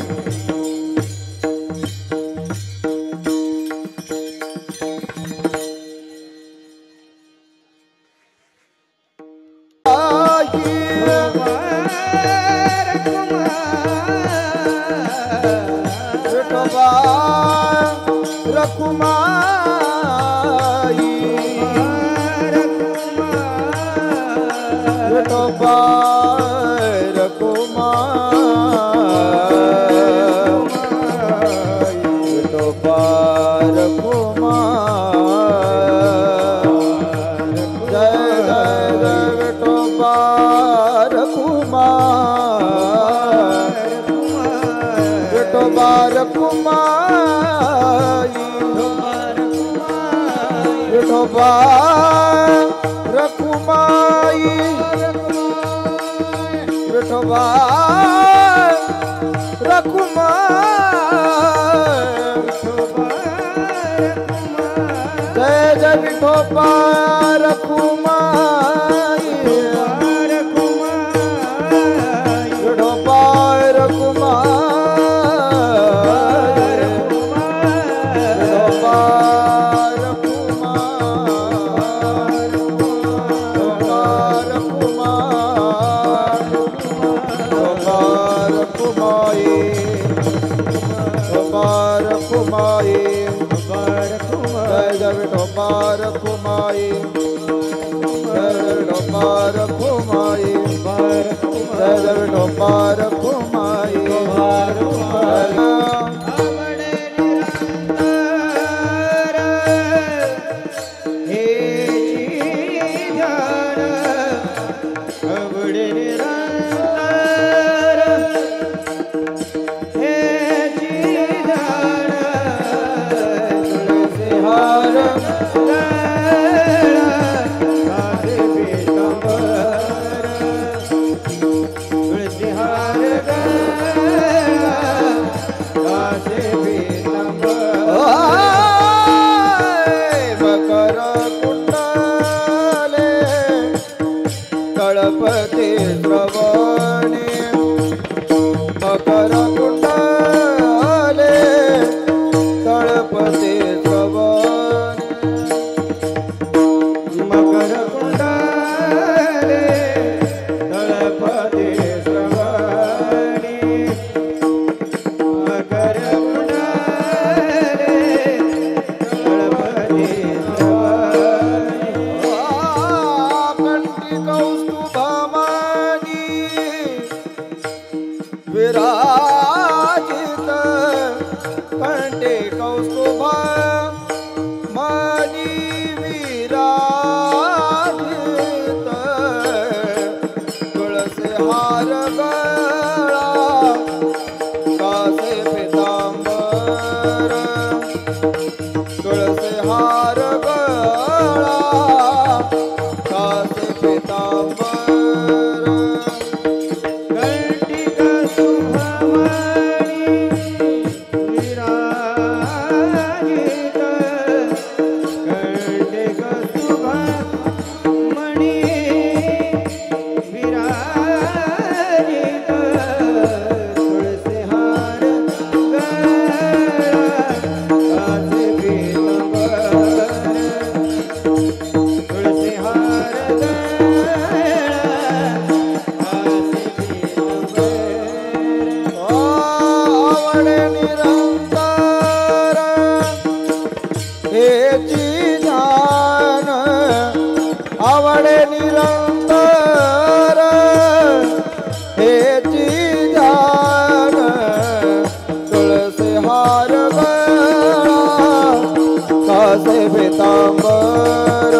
Speaker 4: पितांबर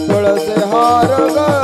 Speaker 4: तुळस हार ग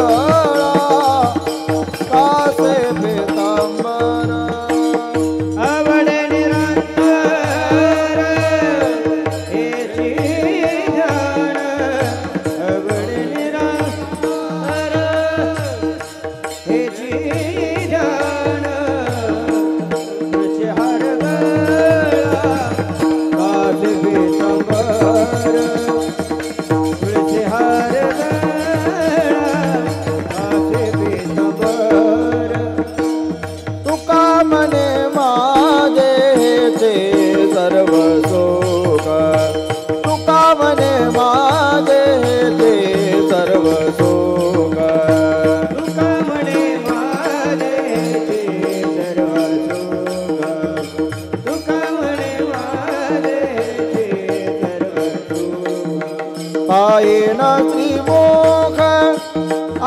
Speaker 3: पायेन श्रीमुख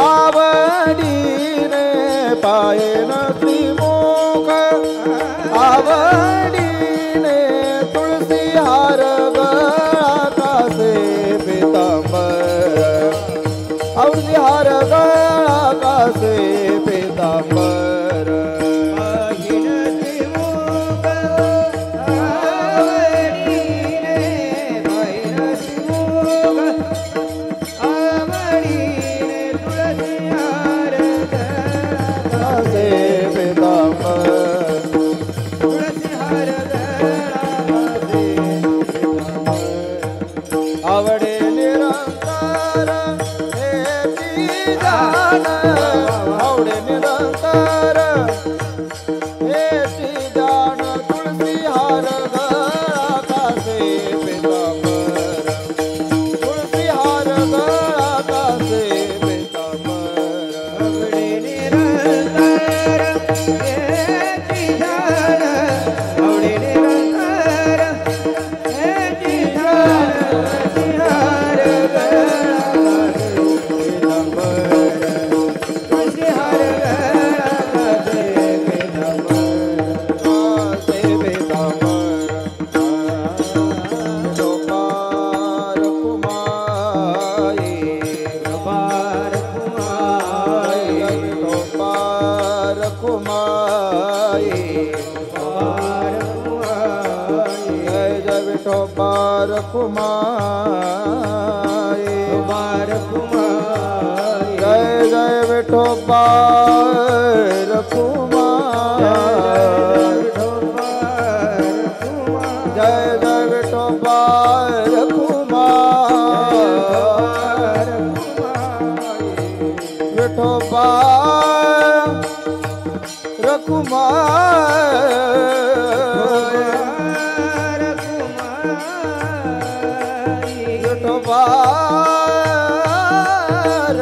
Speaker 3: आवडीने पायेन श्रीमुख आवडीने तुळसी हार गळा कासे पीतांबर तुळसी हार गळा कासे पीतांबर आवडे निरंतर हेची जाण आवडे निरंतर हेची जाण तुळसी हार गळा कासे पीतांबर तुळसी हार गळा कासे पीतांबर आवडे निरंतर हेची जाण आवडे निरंतर हेची जाण जय जय विठोबार कुमार जय जय विठोबार कुमार विठोबार कुमार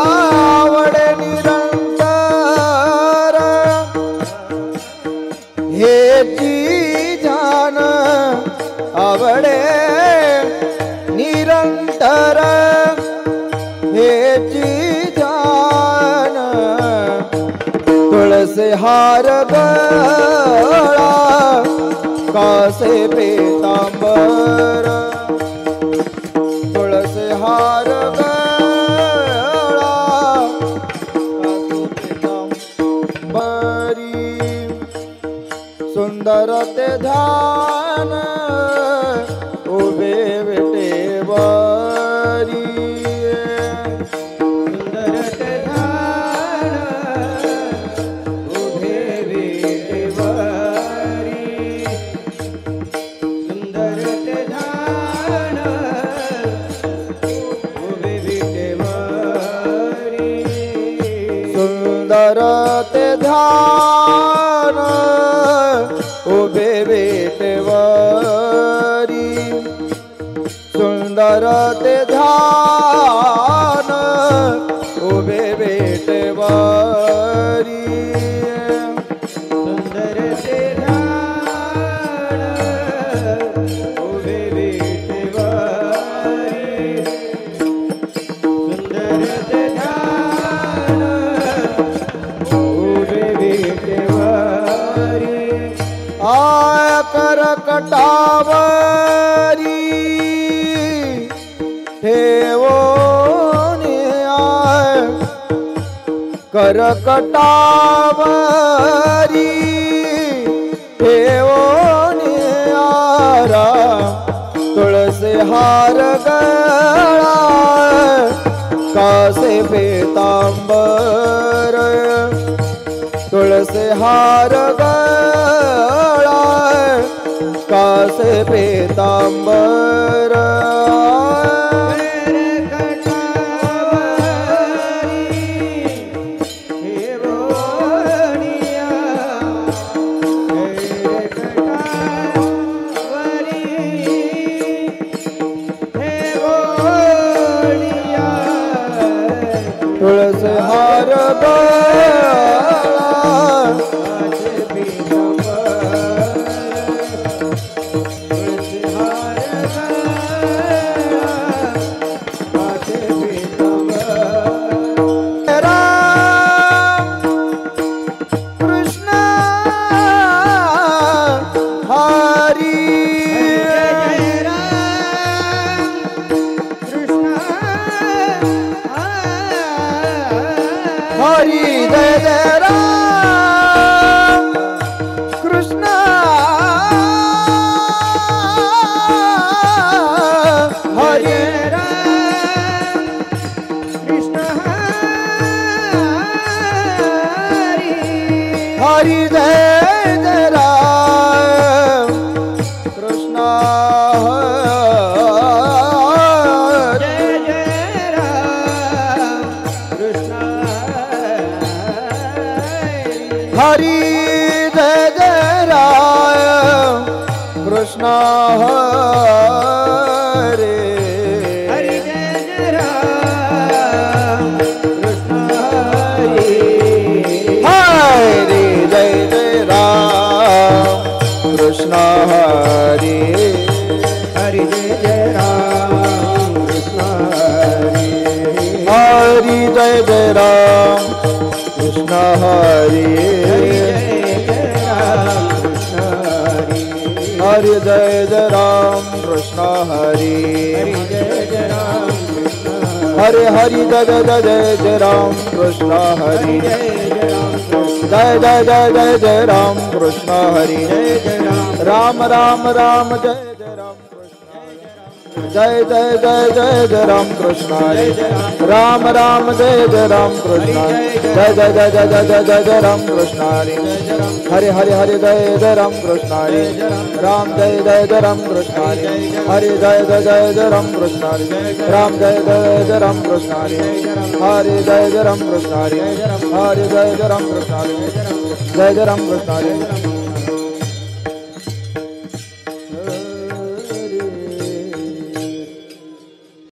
Speaker 3: आवडे निरंतर हेची जाण आवडे निरंतर हेची जाण तुळसी हार गळा कासे पीतांबर तुळसी हार गळा बरी सुंदर ते ध्यान उभे विटेवरी सुंदर ते ध्यान उभे विटेवरी सुंदर ते ध्यान सुंदर ते ध्यान उभे विटेवरी सुंदर ते ध्यान उभे विटेवरी सुंदर ते ध्यान उभे विटेवरी सुंदर ते ध्यान उभे विटेवरी आय करकटावरी ठेवोन आय करकटावरी ठेवोन आरा तुळसी हार गळा कासे पीतांबर तुळसी हार गळा कासे पीतांबर तुळसी हार गळा जय राम कृष्ण हरे हरि जय जय राम कृष्ण
Speaker 4: जय जय राम कृष्ण
Speaker 3: हरि जय जय राम कृष्ण हरे
Speaker 4: हरि जय जय राम कृष्ण हरि
Speaker 3: हरि जय जय राम कृष्ण हरे
Speaker 4: हरि जय जय राम कृष्ण हरि
Speaker 3: हरि जय जय राम कृष्ण हरे
Speaker 4: हरि जय जय राम कृष्ण हरि
Speaker 3: हरि हरि जय जय जय राम कृष्ण हरि जय जय जय जय राम कृष्ण हरि राम राम राम जय जय राम कृष्ण जय जय जय जय राम कृष्ण हरि राम राम जय जय राम कृष्ण जय जय जय जय राम कृष्ण हरि हरि हरि हरि जय जय राम कृष्ण हरि राम जय जय राम कृष्ण हरि हरि जय जय राम कृष्ण हरि राम जय जय राम कृष्ण हरि हरि जय राम कृष्ण हरि हरि जय राम कृष्ण हरि जय जय राम कृष्ण हरि